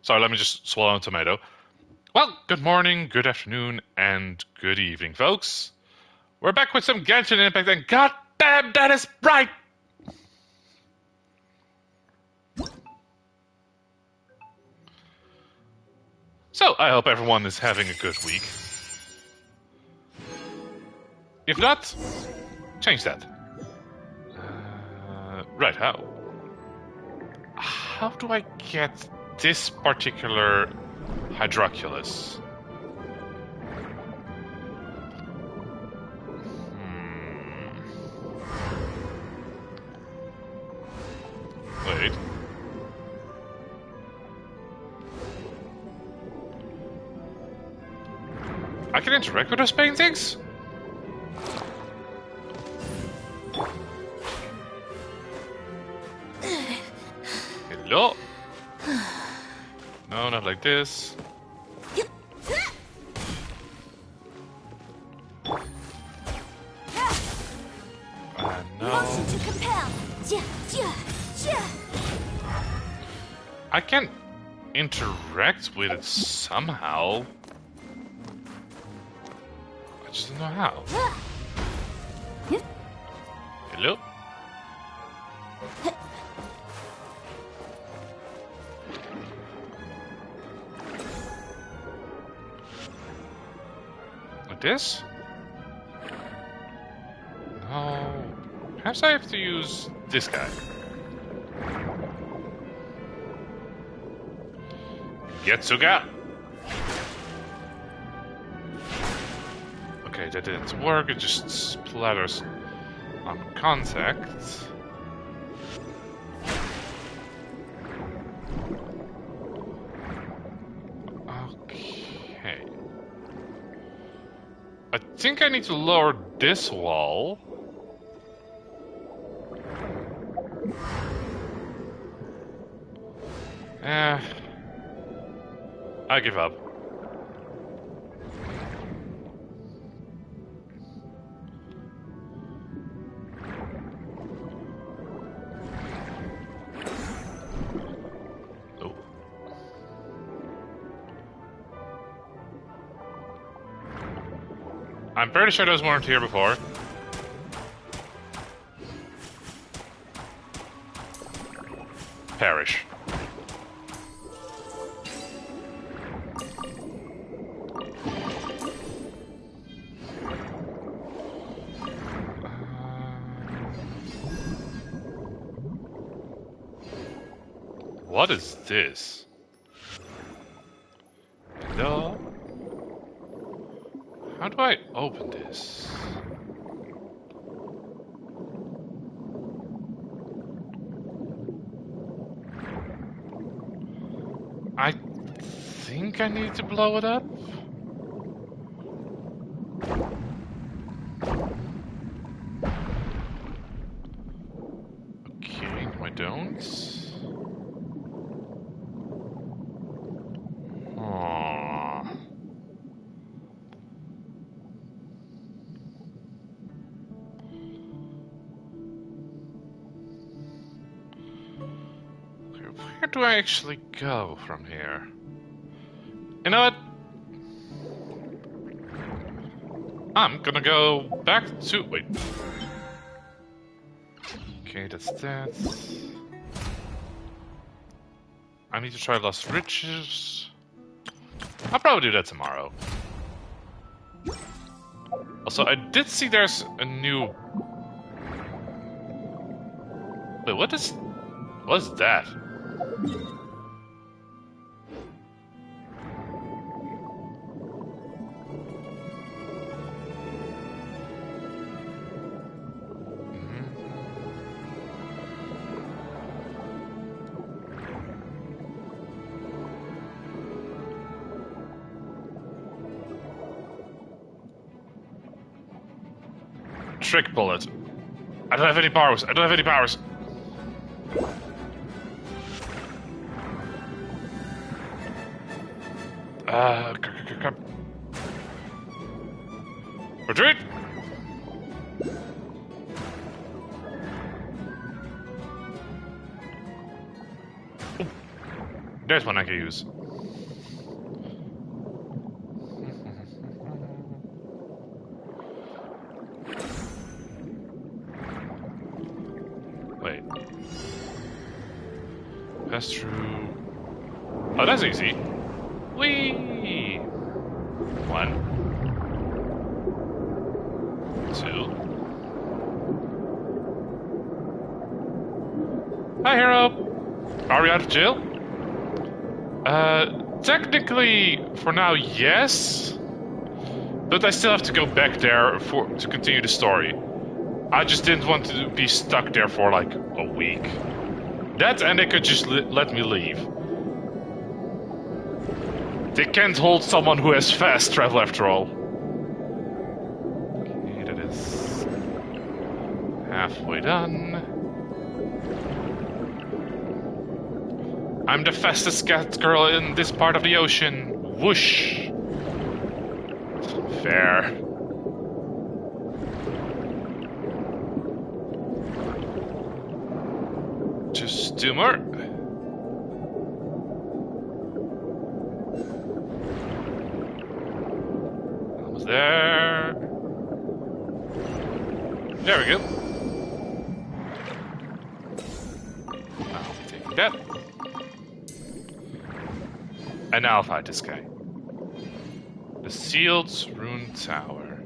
Sorry, let me just swallow a tomato. Well, good morning, good afternoon, and good evening, folks. We're back with some Genshin Impact, and god damn, that is right! So, I hope everyone is having a good week. If not, change that. Right, how do I get this particular hydroculus? Wait. I can interact with those paintings? Hello? No, not like this. No. I can interact with it somehow. I just don't know how. Hello? Like this? No. Perhaps I have to use this guy. Getsuga! Okay, that didn't work. It just splatters on contact. Okay. I think I need to lower this wall. I give up. Oh. I'm pretty sure those weren't here before. Perish. What is this? Hello? How do I open this? I think I need to blow it up? Okay, no I don't. Where do I actually go from here? You know what? I'm gonna go back to... Wait. Okay, that's that. I need to try Lost Riches. I'll probably do that tomorrow. Also, I did see there's a new... Wait, what is that? Trick bullet. I don't have any powers. I don't have any powers. Come. Retreat! Ooh. There's one I can use. Wait. Pass through... Oh, that's easy. Whee! 1, 2. Hi, hero! Are we out of jail? Technically, for now, yes. But I still have to go back there to continue the story. I just didn't want to be stuck there for like a week. That, and they could just let me leave. They can't hold someone who has fast travel after all. Okay, that is halfway done. I'm the fastest cat girl in this part of the ocean. Whoosh. Fair. Just 2 more. Almost there. There we go. I'll take that. And now I'll fight this guy. The sealed rune tower.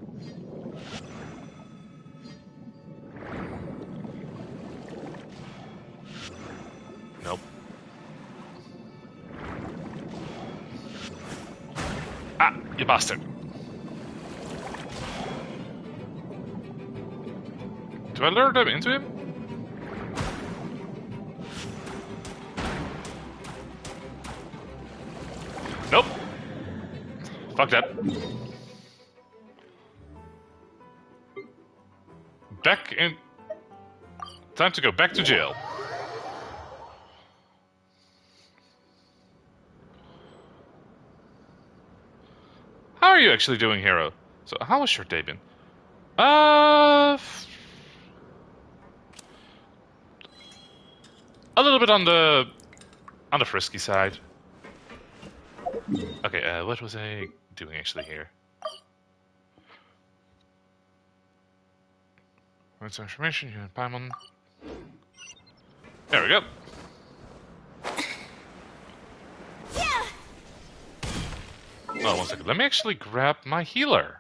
Nope. Ah, you bastard. Do I lure them into him? Nope. Fuck that. Back in... Time to go back to jail. How are you actually doing, hero? So, how was your day been? A little bit on the frisky side. Okay, what was I doing actually here? What's information? You and Paimon. There we go. Oh, 1 second. Let me actually grab my healer.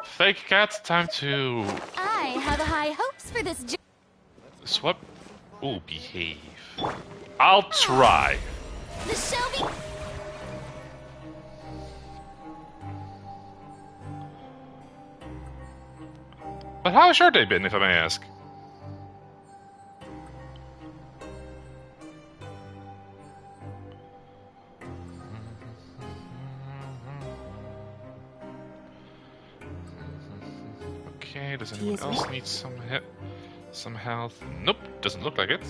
Fake cat, time to... I have high hopes for this. Swap. Ooh, behave. I'll try. The Shelby. But how has your day been, if I may ask? Okay, does anyone else need some health? Nope, doesn't look like it.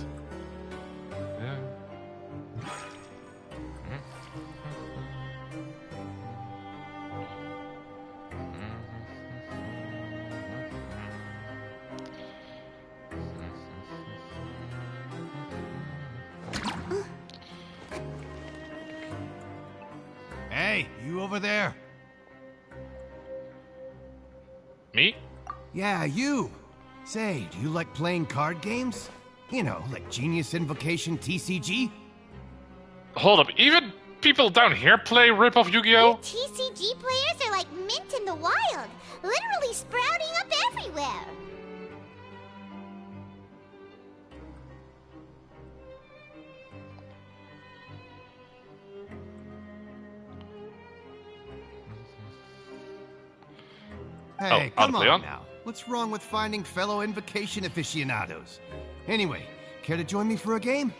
Yeah. Hey, you over there? Me? Yeah, you. Say, do you like playing card games? You know, like Genius Invocation TCG? Hold up, even people down here play rip-off Yu-Gi-Oh? TCG players are like mint in the wild, literally sprouting up everywhere. Hey, come on Leon? now. What's wrong with finding fellow Invocation aficionados? Anyway, care to join me for a game?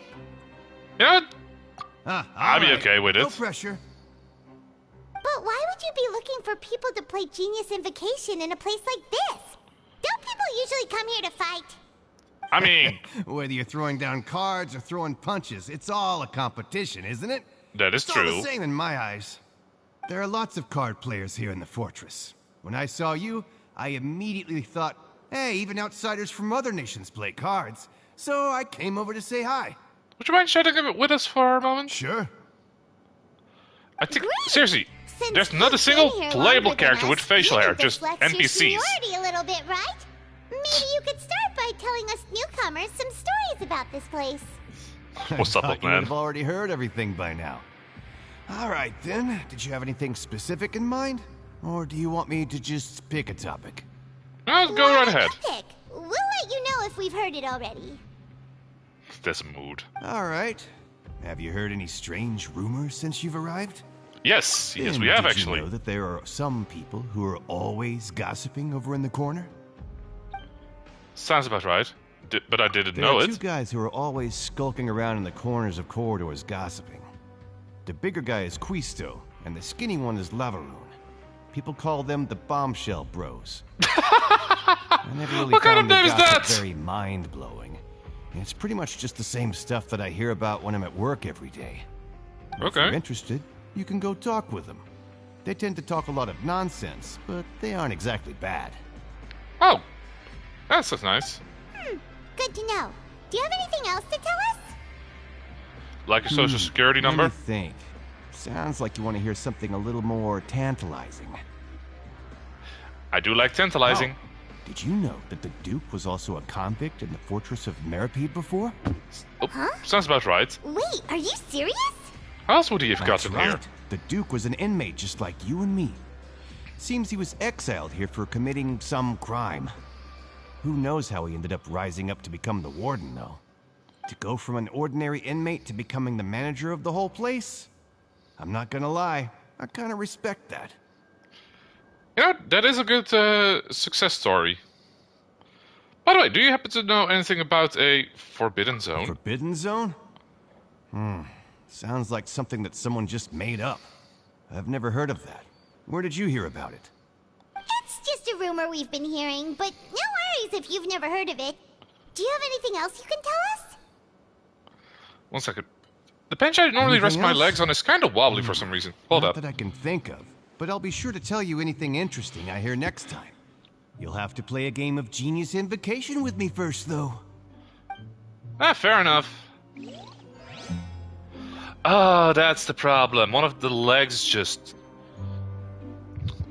Yeah, I'll be okay with it. No pressure. But why would you be looking for people to play Genius Invocation in a place like this? Don't people usually come here to fight? I mean, Whether you're throwing down cards or throwing punches, it's all a competition, isn't it? that is It's all true. the same in my eyes. There are lots of card players here in the fortress. When I saw you, I immediately thought, hey, even outsiders from other nations play cards. So I came over to say hi. Would you mind chatting with us for a moment? Sure. I think, Great. seriously, Since there's not a you've single been here playable longer than character us, with facial you hair, can just flex your NPCs. seniority a little bit, right? telling us newcomers some stories about this place. What's up, I old thought you would man? have already heard everything by now. All right, then. Did you have anything specific in mind? Or do you want me to just pick a topic? I'll go right ahead. Epic. We'll let you know if we've heard it already. There's a mood. All right. Have you heard any strange rumors since you've arrived? Yes, yes, And we have did actually. you know that there are some people who are always gossiping over in the corner? Sounds about right. But I didn't There know are it. two guys who are always skulking around in the corners of corridors gossiping. The bigger guy is Quisto, and the skinny one is Lavaroon. People call them the Bombshell Bros. I never really What kind of found the name is gossip that? very mind-blowing. And it's pretty much just the same stuff that I hear about when I'm at work every day. If you're Okay. interested, you can go talk with them. They tend to talk a lot of nonsense, but they aren't exactly bad. Oh, that's nice. Good to know. Do you have anything else to tell us? Like a social security number? Let me think. Sounds like you want to hear something a little more tantalizing. I do like tantalizing. Oh, did you know that the Duke was also a convict in the fortress of Meripede before? Oh, sounds about right. Wait, are you serious? How else would he have That's gotten right. here? The Duke was an inmate just like you and me. Seems he was exiled here for committing some crime. Who knows how he ended up rising up to become the warden, though. To go from an ordinary inmate to becoming the manager of the whole place? I'm not gonna lie, I kinda respect that. You know, that is a good success story. By the way, do you happen to know anything about a forbidden zone? Forbidden Zone? Sounds like something that someone just made up. I've never heard of that. Where did you hear about it? It's just a rumor we've been hearing, but no worries if you've never heard of it. Do you have anything else you can tell us? 1 second. The bench I normally Anything rest my else? legs on is kind of wobbly for some reason. Hold Not up. that I can think of, but I'll be sure to tell you anything interesting I hear next time. You'll have to play a game of Genius Invocation with me first, though. Ah, fair enough. Oh, that's the problem. One of the legs is just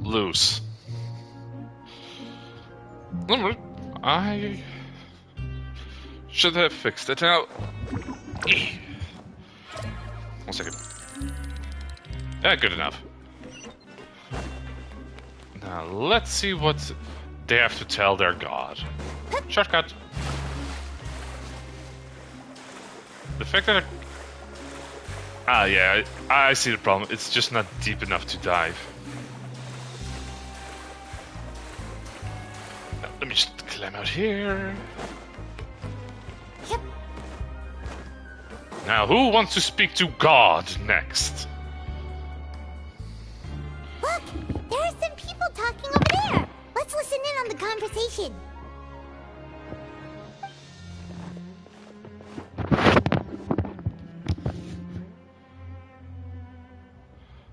loose. I should have fixed it now. 1 second. Yeah, good enough. Now let's see what they have to tell their god. Shortcut. The fact that yeah, I see the problem. It's just not deep enough to dive. Now, let me just climb out here. Yep. Now, who wants to speak to God next? Look, there are some people talking over there. Let's listen in on the conversation.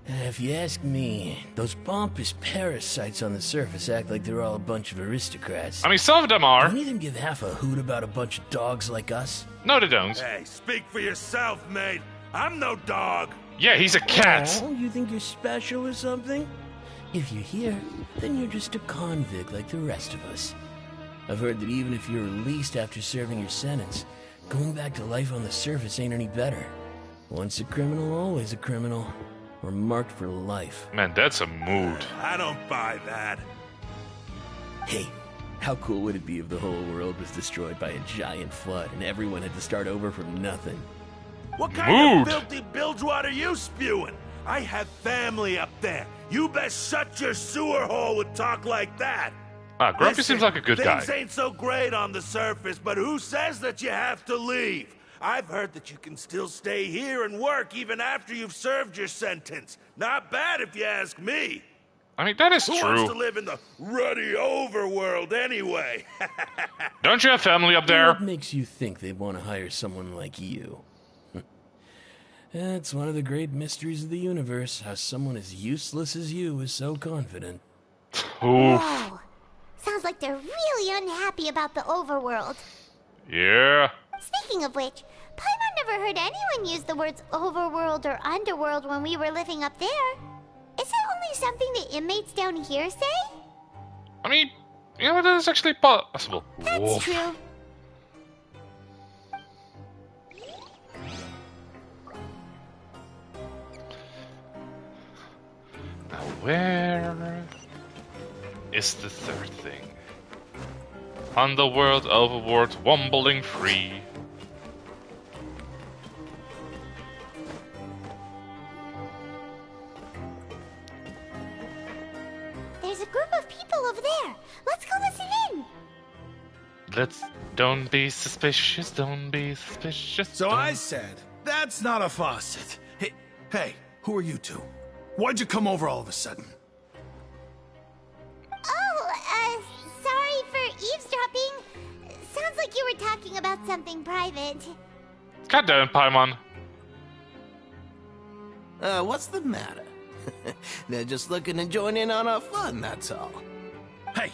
If you ask me, those pompous parasites on the surface act like they're all a bunch of aristocrats. I mean, some of them are. Do any of them give half a hoot about a bunch of dogs like us? No, they don't. Hey, speak for yourself, mate. I'm no dog. Yeah, he's a cat. Oh, you think you're special or something? If you're here, then you're just a convict like the rest of us. I've heard that even if you're released after serving your sentence, going back to life on the surface ain't any better. Once a criminal, always a criminal. We're marked for life. Man, that's a mood. I don't buy that. Hey, how cool would it be if the whole world was destroyed by a giant flood and everyone had to start over from nothing? What kind Mood. of filthy bilgewater are you spewing? I have family up there. You best shut your sewer hole with talk like that. Ah, Grumpy Listen, seems like a good guy. Things ain't so great on the surface, but who says that you have to leave? I've heard that you can still stay here and work even after you've served your sentence. Not bad if you ask me. I mean, that is Who wants to true. live in the ruddy overworld anyway? Don't you have family up there? What makes you think they want to hire someone like you? It's one of the great mysteries of the universe, how someone as useless as you is so confident. Oof. Whoa. Sounds like they're really unhappy about the overworld. Yeah. Speaking of which, Paimon never heard anyone use the words overworld or underworld when we were living up there. Is it only something the inmates down here say? I mean, you know, that is actually possible. That's Woof. true. Where is the third thing? Underworld, overworld, wombling free. There's a group of people over there. Let's go listen in. Don't be suspicious, don't be suspicious. So I said, that's not a faucet. Hey, who are you two? Why'd you come over all of a sudden? Oh, sorry for eavesdropping. Sounds like you were talking about something private. God damn it, Paimon. What's the matter? They're just looking to join in on our fun, that's all. Hey,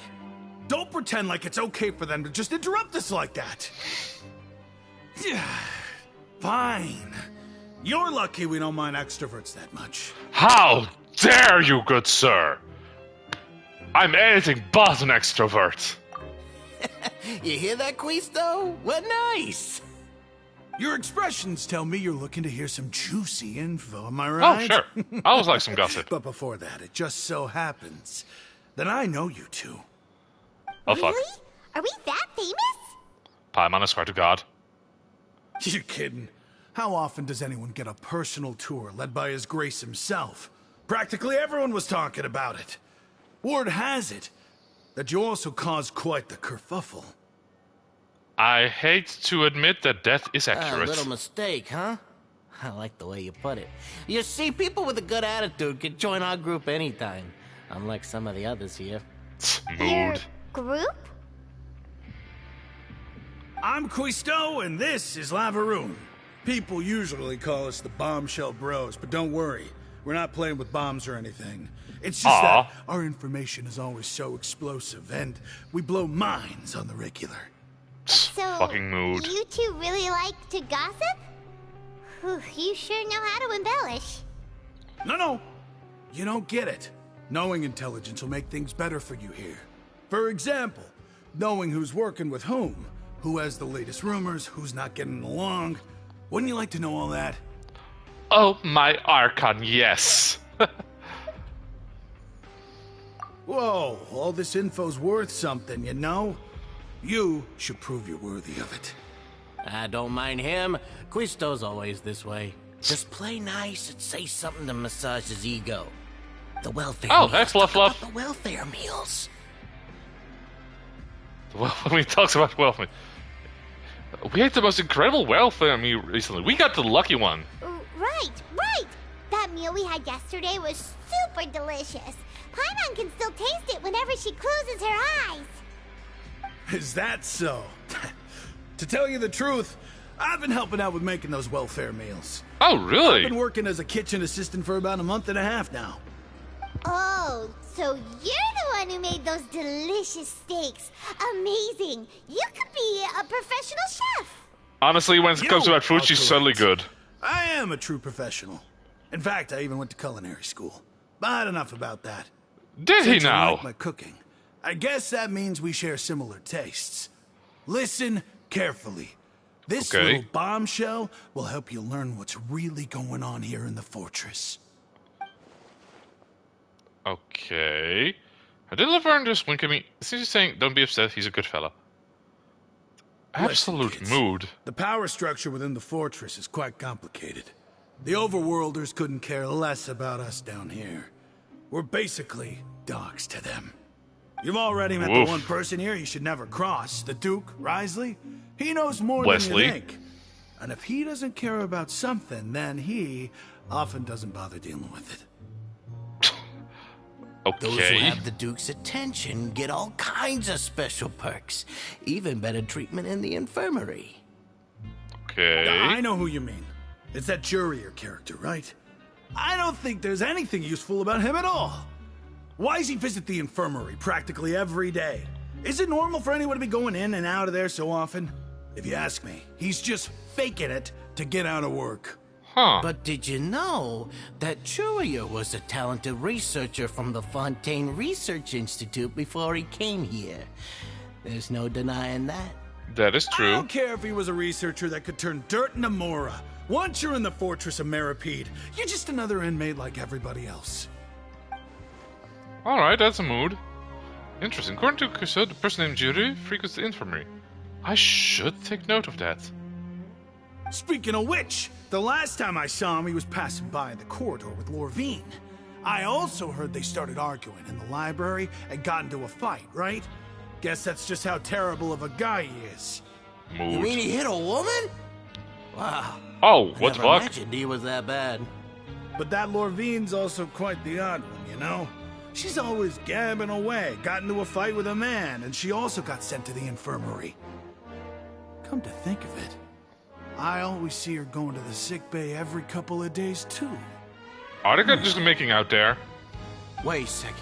don't pretend like it's okay for them to just interrupt us like that. Fine. You're lucky we don't mind extroverts that much. How dare you, good sir? I'm anything but an extrovert. You hear that, Quisto? What nice! Your expressions tell me you're looking to hear some juicy info, am I right? Oh, sure. I always like some gossip. But before that, it just so happens that I know you two. Oh, fuck. Really? Are we that famous? Paimon, I swear to God. You're kidding. How often does anyone get a personal tour led by His Grace himself? Practically everyone was talking about it. Word has it that you also caused quite the kerfuffle. I hate to admit that is accurate. A little mistake, huh? I like the way you put it. You see, people with a good attitude can join our group anytime, unlike some of the others here. Your Mood. group? I'm Quisto, and this is Lavaroon. People usually call us the Bombshell Bros, but don't worry. We're not playing with bombs or anything. It's just that our information is always so explosive, and we blow minds on the regular. So, Fucking mood. you two really like to gossip? Whew, you sure know how to embellish. No. You don't get it. Knowing intelligence will make things better for you here. For example, knowing who's working with whom, who has the latest rumors, who's not getting along. Wouldn't you like to know all that? Oh, my Archon, yes. Whoa, all this info's worth something, you know? You should prove you're worthy of it. I don't mind him. Quisto's always this way. Just play nice and say something to massage his ego. The welfare Oh, meals. hey, Fluff Talk Fluff. about the welfare meals. Well, when he talks about welfare, we had the most incredible welfare meal recently. We got the lucky one. Right. That meal we had yesterday was super delicious. Paimon can still taste it whenever she closes her eyes. Is that so? To tell you the truth, I've been helping out with making those welfare meals. Oh, I've really? been working as a kitchen assistant for about a month and a half now. Oh, so you're the one who made those delicious steaks. Amazing. You could be a professional chef. Honestly, when it comes to that food, I'll she's correct. certainly good. I am a true professional. In fact, I even went to culinary school. But enough about that. Did he Since you now? like my cooking, I guess that means we share similar tastes. Listen carefully. This Okay. little bombshell will help you learn what's really going on here in the fortress. Okay. Did Laverne just wink at me? Is he just saying, don't be upset, he's a good fella? Absolute kids. mood. The power structure within the fortress is quite complicated. The overworlders couldn't care less about us down here. We're basically dogs to them. You've already met Woof. the one person here you should never cross, the Duke, Risley. He knows more Wesley. than you think. And if he doesn't care about something, then he often doesn't bother dealing with it. Those who Okay. have the Duke's attention get all kinds of special perks. Even better treatment in the infirmary. Okay. I know who you mean. It's that Jurier character, right? I don't think there's anything useful about him at all. Why does he visit the infirmary practically every day? Is it normal for anyone to be going in and out of there so often? If you ask me, he's just faking it to get out of work. Huh. But did you know that Churia was a talented researcher from the Fontaine Research Institute before he came here? There's no denying that. That is I true. don't care if he was a researcher that could turn dirt into Mora. Once you're in the fortress of Meripede, you're just another inmate like everybody else. Alright, that's a mood. Interesting. According to Kuso, the person named Juru frequents the infirmary. I should take note of that. Speaking of which, the last time I saw him, he was passing by the corridor with Lorvine. I also heard they started arguing in the library and got into a fight, right? Guess that's just how terrible of a guy he is. Mood. You mean he hit a woman? Wow. Oh, I what the never fuck? imagined he was that bad. But that Lorvine's also quite the odd one, you know? She's always gabbing away, got into a fight with a man, and she also got sent to the infirmary. Come to think of it, I always see her going to the sick bay every couple of days, too. Are they just making out there? Wait a second.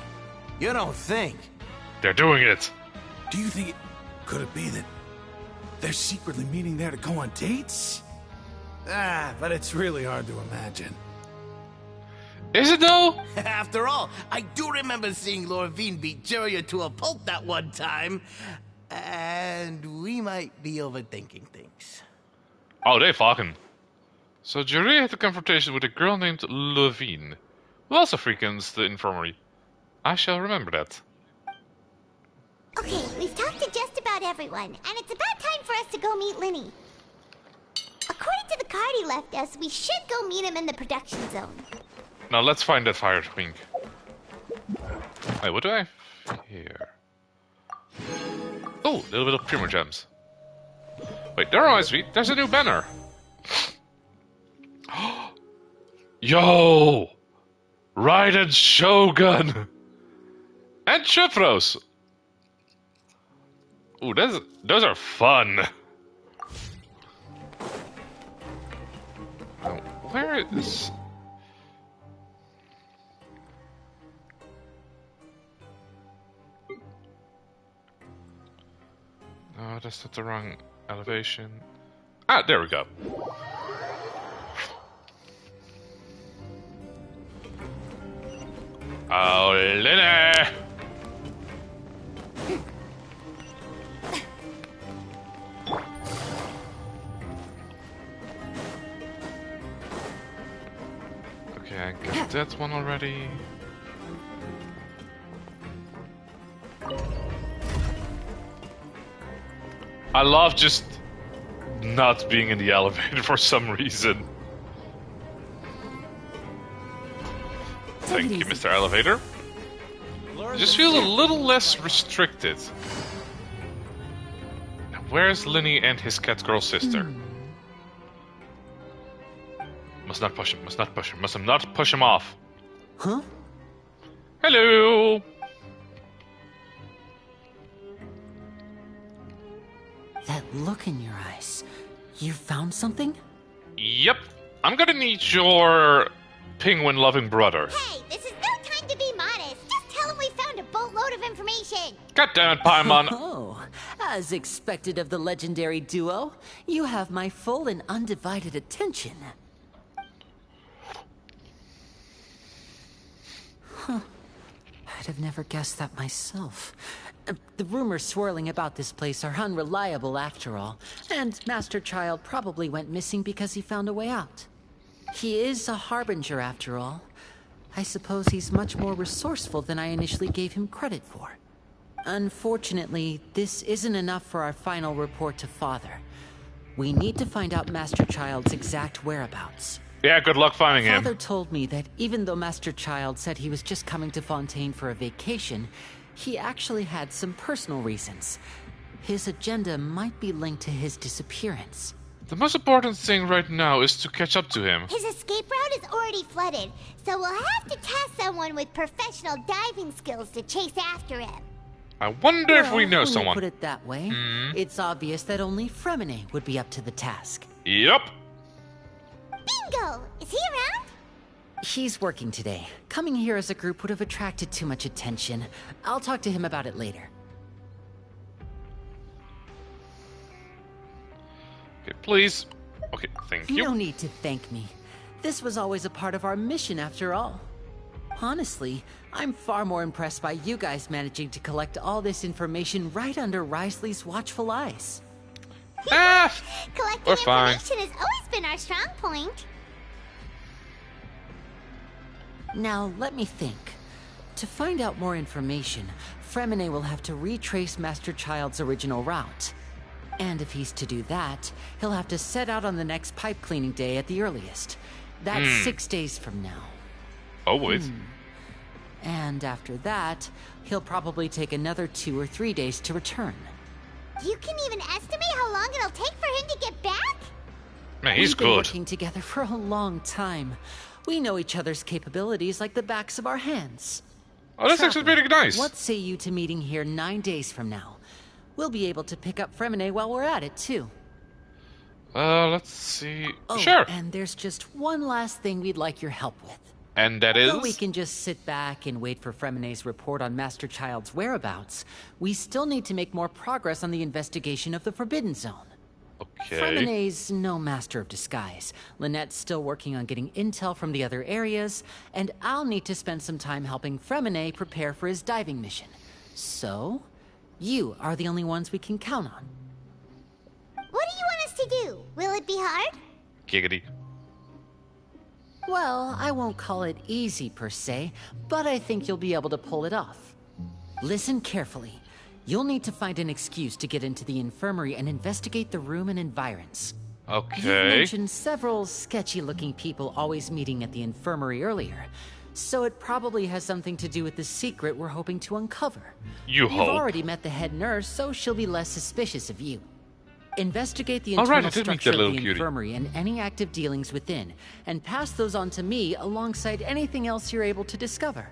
You don't think? They're doing it. Do you think could it be that they're secretly meeting there to go on dates? But it's really hard to imagine. Is it though? After all, I do remember seeing Lorvine beat Juria to a pulp that one time. And we might be overthinking things. Oh, they fucking. So Juri had a confrontation with a girl named Levine, who also frequents the infirmary. I shall remember that. Okay, we've talked to just about everyone, and it's about time for us to go meet Linny. According to the card he left us, we should go meet him in the production zone. Now let's find that fire twink. Wait, what do I have here? Oh, a little bit of Primo Gems. Wait, that reminds me, there's a new banner. Yo! Raiden Shogun! And Chufros! Ooh, those are fun. Oh, where is... No, that's not the wrong elevation. Ah, there we go. Oh, Linny! Okay, I got that one already. I love just not being in the elevator for some reason. Thank you, Mr. Elevator. I just feel a little less restricted. Now, where's Linny and his cat girl sister? Must not push him, must not push him, must not push him off. Huh? Hello! That look in your eyes. You found something? Yep. I'm gonna need your penguin-loving brother. Hey, this is no time to be modest. Just tell him we found a boatload of information. God damn it, Paimon. Oh, as expected of the legendary duo, you have my full and undivided attention. Huh. I'd have never guessed that myself. The rumors swirling about this place are unreliable after all, and Master Child probably went missing because he found a way out. He is a harbinger after all. I suppose he's much more resourceful than I initially gave him credit for. Unfortunately, this isn't enough for our final report to Father. We need to find out Master Child's exact whereabouts. Yeah, good luck finding him. Father told me that even though Master Child said he was just coming to Fontaine for a vacation, he actually had some personal reasons. His agenda might be linked to his disappearance. The most important thing right now is to catch up to him. His escape route is already flooded, so we'll have to task someone with professional diving skills to chase after him. I wonder if we know when someone. You put it that way, it's obvious that only Fremine would be up to the task. Yup. Bingo! Is he around? He's working today. Coming here as a group would have attracted too much attention. I'll talk to him about it later. Okay, please. Okay, thank you. No need to thank me. This was always a part of our mission after all. Honestly, I'm far more impressed by you guys managing to collect all this information right under Risley's watchful eyes. Ah, Collecting we're fine. information has always been our strong point. Now, let me think. to find out more information, Fremine will have to retrace Master Child's original route. And if he's to do that, he'll have to set out on the next pipe cleaning day at the earliest. That's 6 days from now. Oh, wait. And after that, he'll probably take another 2 or 3 days to return. You can even estimate how long it'll take for him to get back? Man, he's We've been good. working together for a long time. We know each other's capabilities like the backs of our hands. Oh, that's actually pretty nice. What say you to meeting here 9 days from now? We'll be able to pick up Fremine while we're at it, too. Let's see. Oh, Sure. and there's just one last thing we'd like your help with. And that is? Though we can just sit back and wait for Fremine's report on Master Child's whereabouts, we still need to make more progress on the investigation of the Forbidden Zone. Okay. Fremine's no master of disguise. Lynette's still working on getting intel from the other areas, and I'll need to spend some time helping Fremine prepare for his diving mission. So, you are the only ones we can count on. What do you want us to do? Will it be hard? Giggity. Well, I won't call it easy per se, but I think you'll be able to pull it off. Listen carefully. You'll need to find an excuse to get into the infirmary and investigate the room and environs. You Okay. mentioned several sketchy-looking people always meeting at the infirmary earlier, so it probably has something to do with the secret we're hoping to uncover. You've You've already met the head nurse, so she'll be less suspicious of you. Investigate the Oh, right, internal I did meet structure that of little the cutie. infirmary and any active dealings within, and pass those on to me alongside anything else you're able to discover.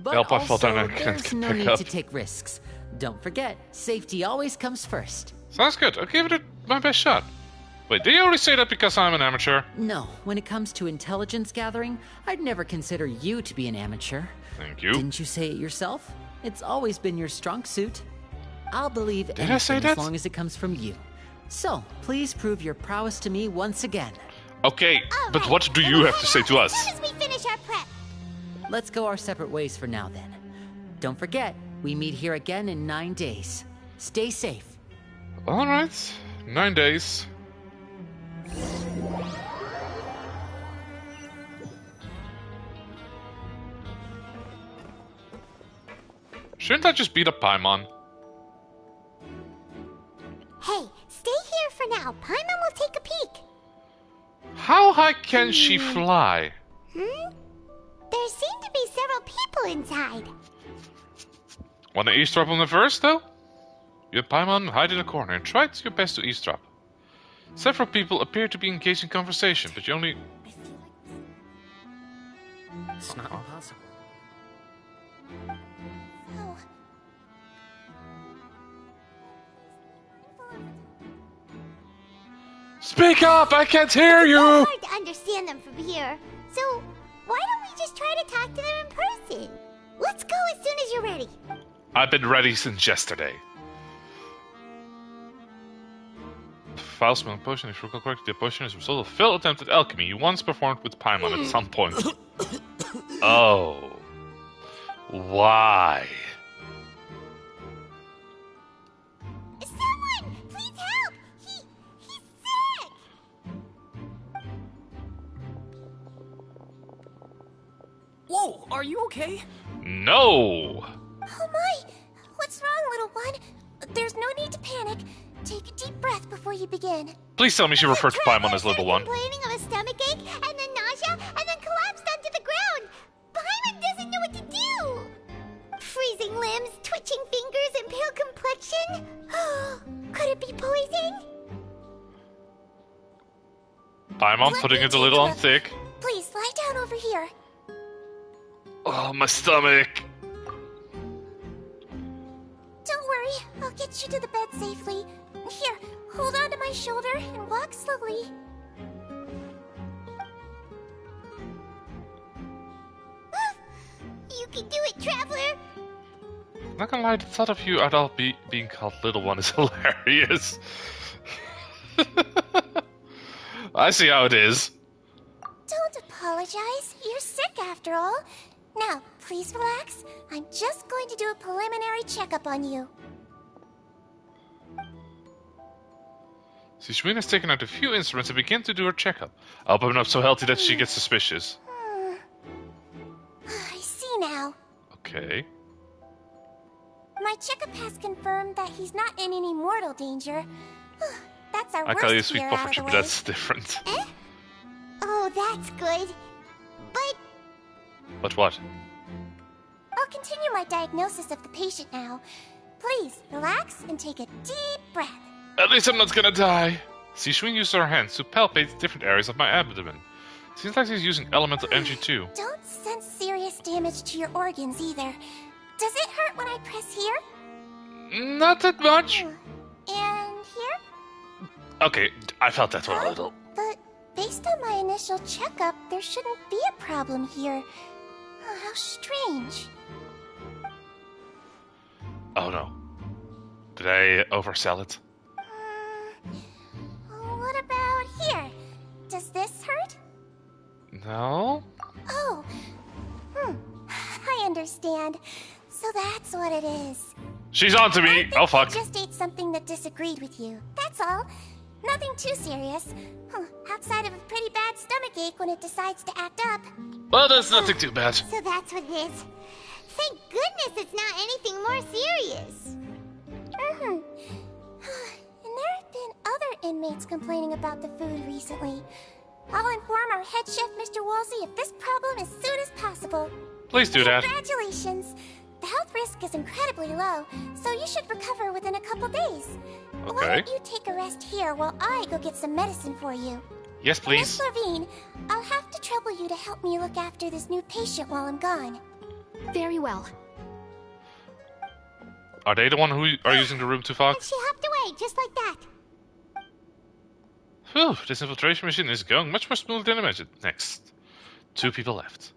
But Help, I fall also, down and I can't there's no pick need up. to take risks. Don't forget, safety always comes first. Sounds good. I'll give it my best shot. Wait, did you only say that because I'm an amateur? No, when it comes to intelligence gathering, I'd never consider you to be an amateur. Thank you. Didn't you say it yourself? It's always been your strong suit. I'll believe I anything say that? as long as it comes from you. So, please prove your prowess to me once again. Okay, but Alright, what do then you we'll have to head say out to as us? soon as we finish our prep. Let's go our separate ways for now then. Don't forget, we meet here again in 9 days. Stay safe. Alright. 9 days. Shouldn't I just beat up Paimon? Hey, stay here for now. Paimon will take a peek. How high can she fly? There seem to be several people inside. Wanna eavesdrop on the verse, though? You and Paimon hide in a corner and try your best to eavesdrop. Several people appear to be engaged in conversation, but you only... It's not impossible. Oh. Speak up! I can't hear you! It's hard to understand them from here. So, why don't we just try to talk to them in person? Let's go as soon as you're ready. I've been ready since yesterday. Foul smelling potion, if you recall correctly, the potion is a result of failed attempt at alchemy you once performed with Paimon at some point. Oh. Why? Someone, please help! He's sick! Whoa, are you okay? No! Oh my! What's wrong, little one? There's no need to panic. Take a deep breath before you begin. Please tell me she referred to Paimon as little one. Complaining of a stomachache, and then nausea, and then collapsed onto the ground. Paimon doesn't know what to do. Freezing limbs, twitching fingers, and pale complexion. Could it be poison? Paimon Let putting me it a take little a on look. thick. Please lie down over here. Oh, my stomach. Don't worry, I'll get you to the bed safely. Here, hold on to my shoulder and walk slowly. You can do it, traveler. Not gonna lie, the thought of you adult being called little one is hilarious. I see how it is. Don't apologize. You're sick after all. Now, please relax. I'm just going to do a preliminary checkup on you. Sishwin has taken out a few instruments and began to do her checkup. I hope I'm not so healthy that she gets suspicious. I see now. Okay. My checkup has confirmed that he's not in any mortal danger. That's our I worst call you sweet fear out of puffertry, the but way. that's different. Eh? Oh, that's good. But But what? I'll continue my diagnosis of the patient now. Please, relax and take a deep breath. At least I'm not gonna die. Sishwin used her hands to palpate different areas of my abdomen. Seems like she's using elemental energy too. Don't sense serious damage to your organs either. Does it hurt when I press here? Not that much. And here? Okay, I felt that one a little. But based on my initial checkup, there shouldn't be a problem here. Oh, how strange. Oh no. Did I oversell it? What about here? Does this hurt? No? Oh. I understand. So that's what it is. She's on to I me! think Oh fuck. I just ate something that disagreed with you. That's all. Nothing too serious. Outside of a pretty bad stomachache when it decides to act up. Well, that's nothing too bad. So that's what it is. Thank goodness it's not anything more serious. And there have been other inmates complaining about the food recently. I'll inform our head chef, Mr. Wolsey, of this problem as soon as possible. Please do that. Congratulations. The health risk is incredibly low, so you should recover within a couple days. Why Okay. don't you take a rest here while I go get some medicine for you? Yes, please. Miss Levine, I'll have to trouble you to help me look after this new patient while I'm gone. Very well. Are they the one who are using the room to fuck? And she hopped away, just like that. Whew, this infiltration mission is going much more smooth than imagined. Next. 2 people left.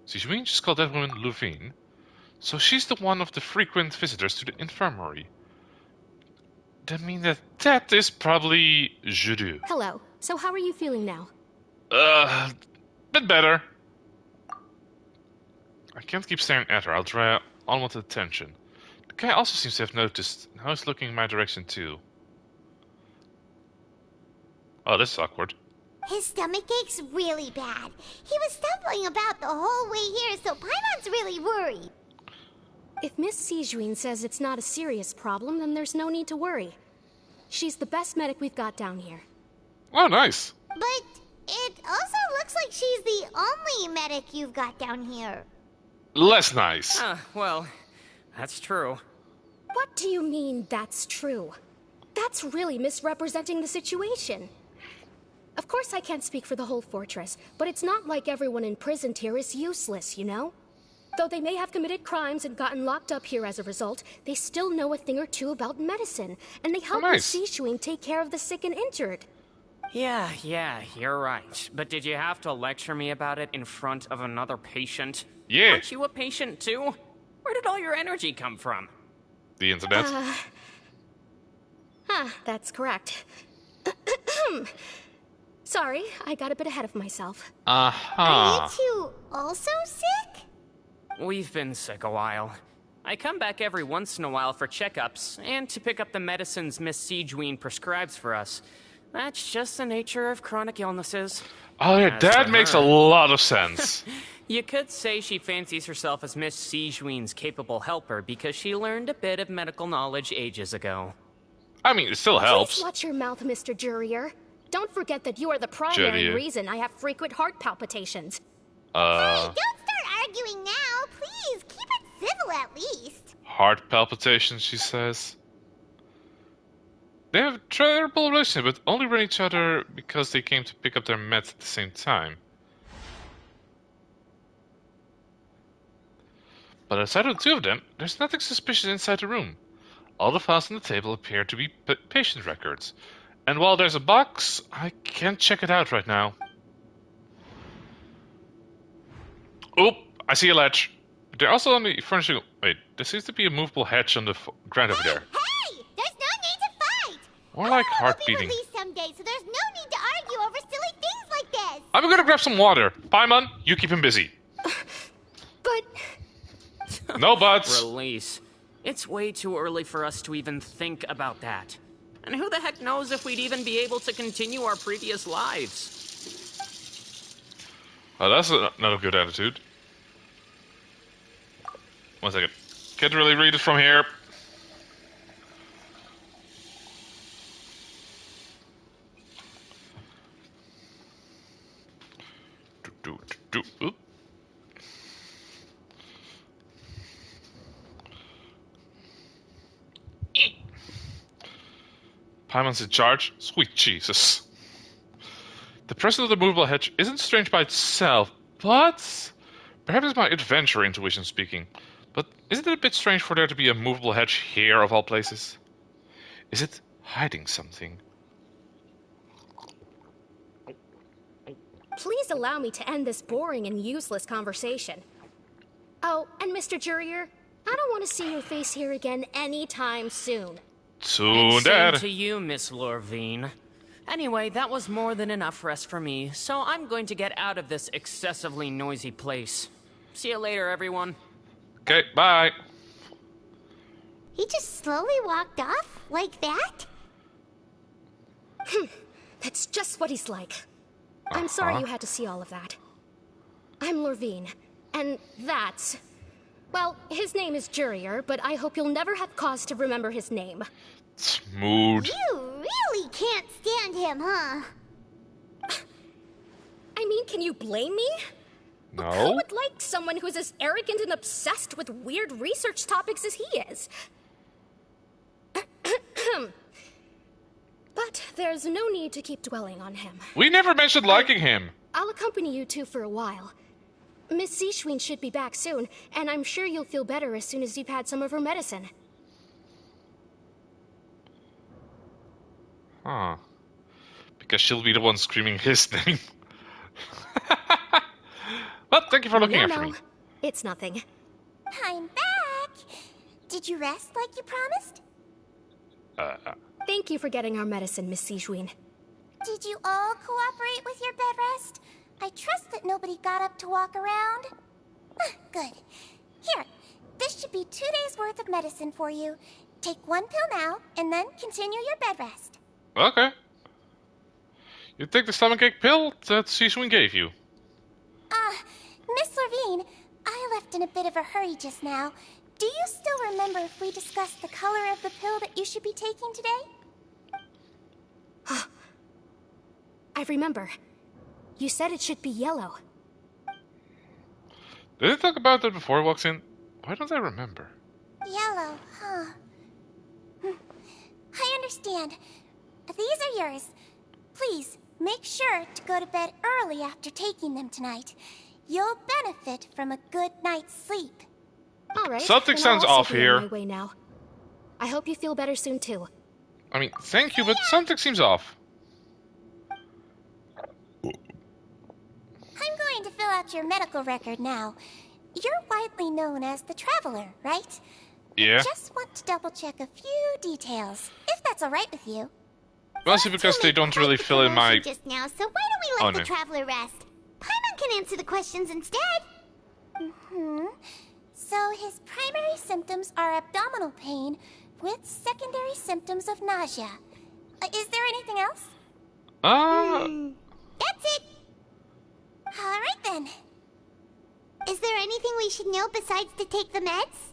Sishwin just called that woman Luvine. So she's the one of the frequent visitors to the infirmary. That means that is probably Judu. Hello. So how are you feeling now? Bit better. I can't keep staring at her. I'll draw unwanted attention. The guy also seems to have noticed. Now he's looking in my direction too. Oh, this is awkward. His stomach ache's really bad. He was stumbling about the whole way here, so Paimon's really worried. If Miss Sijuin says it's not a serious problem, then there's no need to worry. She's the best medic we've got down here. Oh, nice. But it also looks like she's the only medic you've got down here. Less nice. Well, that's true. What do you mean, that's true? That's really misrepresenting the situation. Of course I can't speak for the whole fortress, but it's not like everyone imprisoned here is useless, you know? Though they may have committed crimes and gotten locked up here as a result, they still know a thing or two about medicine, and they help nice. Miss Shishuin take care of the sick and injured. Yeah, you're right. But did you have to lecture me about it in front of another patient? Yeah. Aren't you a patient too? Where did all your energy come from? The internet. That's correct. Sorry, I got a bit ahead of myself. Are you two also sick? We've been sick a while. I come back every once in a while for checkups, and to pick up the medicines Miss Sijuin prescribes for us. That's just the nature of chronic illnesses. Oh yeah, As that for makes her- a lot of sense. You could say she fancies herself as Miss Sijuin's capable helper because she learned a bit of medical knowledge ages ago. I mean, it still helps. Please watch your mouth, Mr. Jurrier. Don't forget that you are the primary Jurrier. reason I have frequent heart palpitations. Hey, don't start arguing now. Please, keep it civil at least. Heart palpitations, she says. They have a terrible relationship, but only ran each other because they came to pick up their meds at the same time. But aside of the 2 of them, there's nothing suspicious inside the room. All the files on the table appear to be patient records. And while there's a box, I can't check it out right now. Oop, I see a latch. They're also on the furnishing... Wait, there seems to be a movable hatch on the ground over there. Hey! There's no need to fight! More like heart We'll be beating. released someday, so there's no need to argue over silly things like this. I'm gonna grab some water. Paimon, you keep him busy. But No buts. Release. It's way too early for us to even think about that. And who the heck knows if we'd even be able to continue our previous lives? Oh, that's not a good attitude. 1 second. Can't really read it from here. Oop. Paimon's in charge? Sweet Jesus. The presence of the movable hedge isn't strange by itself, but... Perhaps it's my adventure intuition speaking. But isn't it a bit strange for there to be a movable hedge here of all places? Is it hiding something? Please allow me to end this boring and useless conversation. Oh, and Mr. Jurier, I don't want to see your face here again anytime soon. Soon, Same Dad. to you, Miss Lorvine. Anyway, that was more than enough rest for me, so I'm going to get out of this excessively noisy place. See you later, everyone. Okay, bye. He just slowly walked off like that? That's just what he's like. I'm sorry you had to see all of that. I'm Lorvine, and that's... Well, his name is Jurier, but I hope you'll never have cause to remember his name. Smooth. You really can't stand him, huh? I mean, can you blame me? No. Who would like someone who's as arrogant and obsessed with weird research topics as he is? But there's no need to keep dwelling on him. We never mentioned liking him. I'll accompany you two for a while. Miss Seashween should be back soon, and I'm sure you'll feel better as soon as you've had some of her medicine. Huh. Because she'll be the one screaming his name. But thank you for looking after me. It's nothing. I'm back! Did you rest like you promised? Thank you for getting our medicine, Miss Seashween. Did you all cooperate with your bed rest? I trust that nobody got up to walk around. Good. Here, this should be 2 days' worth of medicine for you. Take 1 pill now, and then continue your bed rest. Okay. You take the stomachache pill that Seashween gave you. Miss Lorvine, I left in a bit of a hurry just now. Do you still remember if we discussed the color of the pill that you should be taking today? I remember. You said it should be yellow. Did they talk about that before he walks in? Why don't I remember? Yellow, huh? I understand. These are yours. Please, make sure to go to bed early after taking them tonight. You'll benefit from a good night's sleep. All right. Something then sounds I'll also off be here. on my way now. I hope you feel better soon too. I mean, thank you, but something seems off. I'm going to fill out your medical record now. You're widely known as the Traveler, right? Yeah. Just want to double check a few details, if that's all right with you. Mostly because they don't really fill in my... Just now, so why don't we let Oh, the no. Traveler rest? Paimon can answer the questions instead. So his primary symptoms are abdominal pain with secondary symptoms of nausea. Is there anything else? That's it. All right then. Is there anything we should know besides to take the meds?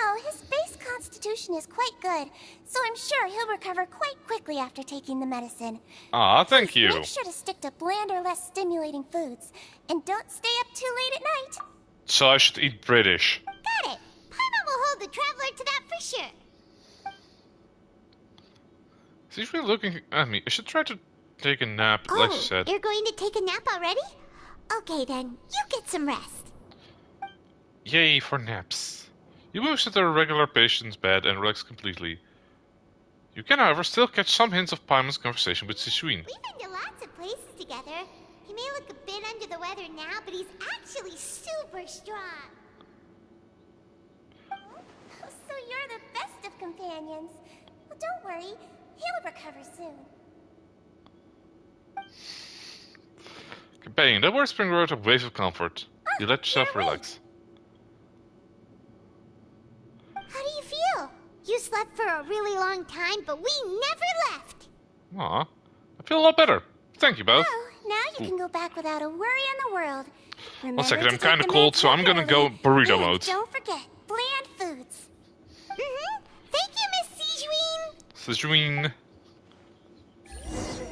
No, his base constitution is quite good, so I'm sure he'll recover quite quickly after taking the medicine. Thank you. Make sure to stick to bland or less stimulating foods, and don't stay up too late at night. So I should eat British. Got it. Paimon will hold the Traveler to that for sure. She's really looking at me. I should try to take a nap, like she said. You're going to take a nap already? Okay then, you get some rest. Yay for naps. You move to the regular patient's bed and relax completely. You can, however, still catch some hints of Paimon's conversation with Seashween. We've been to lots of places together. He may look a bit under the weather now, but he's actually super strong. So you're the best of companions. Well, don't worry. He'll recover soon. Companion, that word spring wrote a wave of comfort. You let yourself relax. How do you feel? You slept for a really long time, but we never left. Aw, I feel a lot better. Thank you both. Well, now you can go back without a worry in the world. One second, I'm kind of cold, so I'm gonna go burrito And mode. don't forget, bland foods. Thank you, Miss Sijuin.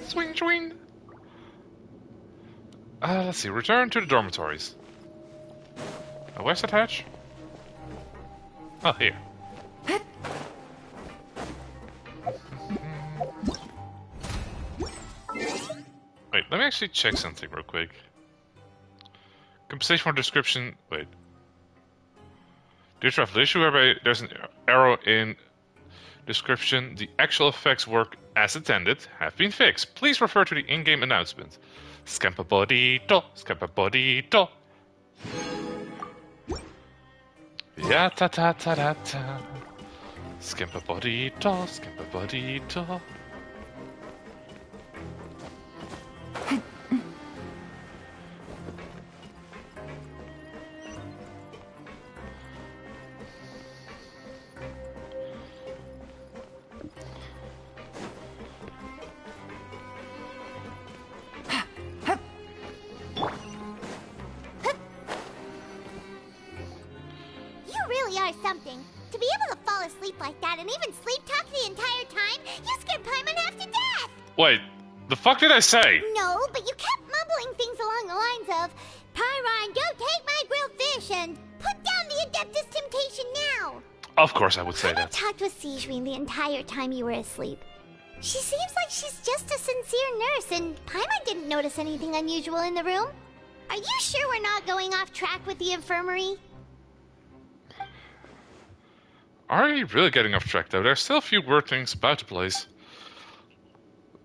Swing. Swing. Let's see. Return to the dormitories. Where's that hatch? Oh, here. Wait, let me actually check something real quick. Compensation for description. Wait. Dear traveler, issue whereby there's an error in description. The actual effects work as intended have been fixed. Please refer to the in-game announcement. Scampabodito, scampabodito. Ya ta ta ta ta ta. Scampabodito, scampabodito. Something. To be able to fall asleep like that and even sleep talk the entire time, you scared Paimon half to death! Wait, the fuck did I say? No, but you kept mumbling things along the lines of, Pyron, don't take my grilled fish, and put down the Adeptus Temptation now! Of course I would say I that. talked with Sijuin the entire time you were asleep. She seems like she's just a sincere nurse, and Paimon didn't notice anything unusual in the room. Are you sure we're not going off track with the infirmary? Are we really getting off track, though? There's still a few weird things about the place.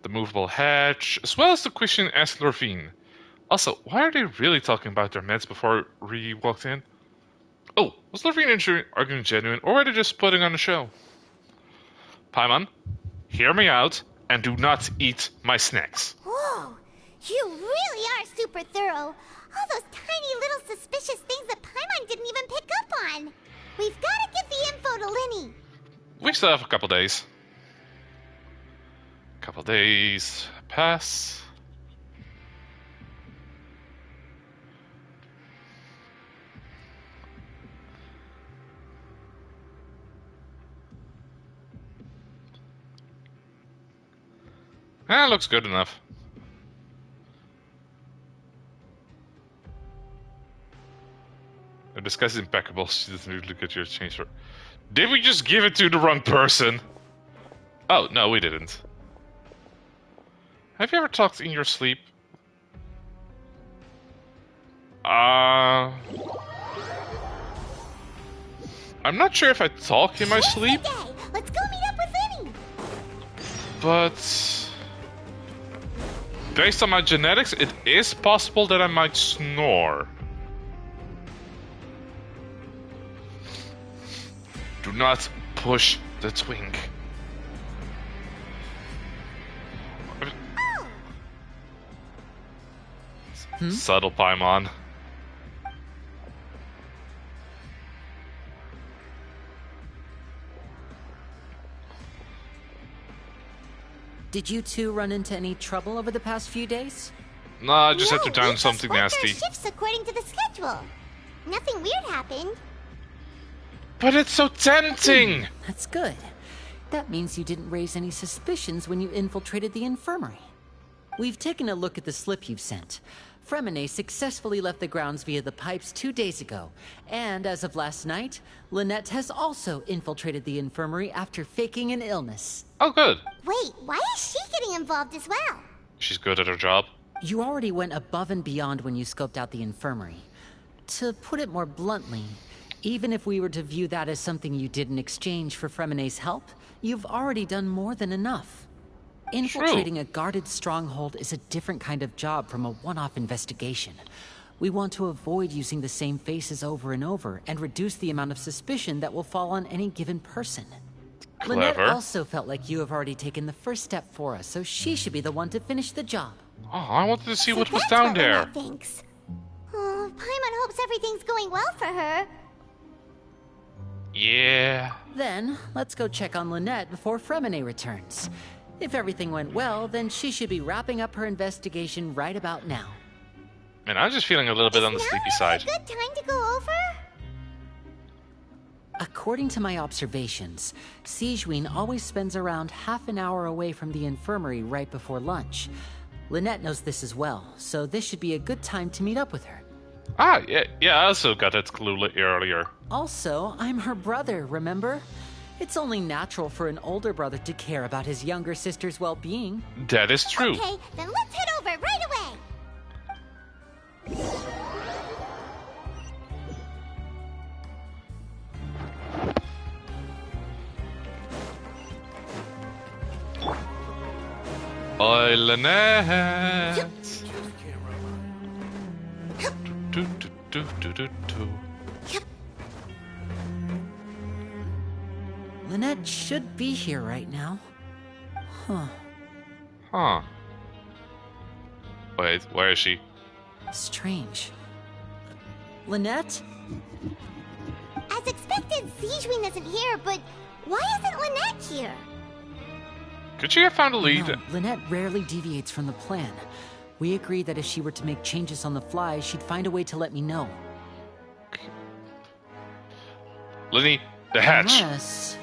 The movable hatch, as well as the question asked Lorvine. Also, why are they really talking about their meds before we walked in? Oh, was Lorvine arguing genuine, or were they just putting on a show? Paimon, hear me out, and do not eat my snacks. Whoa, you really are super thorough. All those tiny little suspicious things that Paimon didn't even pick up on. We've got to get the info to Linny. We still have a couple days. Couple days pass. Looks good enough. The disguise is impeccable. She doesn't really look at your change for. Did we just give it to the wrong person? Oh, no, we didn't. Have you ever talked in your sleep? I'm not sure if I talk in my sleep. Let's go meet up with Linny. But based on my genetics, it is possible that I might snore. Do not push the twink. Subtle Paimon. Did you two run into any trouble over the past few days? No, I just had to down we something just worked nasty. our shifts according to the schedule. Nothing weird happened. But it's so tempting! That's good. That means you didn't raise any suspicions when you infiltrated the infirmary. We've taken a look at the slip you've sent. Fremine successfully left the grounds via the pipes 2 days ago. And as of last night, Lynette has also infiltrated the infirmary after faking an illness. Oh, good. Wait, why is she getting involved as well? She's good at her job. You already went above and beyond when you scoped out the infirmary. To put it more bluntly, even if we were to view that as something you did in exchange for Fremine's help, you've already done more than enough. Infiltrating a guarded stronghold is a different kind of job from a one-off investigation. We want to avoid using the same faces over and over and reduce the amount of suspicion that will fall on any given person. Clever. Lynette also felt like you have already taken the first step for us, so she should be the one to finish the job. Oh, I wanted to see So what was that's down what there. Lynette thinks. Oh, Paimon hopes everything's going well for her. Yeah. Then, let's go check on Lynette before Fremine returns. If everything went well, then she should be wrapping up her investigation right about now. Man, I'm just feeling a little bit on the sleepy side. Is now a good time to go over? According to my observations, Sigewinne always spends around half an hour away from the infirmary right before lunch. Lynette knows this as well, so this should be a good time to meet up with her. Ah, yeah, I also got that clue earlier. Also, I'm her brother, remember? It's only natural for an older brother to care about his younger sister's well-being. That is true. Okay, then let's head over right away. Oi, Lynette. Do, do, do, do, do, do. Lynette should be here right now. Huh. Wait, where is she? Strange. Lynette? As expected, Sigewinne isn't here, but why isn't Lynette here? Could she have found a lead? No, Lynette rarely deviates from the plan. We agreed that if she were to make changes on the fly, she'd find a way to let me know. Lenny, the hatch. Unless...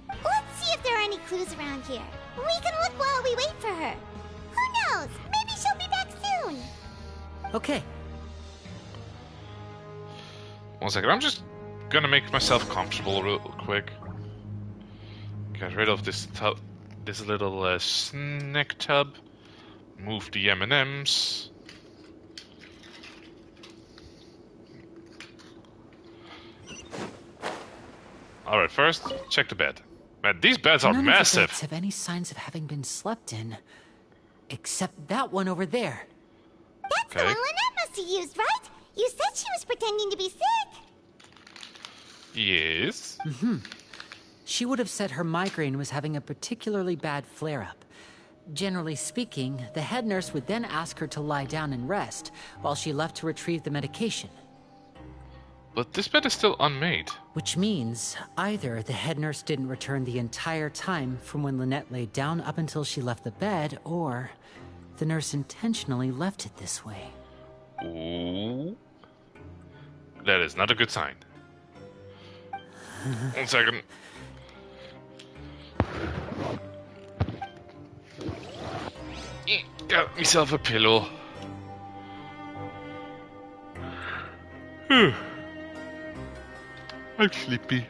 Let's see if there are any clues around here. We can look while we wait for her. Who knows? Maybe she'll be back soon. Okay. 1 second, I'm just gonna make myself comfortable real quick. Get rid of this this little snack tub. Move the M&Ms. Alright, first, check the bed. Man, these beds are None massive. of the beds have any signs of having been slept in. Except that one over there. That's the one Lynette must have used, right? You said she was pretending to be sick. Yes. She would have said her migraine was having a particularly bad flare-up. Generally speaking, the head nurse would then ask her to lie down and rest, while she left to retrieve the medication. But this bed is still unmade. Which means, either the head nurse didn't return the entire time from when Lynette laid down up until she left the bed, or the nurse intentionally left it this way. Ooh. That is not a good sign. 1 second. Got myself a pillow. I'm sleepy.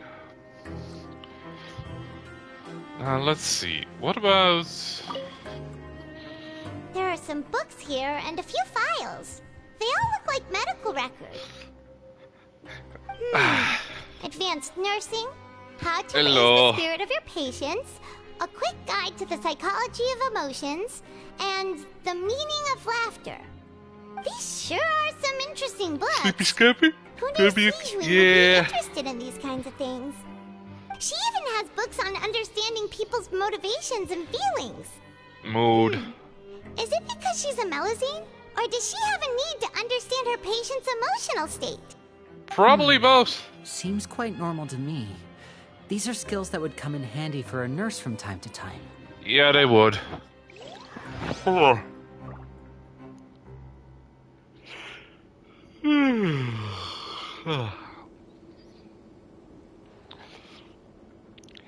Let's see. What about... There are some books here and a few files. They all look like medical records. Advanced nursing, how to raise the spirit of your patients, a quick guide to the psychology of emotions, and the meaning of laughter. These sure are some interesting books. Sleepy Scappy? Who knew Sigewinne would be interested in these kinds of things? She even has books on understanding people's motivations and feelings. Mood. Is it because she's a Melusine? Or does she have a need to understand her patient's emotional state? Probably both. Seems quite normal to me. These are skills that would come in handy for a nurse from time to time. Yeah, they would. Oh.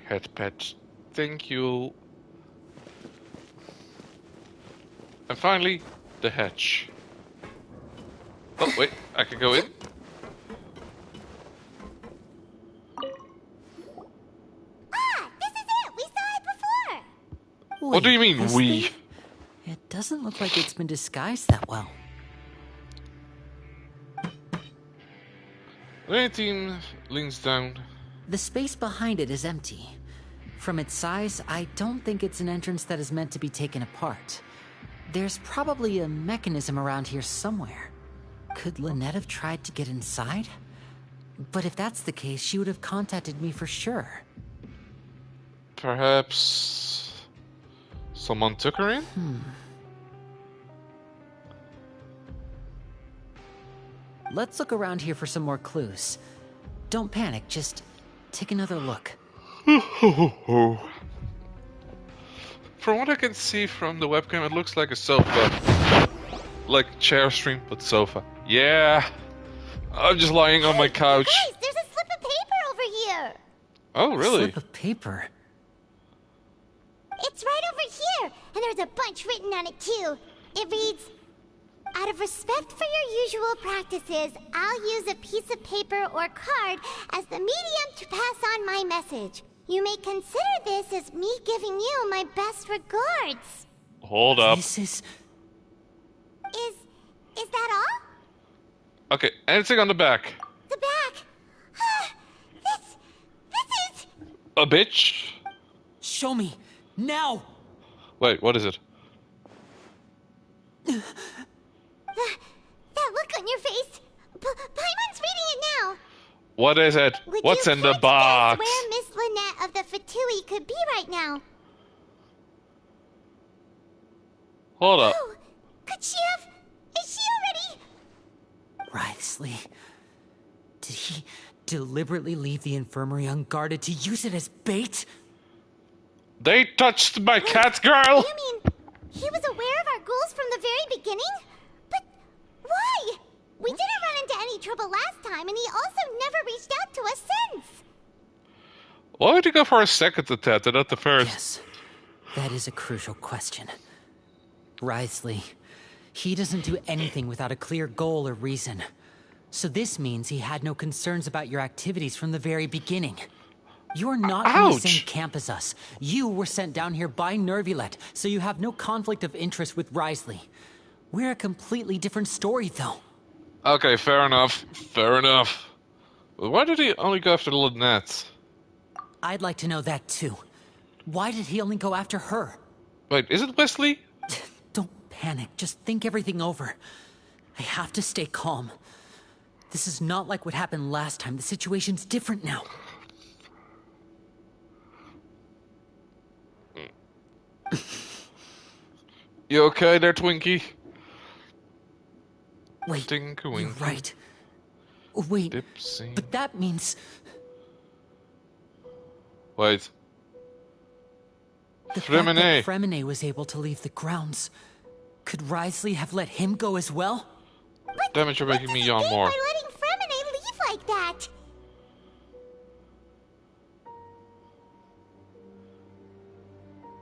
Head patch. Thank you. And finally, the hatch. Oh, wait, I can go in. This is it! We saw it before! What do you mean, this we? thing? It doesn't look like it's been disguised that well. 19 leans down. The space behind it is empty. From its size, I don't think it's an entrance that is meant to be taken apart. There's probably a mechanism around here somewhere. Could Lynette have tried to get inside? But if that's the case, she would have contacted me for sure. Perhaps someone took her in? Let's look around here for some more clues. Don't panic, just take another look. From what I can see from the webcam, it looks like a sofa. Like chair stream, but sofa. Yeah. I'm just lying on my couch. Guys, there's a slip of paper over here. Oh, really? Slip of paper. It's right over here, and there's a bunch written on it too. It reads, "Out of respect for your usual practices, I'll use a piece of paper or card as the medium to pass on my message. You may consider this as me giving you my best regards." Hold up. This is... Is that all? Okay, anything on the back? The back. This is... A bitch? Show me. Now! Wait, what is it? That look on your face. Paimon's reading it now. What is it? Would What's you in the care to box? guess where Miss Lynette of the Fatui could be right now? Hold up. Oh, could she have... Is she already... Wriothesley. Did he deliberately leave the infirmary unguarded to use it as bait? They touched my cat, girl! You mean he was aware of our goals from the very beginning? But why? We didn't run into any trouble last time, and he also never reached out to us since. Why would you go for a second attempt and not the first? Yes, that is a crucial question. Wriothesley, he doesn't do anything without a clear goal or reason. So this means he had no concerns about your activities from the very beginning. You're not in the same camp as us. You were sent down here by Nervulet, so you have no conflict of interest with Wriothesley. We're a completely different story, though. Okay, fair enough. Fair enough. But why did he only go after Lynette? I'd like to know that, too. Why did he only go after her? Wait, is it Wesley? Don't panic. Just think everything over. I have to stay calm. This is not like what happened last time. The situation's different now. You okay there, Twinkie? Wait, Tinker you're right. Wait, Dipsy. but that means... Wait. The fact that Fremine. Fremine was able to leave the grounds. Could Wriothesley have let him go as well? Damn it, you're making me yawn more. By letting Fremine leave like that.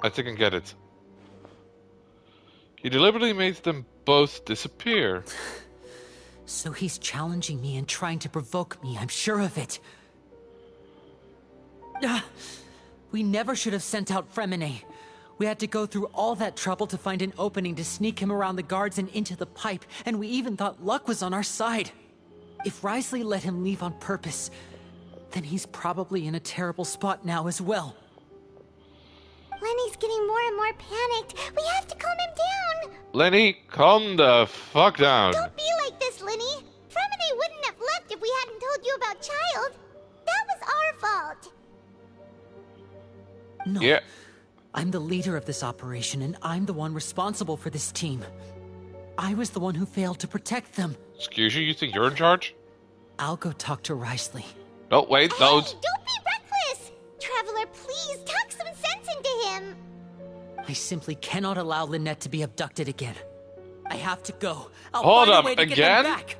I think I get it. He deliberately made them both disappear. So he's challenging me and trying to provoke me, I'm sure of it. We never should have sent out Fremine. We had to go through all that trouble to find an opening to sneak him around the guards and into the pipe, and we even thought luck was on our side. If Wriothesley let him leave on purpose, then he's probably in a terrible spot now as well. Lenny's getting more and more panicked. We have to calm him down. Lenny, calm the fuck down. Don't be like this, Lenny. Fremine wouldn't have left if we hadn't told you about Child. That was our fault. No. Yeah. I'm the leader of this operation, and I'm the one responsible for this team. I was the one who failed to protect them. Excuse you think you're in charge? I'll go talk to Wriothesley. No, wait, don't. Hey, don't be reckless. Traveler, please talk some sense into him. I simply cannot allow Lynette to be abducted again. I have to go. I'll Hold find up, a way to again? get them back.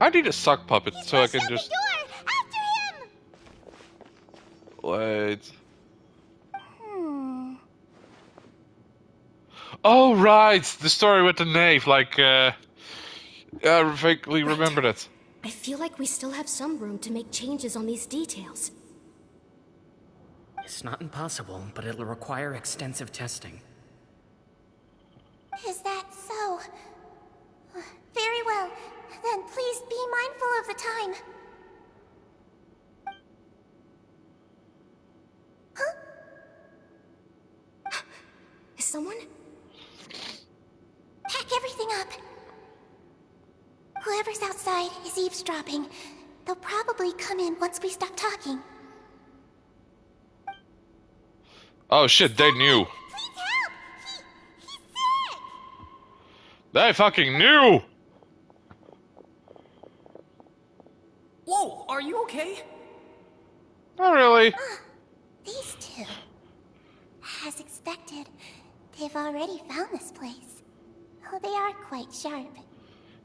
I need a sock puppet so I can Shut just... the door. After him. Wait. Oh, right! The story with the knave, like, I vaguely remember that. I feel like we still have some room to make changes on these details. It's not impossible, but it'll require extensive testing. Is that so? Very well. Then please be mindful of the time. Huh? Is someone? Pack everything up. Whoever's outside is eavesdropping. They'll probably come in once we stop talking. Oh shit, they knew. Please help! He's sick! They fucking knew! Whoa, are you okay? Not really. These two. As expected, they've already found this place. Oh, they are quite sharp.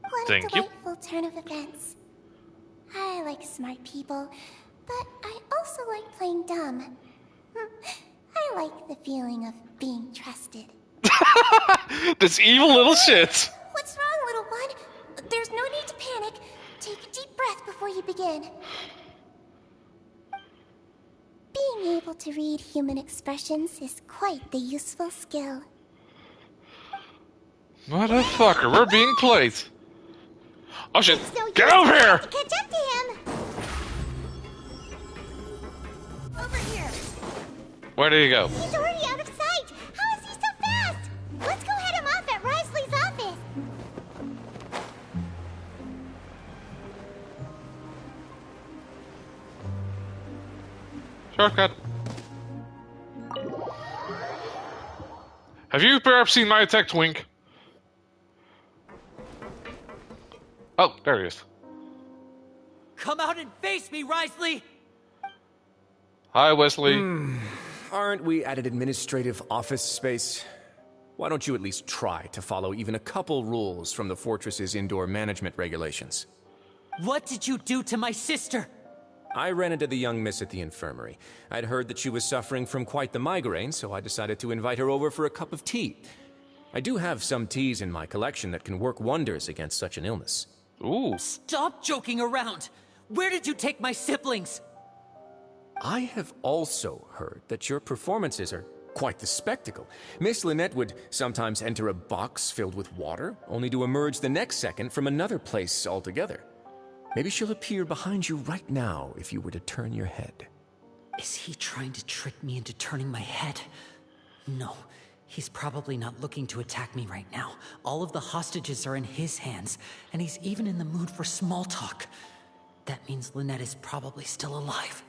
What a delightful turn of events. I like smart people, but I also like playing dumb. I like the feeling of being trusted. This evil little shit. What's wrong, little one? There's no need to panic. Take a deep breath before you begin. Being able to read human expressions is quite the useful skill. Motherfucker, we're being played. Oh shit, No get over here! Catch up to him! Over here! Where do you go? He's already out of sight! How is he so fast? Let's go head him off at Risley's office! Shortcut. Have you perhaps seen my attack, Twink? Oh, there he is. Come out and face me, Risley! Hi, Wesley. Aren't we at an administrative office space? Why don't you at least try to follow even a couple rules from the fortress's indoor management regulations? What did you do to my sister? I ran into the young miss at the infirmary. I'd heard that she was suffering from quite the migraine, so I decided to invite her over for a cup of tea. I do have some teas in my collection that can work wonders against such an illness. Ooh. Stop joking around! Where did you take my siblings? I have also heard that your performances are quite the spectacle. Miss Lynette would sometimes enter a box filled with water, only to emerge the next second from another place altogether. Maybe she'll appear behind you right now if you were to turn your head. Is he trying to trick me into turning my head? No, he's probably not looking to attack me right now. All of the hostages are in his hands, and he's even in the mood for small talk. That means Lynette is probably still alive.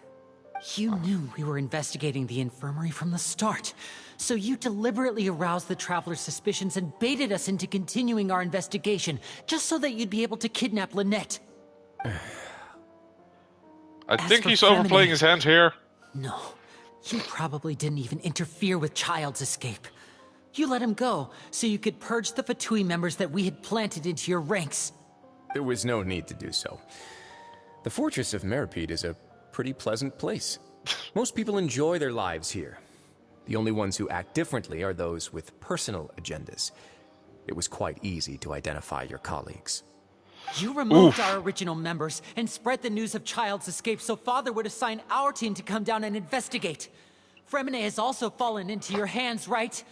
You knew we were investigating the infirmary from the start, so you deliberately aroused the traveler's suspicions and baited us into continuing our investigation, just so that you'd be able to kidnap Lynette. I think he's overplaying his hand here. No, you probably didn't even interfere with Child's escape. You let him go, so you could purge the Fatui members that we had planted into your ranks. There was no need to do so. The Fortress of Meripede is a pretty pleasant place. Most people enjoy their lives here. The only ones who act differently are those with personal agendas. It was quite easy to identify your colleagues. You removed our original members and spread the news of Child's escape so Father would assign our team to come down and investigate. Fremine has also fallen into your hands, right?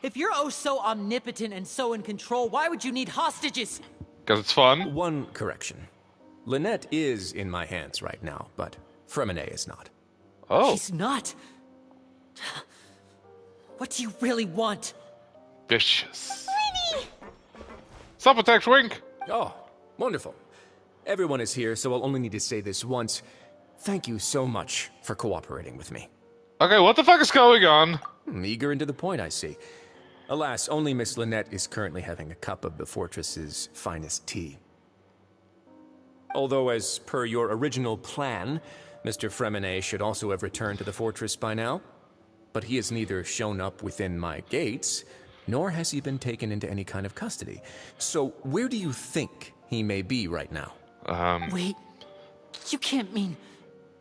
If you're oh so omnipotent and so in control, why would you need hostages? Because it's fun. One correction. Lynette is in my hands right now, but Fremine is not. Oh. He's not. What do you really want? Vicious. Winnie! Stop attack, Twink! Oh, wonderful. Everyone is here, so I'll only need to say this once. Thank you so much for cooperating with me. Okay, what the fuck is going on? Eager and to the point, I see. Alas, only Miss Lynette is currently having a cup of the fortress's finest tea. Although, as per your original plan, Mr. Fremine should also have returned to the fortress by now. But he has neither shown up within my gates, nor has he been taken into any kind of custody. So, where do you think he may be right now? Wait, you can't mean...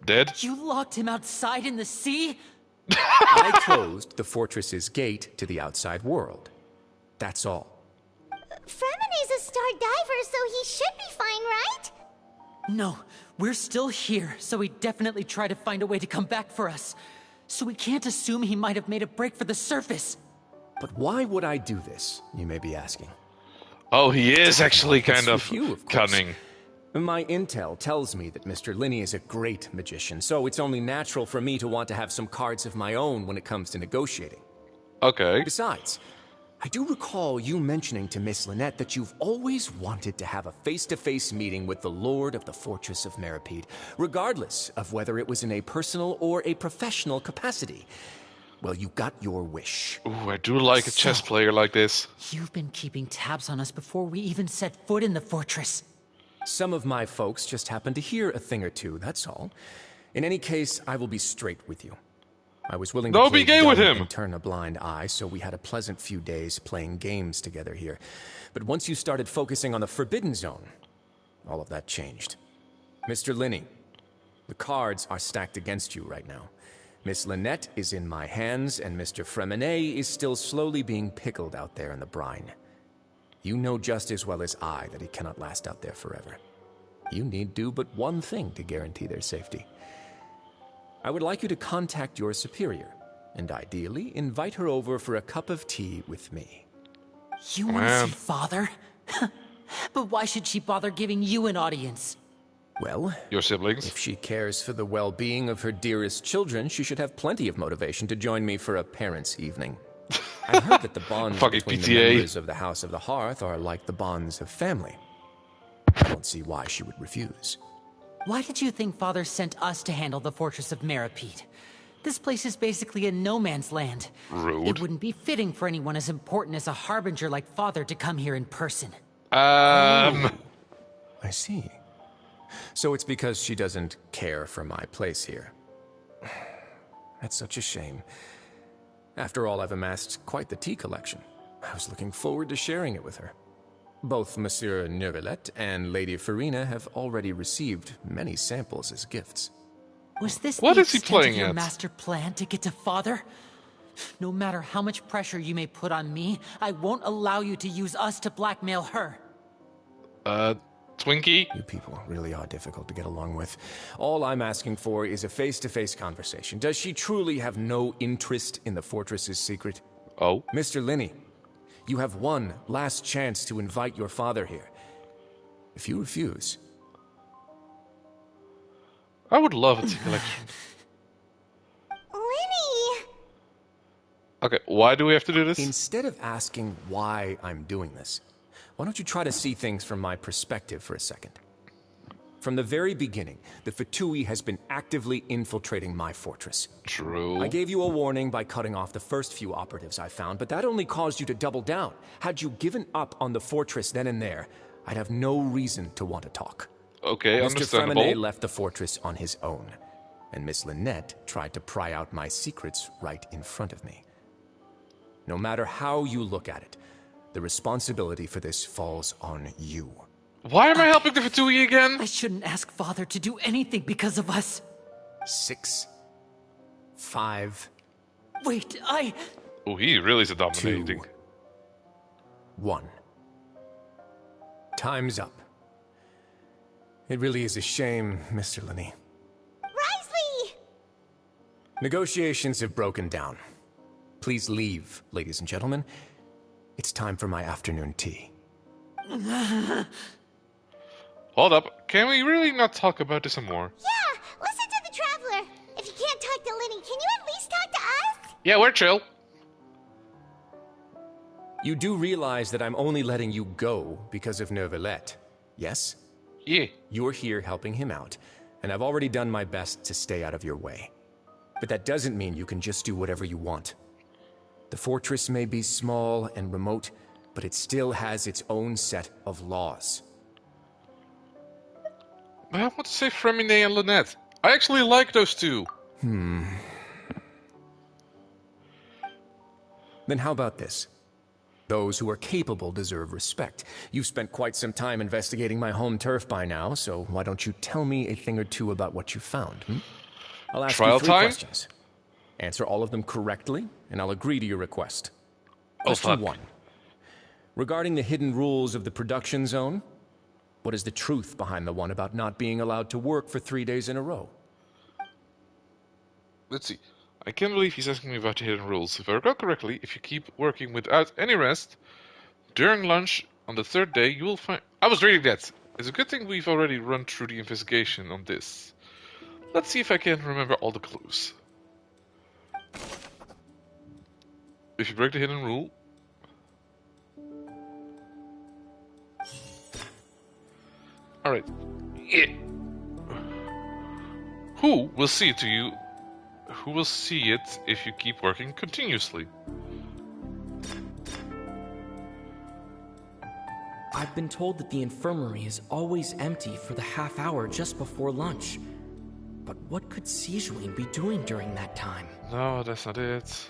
Dead? You locked him outside in the sea? I closed the fortress's gate to the outside world. That's all. Fremine's a star diver, so he should be fine, right? No, we're still here, so he definitely tried to find a way to come back for us. So we can't assume he might have made a break for the surface. But why would I do this, you may be asking? Oh, he is actually kind of cunning. My intel tells me that Mr. Linney is a great magician, so it's only natural for me to want to have some cards of my own when it comes to negotiating. Okay. Besides, I do recall you mentioning to Miss Lynette that you've always wanted to have a face-to-face meeting with the Lord of the Fortress of Meripede, regardless of whether it was in a personal or a professional capacity. Well, you got your wish. Ooh, I do like a chess player like this. You've been keeping tabs on us before we even set foot in the fortress. Some of my folks just happened to hear a thing or two, that's all. In any case, I will be straight with you. I was willing No, to play be gay with dumb him. and turn a blind eye, so we had a pleasant few days playing games together here. But once you started focusing on the Forbidden Zone, all of that changed. Mr. Linney, the cards are stacked against you right now. Miss Lynette is in my hands, and Mr. Fremenet is still slowly being pickled out there in the brine. You know just as well as I that he cannot last out there forever. You need do but one thing to guarantee their safety. I would like you to contact your superior, and ideally invite her over for a cup of tea with me. You want to see Father? But why should she bother giving you an audience? Well, your siblings. If she cares for the well-being of her dearest children, she should have plenty of motivation to join me for a parents' evening. I've heard that the bonds between the members of the House of the Hearth are like the bonds of family. I don't see why she would refuse. Why did you think Father sent us to handle the Fortress of Meripede? This place is basically a no-man's land. Rude. It wouldn't be fitting for anyone as important as a Harbinger like Father to come here in person. I see. So it's because she doesn't care for my place here. That's such a shame. After all, I've amassed quite the tea collection. I was looking forward to sharing it with her. Both Monsieur Neuvillette and Lady Farina have already received many samples as gifts. Was this What the is he extent playing of your at? master plan to get to Father? No matter how much pressure you may put on me, I won't allow you to use us to blackmail her. Twinkie? You people really are difficult to get along with. All I'm asking for is a face-to-face conversation. Does she truly have no interest in the fortress's secret? Oh? Mr. Linney, you have one last chance to invite your father here. If you refuse... I would love a tea collection. Linny! Okay, why do we have to do this? Instead of asking why I'm doing this, why don't you try to see things from my perspective for a second? From the very beginning, the Fatui has been actively infiltrating my fortress. True. I gave you a warning by cutting off the first few operatives I found, but that only caused you to double down. Had you given up on the fortress then and there, I'd have no reason to want to talk. Okay, Mr. understandable. Fremenet left the fortress on his own, and Miss Lynette tried to pry out my secrets right in front of me. No matter how you look at it, the responsibility for this falls on you. Why am I helping the Fatui again? I shouldn't ask Father to do anything because of us. 6, 5... Wait, Oh, he really is a dominating. 2, 1. Time's up. It really is a shame, Mr. Linney. Risley! Negotiations have broken down. Please leave, ladies and gentlemen. It's time for my afternoon tea. Hold up. Can we really not talk about this some more? Yeah, listen to the Traveler. If you can't talk to Linny, can you at least talk to us? Yeah, we're chill. You do realize that I'm only letting you go because of Neuvillette, yes? Yeah. You're here helping him out, and I've already done my best to stay out of your way. But that doesn't mean you can just do whatever you want. The fortress may be small and remote, but it still has its own set of laws. I want to say Fremenet and Lynette. I actually like those two. Then how about this? Those who are capable deserve respect. You've spent quite some time investigating my home turf by now, so why don't you tell me a thing or two about what you found? I'll ask Trial you 3 time? questions. Answer all of them correctly, and I'll agree to your request. Oh, Question fuck. 1. Regarding the hidden rules of the production zone, what is the truth behind the one about not being allowed to work for 3 days in a row? Let's see. I can't believe he's asking me about the hidden rules. If I recall correctly, if you keep working without any rest, during lunch on the 3rd day, you will find... I was reading that. It's a good thing we've already run through the investigation on this. Let's see if I can remember all the clues. If you break the hidden rule... Alright. Yeah. Who will see it to you? Who will see it if you keep working continuously? I've been told that the infirmary is always empty for the half hour just before lunch. But what could Sijuin be doing during that time? No, that's not it.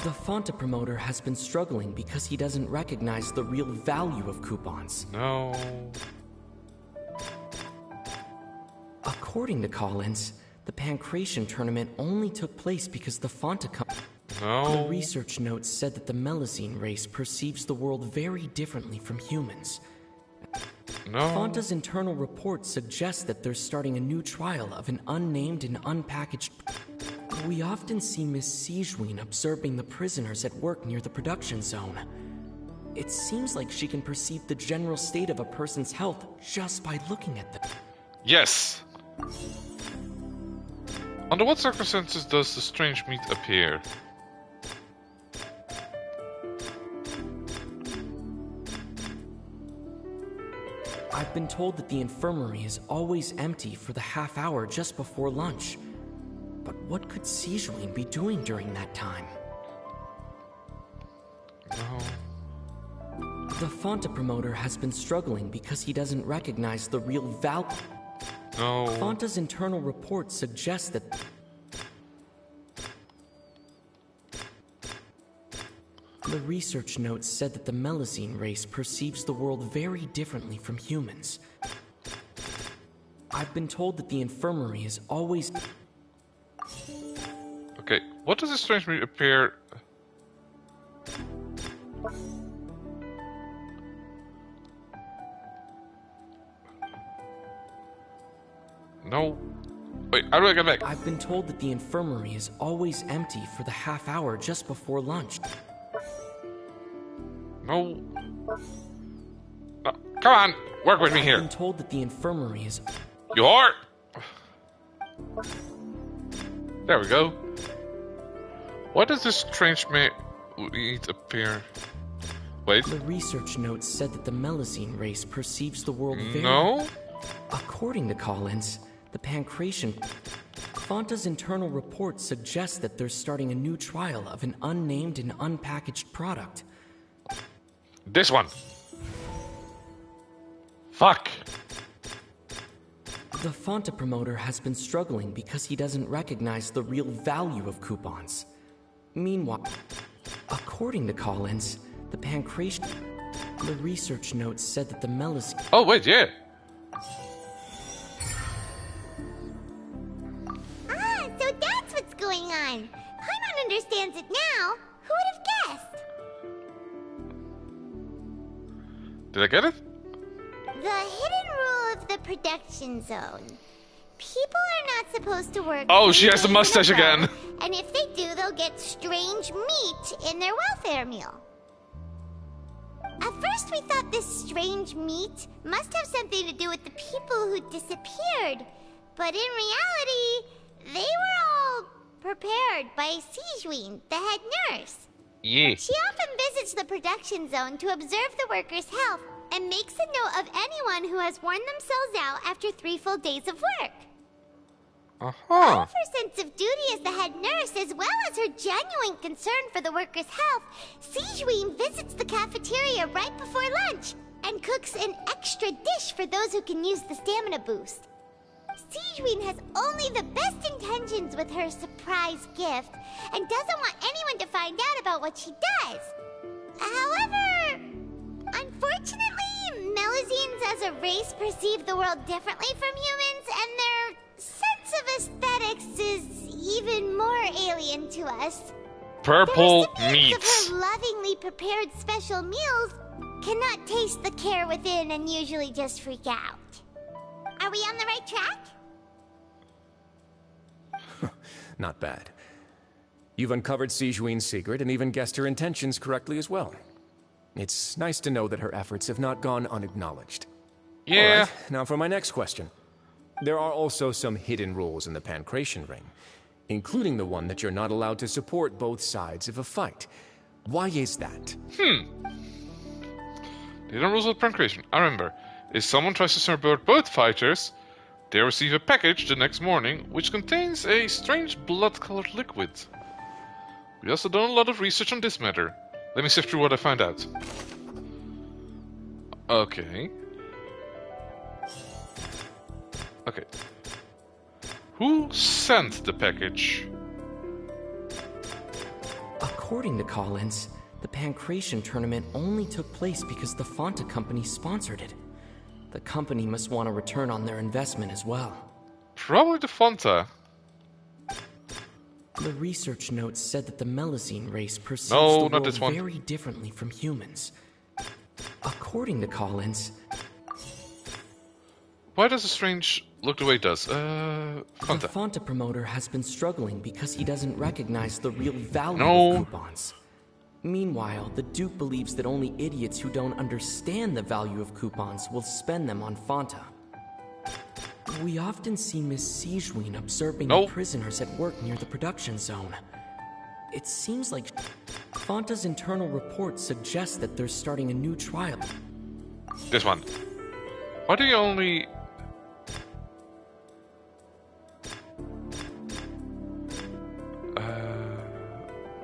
The Fonta promoter has been struggling because he doesn't recognize the real value of coupons. No. According to Collins, the Pancration tournament only took place because the Fonta No. The research notes said that the Melazine race perceives the world very differently from humans. No. Fonta's internal report suggests that they're starting a new trial of an unnamed and unpackaged... We often see Miss Sijuin observing the prisoners at work near the production zone. It seems like she can perceive the general state of a person's health just by looking at them. Yes. Under what circumstances does the strange meat appear? I've been told that the infirmary is always empty for the half hour just before lunch. But what could Sijuin be doing during that time? No. The Fonta promoter has been struggling because he doesn't recognize the real value. No. Fonta's internal report suggests that... The research notes said that the Melazine race perceives the world very differently from humans. I've been told that the infirmary is always... Okay, what does the strange meat appear? No. Wait, how do I get back? I've been told that the infirmary is always empty for the half hour just before lunch. No. Come on, work with me here. I've been told that the infirmary is... You are? There we go. What does this strange meat appear? Wait. The research notes said that the Melazine race perceives the world very... No? According to Collins, the Pancration... Fonta's internal report suggests that they're starting a new trial of an unnamed and unpackaged product. This one. Fuck. The Fonta promoter has been struggling because he doesn't recognize the real value of coupons. Meanwhile, according to Collins, the Pancration... The research notes said that the Melazine... Oh, wait, yeah. Ah, so that's what's going on. Paimon understands it now. Who would have guessed? Did I get it? The hidden rule of the production zone. People are not supposed to work... Oh, she 3 has the days in a mustache row, again. And if they do, they'll get strange meat in their welfare meal. At first we thought this strange meat must have something to do with the people who disappeared. But in reality, they were all prepared by Sijuin, the head nurse. Yeah. She often visits the production zone to observe the workers' health and makes a note of anyone who has worn themselves out after 3 full days of work. Out of her sense of duty as the head nurse, as well as her genuine concern for the workers' health, Sijuin visits the cafeteria right before lunch and cooks an extra dish for those who can use the stamina boost. Sijuin has only the best intentions with her surprise gift and doesn't want anyone to find out about what she does. However, unfortunately, Melazines as a race perceive the world differently from humans, and their sense of aesthetics is even more alien to us. Purple The recipients meat. of her lovingly prepared special meals cannot taste the care within and usually just freak out. Are we on the right track? Not bad. You've uncovered Sijuin's secret and even guessed her intentions correctly as well. It's nice to know that her efforts have not gone unacknowledged. Yeah. All right, now for my next question. There are also some hidden rules in the Pancration Ring, including the one that you're not allowed to support both sides of a fight. Why is that? The hidden rules of Pancration. I remember. If someone tries to support both fighters, they receive a package the next morning which contains a strange blood-colored liquid. We also done a lot of research on this matter. Let me sift through what I found out. Okay. Okay. Who sent the package? According to Collins, the Pancration tournament only took place because the Fanta company sponsored it. The company must want a return on their investment as well. Probably the Fanta. The research notes said that the Melazine race perceives No, the not this world one. very differently from humans. According to Collins, Why does the strange look the way it does? the Fanta. Fanta promoter has been struggling because he doesn't recognize the real value No. of coupons. Meanwhile, the Duke believes that only idiots who don't understand the value of coupons will spend them on Fanta. We often see Miss Siegeween observing the prisoners at work near the production zone. It seems like Fanta's internal report suggests that they're starting a new trial. This one. Why do you only...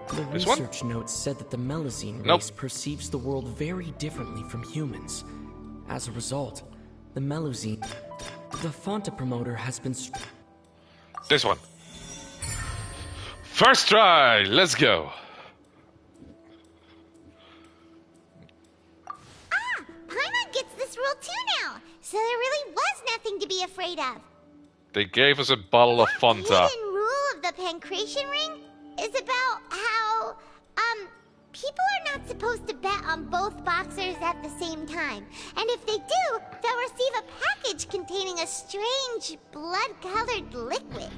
The This one? research notes said that the Melazine Nope. race perceives the world very differently from humans. As a result, the Melazine... The Fanta promoter has been... This one. First try! Let's go! Paimon gets this rule too now, so there really was nothing to be afraid of. They gave us a bottle of Fanta. Hidden rule of the Pancration Ring is about how, people are not supposed to bet on both boxers at the same time. And if they do, they'll receive a package containing a strange, blood-colored liquid.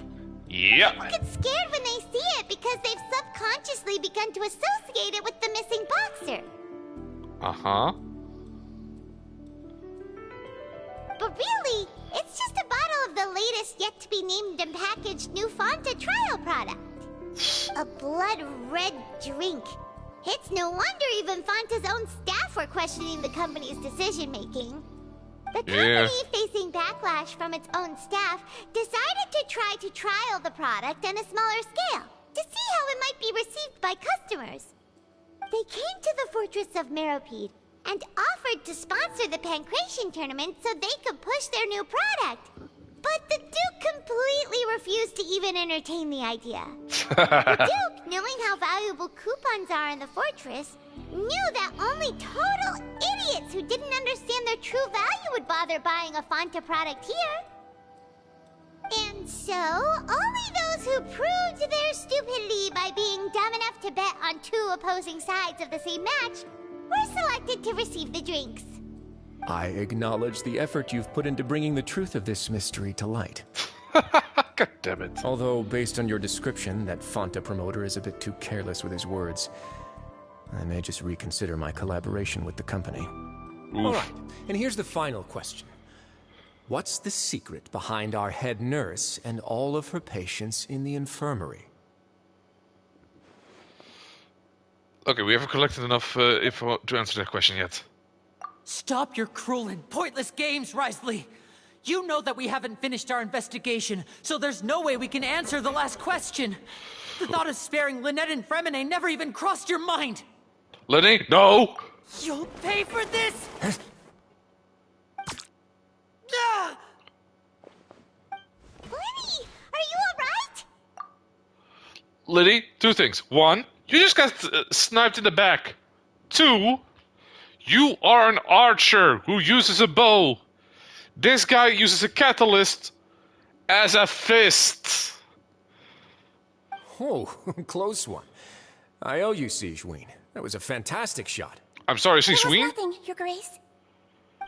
Yep. People get scared when they see it because they've subconsciously begun to associate it with the missing boxer. Uh-huh. But really, it's just a bottle of the latest yet-to-be-named and packaged new Fanta trial product. A blood-red drink. It's no wonder even Fanta's own staff were questioning the company's decision-making. The company, facing backlash from its own staff, decided to try to trial the product on a smaller scale to see how it might be received by customers. They came to the fortress of Meropide and offered to sponsor the Pancration tournament so they could push their new product. But the Duke completely refused to even entertain the idea. The Duke, knowing how valuable coupons are in the fortress, knew that only total idiots who didn't understand their true value would bother buying a Fanta product here. And so, only those who proved their stupidity by being dumb enough to bet on two opposing sides of the same match were selected to receive the drinks. I acknowledge the effort you've put into bringing the truth of this mystery to light. God damn it. Although, based on your description, that Fanta promoter is a bit too careless with his words. I may just reconsider my collaboration with the company. Alright, and here's the final question. What's the secret behind our head nurse and all of her patients in the infirmary? Okay, we haven't collected enough info to answer that question yet. Stop your cruel and pointless games, Risley! You know that we haven't finished our investigation, so there's no way we can answer the last question. The thought of sparing Lynette and Fremine never even crossed your mind! Lenny, no! You'll pay for this! Ah! Lenny, are you alright? Liddy, two things. One, you just got sniped in the back. Two, you are an archer who uses a bow. This guy uses a catalyst as a fist. Oh, close one. I owe you, Siegeween. That was a fantastic shot. I'm sorry, There was Siegeween? nothing, Your Grace.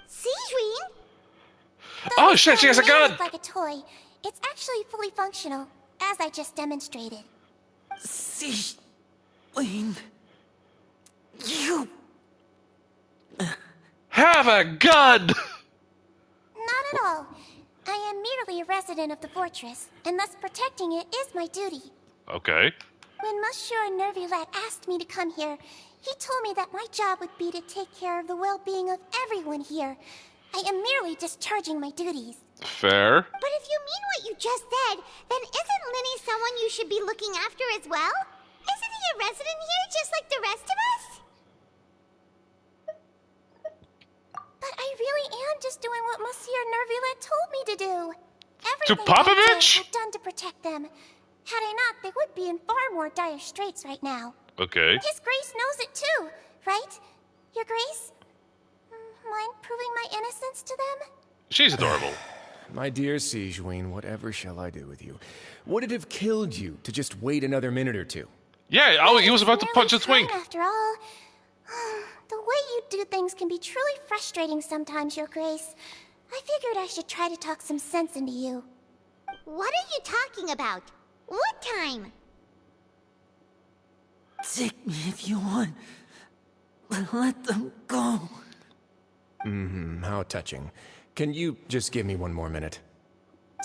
Siegeween? Oh shit, she has a May gun! look like a toy. It's actually fully functional, as I just demonstrated. Siegeween... You... Have a gun! Not at all. I am merely a resident of the fortress, and thus protecting it is my duty. Okay. When Monsieur Nervulette asked me to come here, he told me that my job would be to take care of the well-being of everyone here. I am merely discharging my duties. Fair. But if you mean what you just said, then isn't Linny someone you should be looking after as well? Isn't he a resident here just like the rest of us? But am just doing what Monsieur Nervulette told me to do. To Everything pop a I did, bitch? I've done to protect them. Had I not, they would be in far more dire straits right now. Okay. His Grace knows it too, right? Your Grace? Mind proving my innocence to them? She's adorable. My dear Sigewinne, whatever shall I do with you? Would it have killed you to just wait another minute or two? Yeah, he was about to punch a twink. After all, the way you do things can be truly frustrating sometimes, Your Grace. I figured I should try to talk some sense into you. What are you talking about? What time? Take me if you want, but let them go. How touching. Can you just give me one more minute?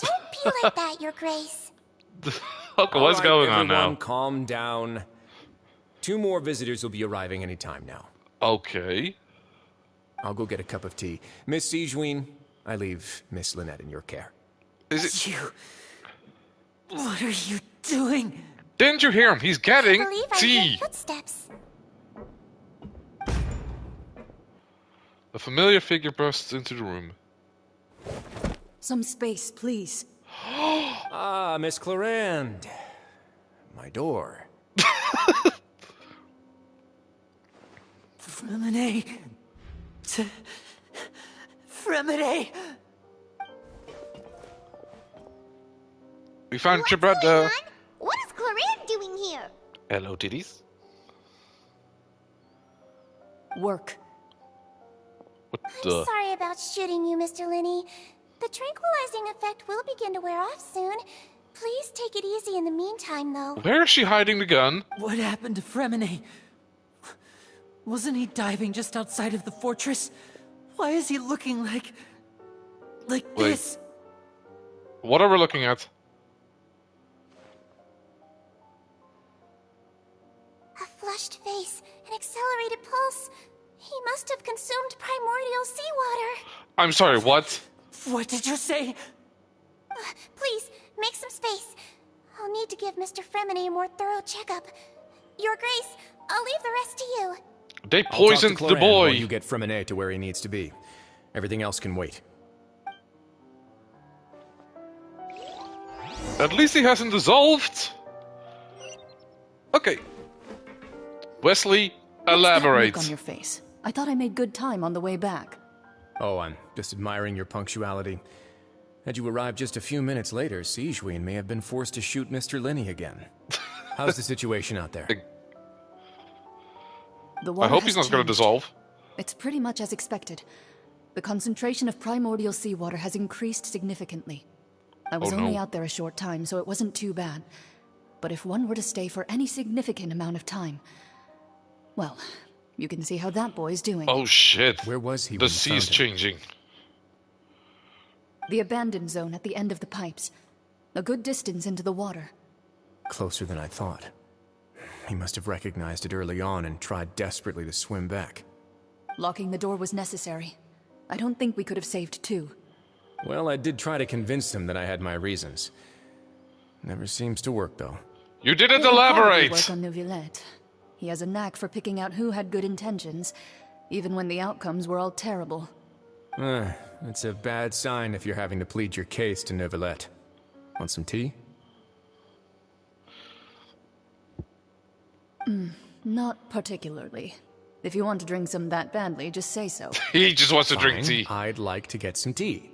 Don't be like that, Your Grace. Okay, what's going on everyone, now? Calm down. 2 more visitors will be arriving any time now. Okay. I'll go get a cup of tea. Miss Sigewinne, I leave Miss Lynette in your care. Is it? You... What are you doing? Didn't you hear him? He's getting I believe I tea. hear footsteps. A familiar figure bursts into the room. Some space, please. Ah, Miss Clarande. My door. Fremine. Fremine. We found your What's going brother. on? What is Clarande doing here? Hello, titties. Work. What I'm the? sorry about shooting you, Mr. Linney. The tranquilizing effect will begin to wear off soon. Please take it easy in the meantime, though. Where is she hiding the gun? What happened to Fremine? Wasn't he diving just outside of the fortress? Why is he looking like Wait. this? What are we looking at? A flushed face, an accelerated pulse. He must have consumed primordial seawater. I'm sorry, what? What did you say? Please, make some space. I'll need to give Mr. Fremine a more thorough checkup. Your Grace, I'll leave the rest to you. They I'll talk to poisoned the Clarande boy. while you get Fremine to where he needs to be. Everything else can wait. At least he hasn't dissolved. Okay. Wesley, What's that elaborate. look on your face? I thought I made good time on the way back. Oh, I'm just admiring your punctuality. Had you arrived just a few minutes later, Sigewinne may have been forced to shoot Mr. Linney again. How's the situation out there? The I water hope has he's not going to changed. dissolve. It's pretty much as expected. The concentration of primordial seawater has increased significantly. I was Oh, only no. out there a short time, so it wasn't too bad. But if one were to stay for any significant amount of time, well, you can see how that boy's doing. Oh shit. Where was he The when you sea is found him? changing. The abandoned zone at the end of the pipes. A good distance into the water. Closer than I thought. He must have recognized it early on and tried desperately to swim back. Locking the door was necessary. I don't think we could have saved two. Well, I did try to convince him that I had my reasons. Never seems to work, though. You didn't It'll probably elaborate. work on Neuvillette. He has a knack for picking out who had good intentions, even when the outcomes were all terrible. It's a bad sign if you're having to plead your case to Neuvillette. Want some tea? Not particularly. If you want to drink some that badly, just say so. He just wants to drink Fine, tea. I'd like to get some tea.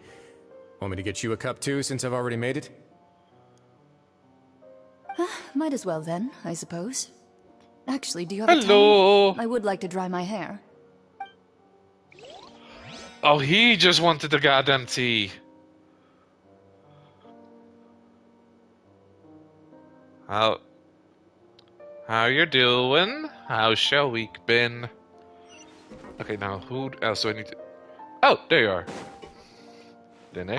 Want me to get you a cup too, since I've already made it? Might as well then, I suppose. Actually, do you have a Hello. towel? I would like to dry my hair. Oh, he just wanted the goddamn tea. How you doing? How's your week been? Okay, now who else do I need to... Oh, there you are. Lene.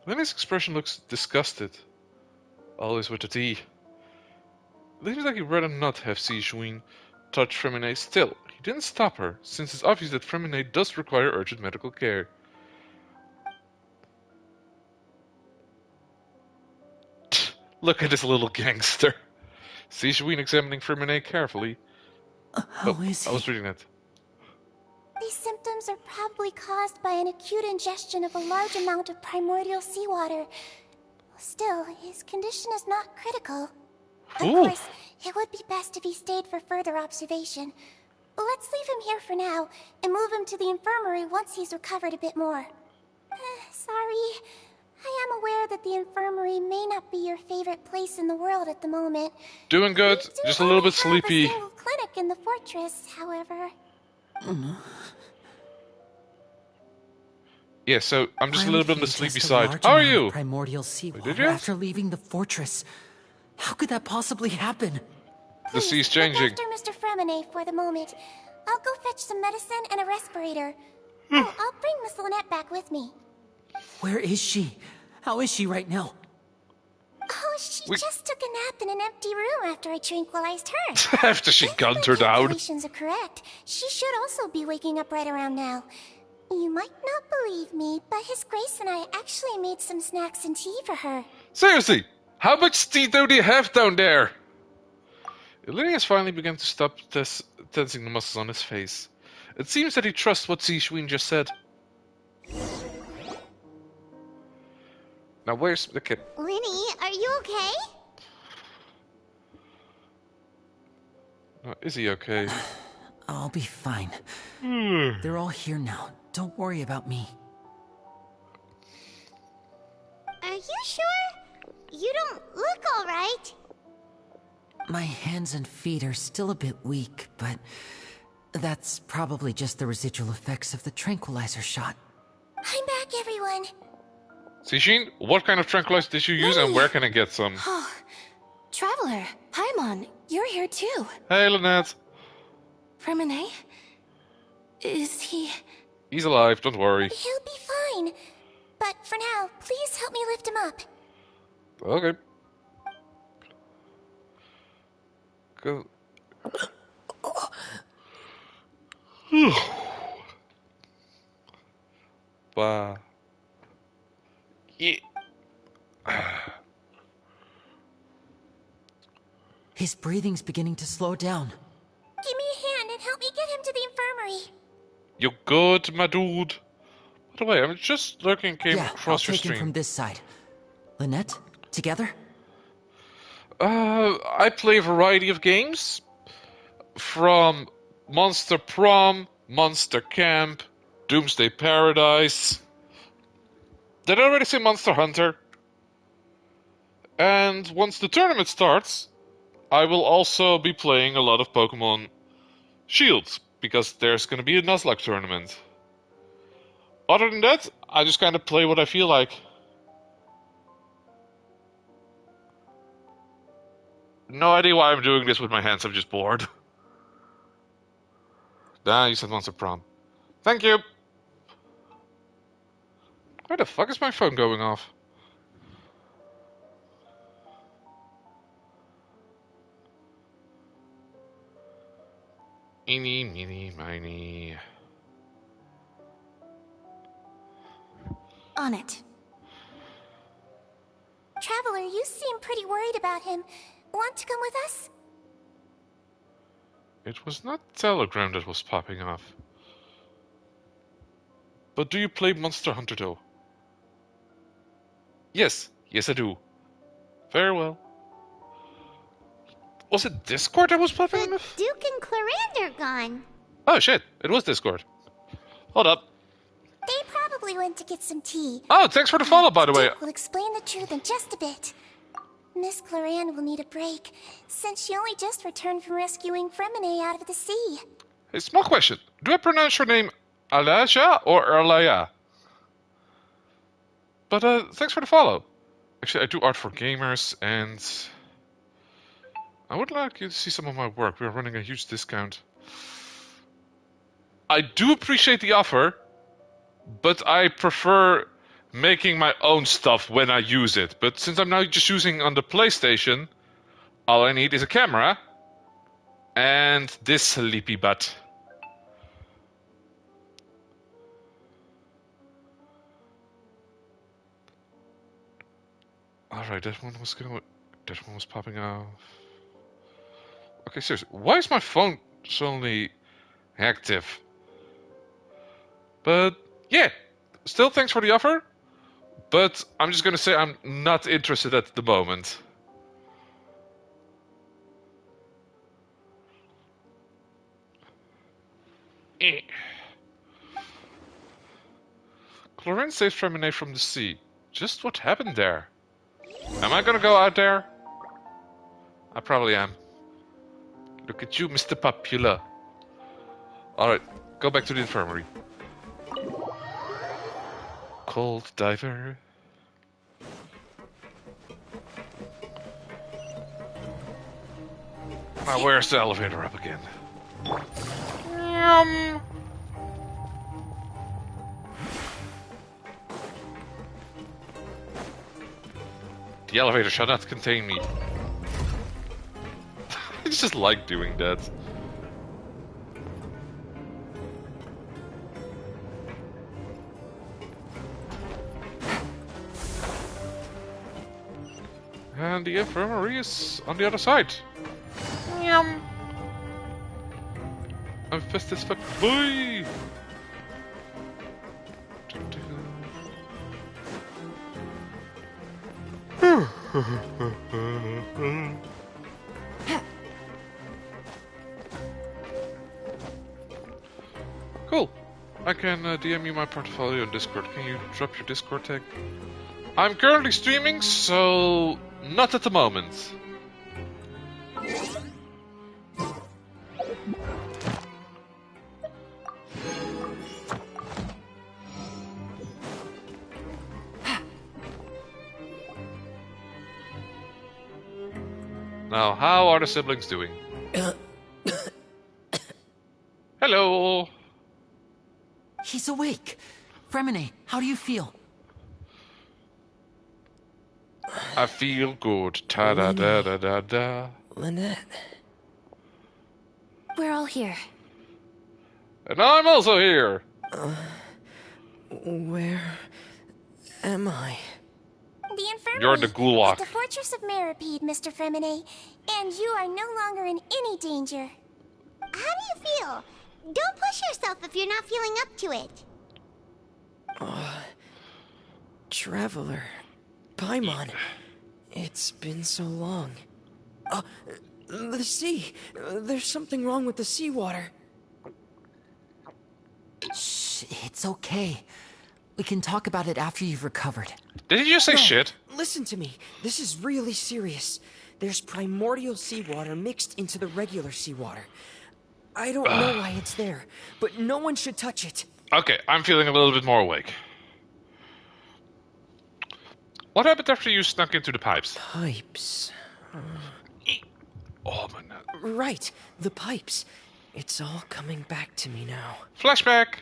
Lene's expression looks disgusted. Always with the tea. It seems like he'd rather not have Sigewinne touch Fremine. Still, he didn't stop her, since it's obvious that Fremine does require urgent medical care. Look at this little gangster. Sigewinne examining Fremine carefully. How is he? I was reading that. These symptoms are probably caused by an acute ingestion of a large amount of primordial seawater. Still, his condition is not critical. Of course, it would be best if he stayed for further observation. Let's leave him here for now, and move him to the infirmary once he's recovered a bit more. Sorry. I am aware that the infirmary may not be your favorite place in the world at the moment. Doing good, just a little bit sleepy. We have a single clinic in the fortress, however. Yeah, so I'm just a little bit on the sleepy Just a side. large How are amount of you? Primordial seawater you? after leaving the fortress. How could that possibly happen? The sea's Look changing. after Mr. Fremine for the moment. I'll go fetch some medicine and a respirator. Oh, I'll bring Miss Lynette back with me. Where is she? How is she right now? Oh, she just took a nap in an empty room after I tranquilized her. After she gunned her If my down. calculations are correct, she should also be waking up right around now. You might not believe me, but His Grace and I actually made some snacks and tea for her. Seriously, how much tea do they have down there? Illyrius finally began to stop tensing the muscles on his face. It seems that he trusts what Zishwin just said. Now where's the kid? Winnie, are you okay? No, is he okay? I'll be fine. They're all here now. Don't worry about me. Are you sure? You don't look all right. My hands and feet are still a bit weak, but that's probably just the residual effects of the tranquilizer shot. I'm back, everyone. Zishin, what kind of tranquilizer did you use and where can I get some? Oh, Traveler, Paimon, you're here too. Hey, Lynette. Fremine? Is he... He's alive, don't worry. He'll be fine. But for now, please help me lift him up. Okay. Go. Bah. Yeah. His breathing's beginning to slow down. Give me a hand and help me get him to the infirmary. You good, my dude? By the way, I'm just looking, came Yeah, I'll across your take him stream. from this side. Lynette, together? I play a variety of games. From Monster Prom, Monster Camp, Doomsday Paradise. Did I already say Monster Hunter? And once the tournament starts, I will also be playing a lot of Pokemon Shield, because there's going to be a Nuzlocke tournament. Other than that, I just kind of play what I feel like. No idea why I'm doing this with my hands, I'm just bored. Ah, you said Monster Prom. Thank you! Where the fuck is my phone going off? Eeny, meeny, miny. On it. Traveler, you seem pretty worried about him. Want to come with us? It was not Telegram that was popping off. But do you play Monster Hunter though? Yes, yes I do. Very well. Was it Discord that was popping off? Duke and Clarande are gone. Oh shit, it was Discord. Hold up. They probably went to get some tea. Oh, thanks for the follow, by the way. Duke will explain the truth in just a bit. Miss Clarande will need a break, since she only just returned from rescuing Fremine out of the sea. Hey, small question. Do I pronounce your name Alaja or Erlaya? But thanks for the follow. Actually, I do art for gamers, and I would like you to see some of my work. We're running a huge discount. I do appreciate the offer, but I prefer making my own stuff when I use it. But since I'm now just using on the PlayStation, all I need is a camera and this sleepy butt. Alright, that one was popping off. Okay, seriously, why is my phone It's only active. But yeah, still thanks for the offer. But I'm just gonna say I'm not interested at the moment. Chlorine saves Fremenay from the sea. Just what happened there? Am I gonna go out there? I probably am. Look at you, Mr. Popular. Alright, go back to the infirmary. Cold diver. Now where's the elevator up again? The elevator shall not contain me. I just like doing that. And the infirmary is on the other side. Yum. I'm fast as fuck, boy! Cool. I can DM you my portfolio on Discord. Can you drop your Discord tag? I'm currently streaming, so not at the moment. Now, how are the siblings doing? Hello! He's awake. Fremenay, how do you feel? I feel good. Ta-da-da-da-da-da. Lynette. We're all here. And I'm also here! Where am I? The infirmary You're in the gulag. at the Fortress of Meripede, Mr. Fremenay, and you are no longer in any danger. How do you feel? Don't push yourself if you're not feeling up to it. Traveler. Paimon. It's been so long. The sea. There's something wrong with the seawater. Shh, it's okay. We can talk about it after you've recovered. Did you just say shit? Listen to me. This is really serious. There's primordial seawater mixed into the regular seawater. I don't know why it's there, but no one should touch it. Okay, I'm feeling a little bit more awake. What happened after you snuck into the pipes? Pipes. Oh, man. Right, the pipes. It's all coming back to me now. Flashback!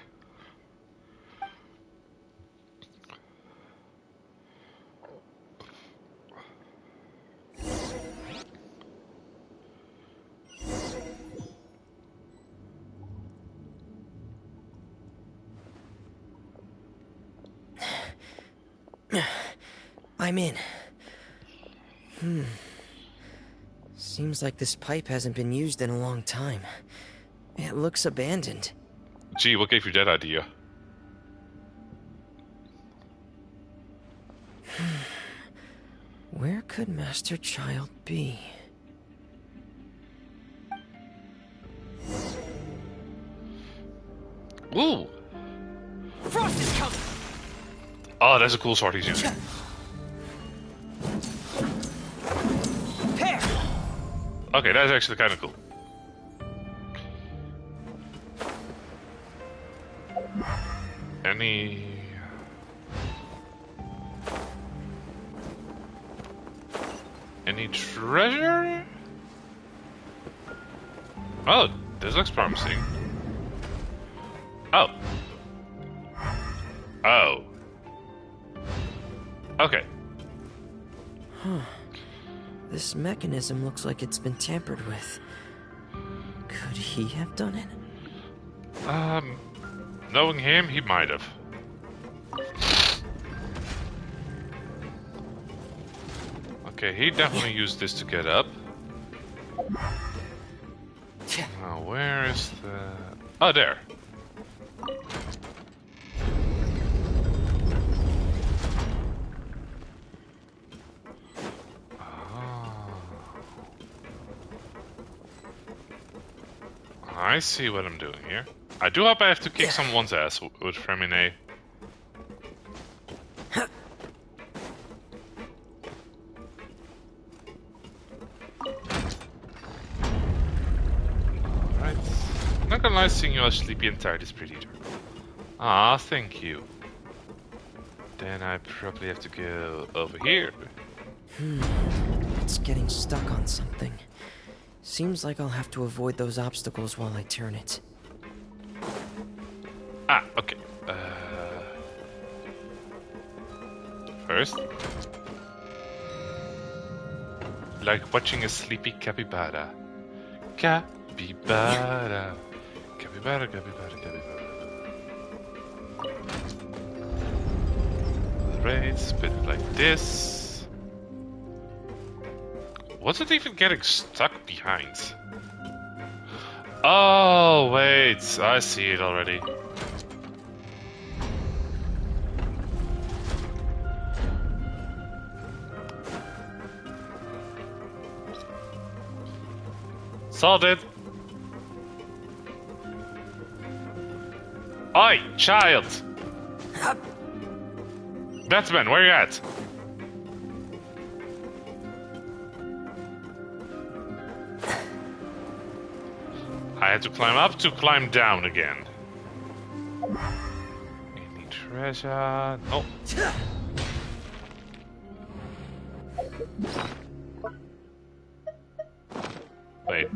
I'm in. Seems like this pipe hasn't been used in a long time. It looks abandoned. Gee, what gave you that idea? Where could Master Child be? Ooh! Frost is coming! Oh, that's a cool sword he's using. Okay, that's actually kind of cool. Any treasure? Oh, this looks promising. Oh. Oh. Okay. Huh. This mechanism looks like it's been tampered with. Could he have done it? Knowing him, he might have. Okay, he definitely used this to get up. Oh, Where is the... Oh, there. I see what I'm doing here. I do hope I have to kick someone's ass with Femine. Alright. Not gonna lie, seeing you all sleepy and tired is pretty dark. Ah, thank you. Then I probably have to go over here. It's getting stuck on something. Seems like I'll have to avoid those obstacles while I turn it. Ah, okay. First, like watching a sleepy capybara. Capybara. Capybara, capybara, capybara. Right, spin it like this. What's it even getting stuck behind? Oh, wait. I see it already. Solved it. Oi, child! Batman, where you at? I had to climb up to climb down again. Any treasure? No. Wait.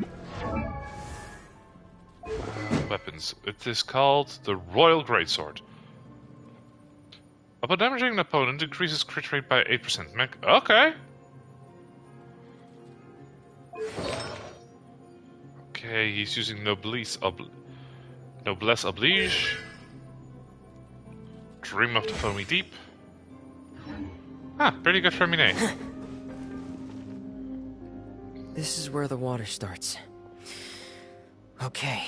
Weapons. It is called the Royal Greatsword. Upon damaging an opponent, increases crit rate by 8%. Okay. Okay, he's using Noblesse Oblige. Dream of the Foamy Deep. Ah, pretty good for Mine. This is where the water starts. Okay.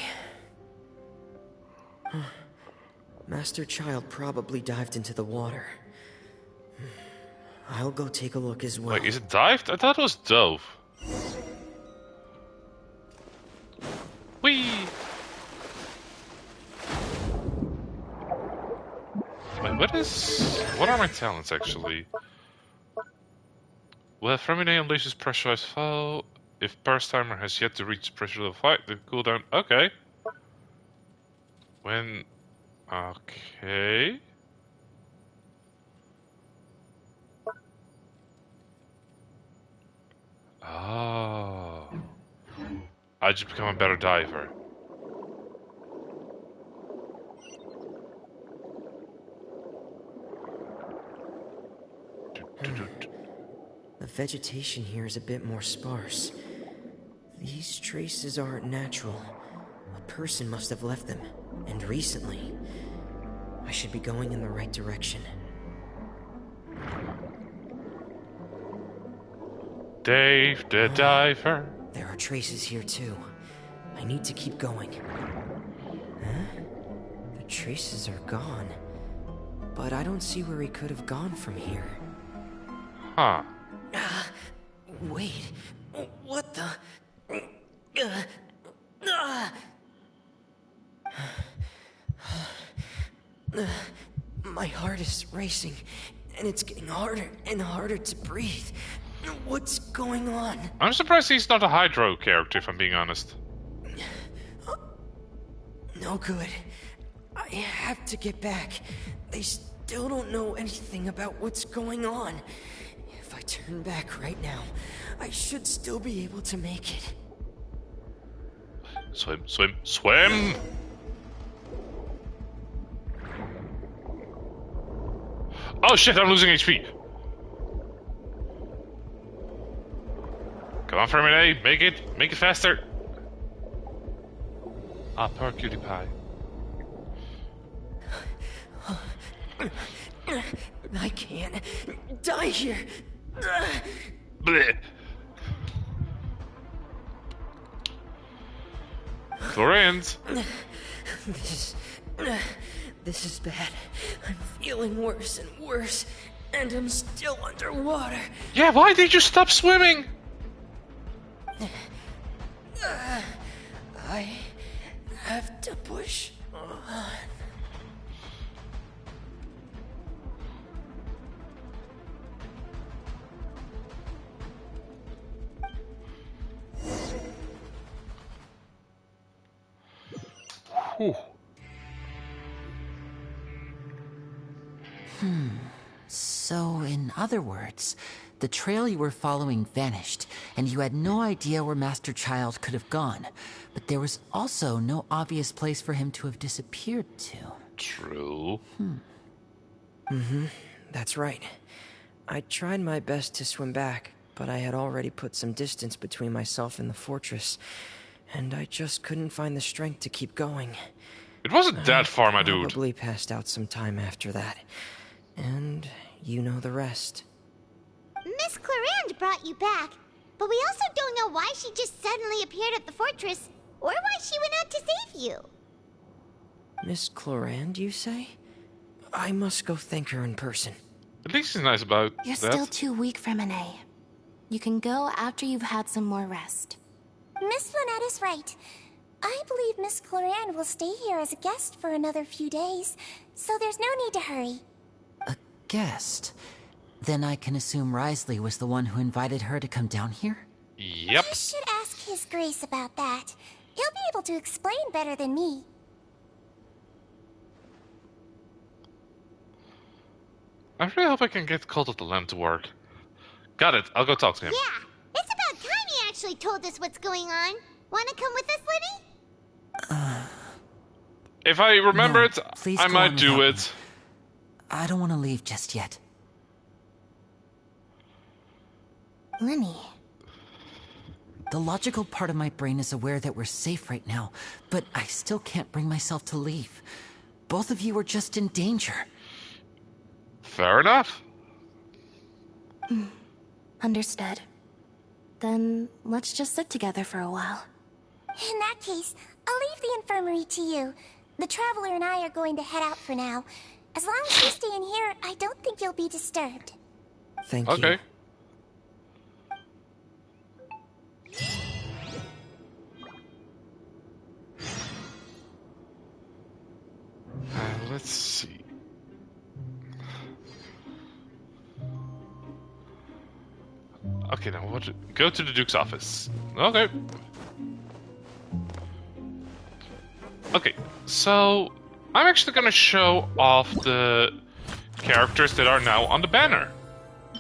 Master Child probably dived into the water. I'll go take a look as well. Wait, is it dived? I thought it was dove. Whee! Wait, what are my talents actually? Well, Femine unleashes pressurized foe. If Burst Timer has yet to reach pressure level 5, the cooldown. Okay. When. Okay. Oh. I just become a better diver. The vegetation here is a bit more sparse. These traces aren't natural. A person must have left them, and recently. I should be going in the right direction. Dave the diver. There are traces here too. I need to keep going. Huh? The traces are gone. But I don't see where he could have gone from here. Huh. Wait. What the? My heart is racing, and it's getting harder and harder to breathe. What's going on? I'm surprised he's not a Hydro character, if I'm being honest. No good. I have to get back. They still don't know anything about what's going on. If I turn back right now, I should still be able to make it. Swim, swim, swim! Oh shit, I'm losing HP! Come on, Femine, make it faster! Ah, poor cutie pie. I can't die here. Blech. Chlorine. This is bad. I'm feeling worse and worse, and I'm still underwater. Yeah, why did you stop swimming? I have to push on. Whew. So, in other words, the trail you were following vanished, and you had no idea where Master Child could have gone. But there was also no obvious place for him to have disappeared to. True. That's right. I tried my best to swim back, but I had already put some distance between myself and the fortress, and I just couldn't find the strength to keep going. It wasn't that far, my dude. Probably passed out some time after that. And you know the rest. Miss Clarande brought you back, but we also don't know why she just suddenly appeared at the fortress, or why she went out to save you. Miss Clarande, you say? I must go thank her in person. At least he's nice about You're that. still too weak for Monet. You can go after you've had some more rest. Miss Lynette is right. I believe Miss Clarande will stay here as a guest for another few days, so there's no need to hurry. A guest? Then I can assume Risley was the one who invited her to come down here? Yep. I should ask His Grace about that. He'll be able to explain better than me. I really hope I can get Cult of the Lamb to work. Got it. I'll go talk to him. Yeah, it's about time he actually told us what's going on. Wanna come with us, Liddy? If I remember No, it, please I go might on do without it. I don't want to leave just yet. Lemmy. The logical part of my brain is aware that we're safe right now, but I still can't bring myself to leave. Both of you are just in danger. Fair enough. Understood. Then let's just sit together for a while. In that case, I'll leave the infirmary to you. The Traveler and I are going to head out for now. As long as you stay in here, I don't think you'll be disturbed. Thank you. Okay. Let's see. Okay, now what? Go to the Duke's office. Okay. Okay, so I'm actually gonna show off the characters that are now on the banner.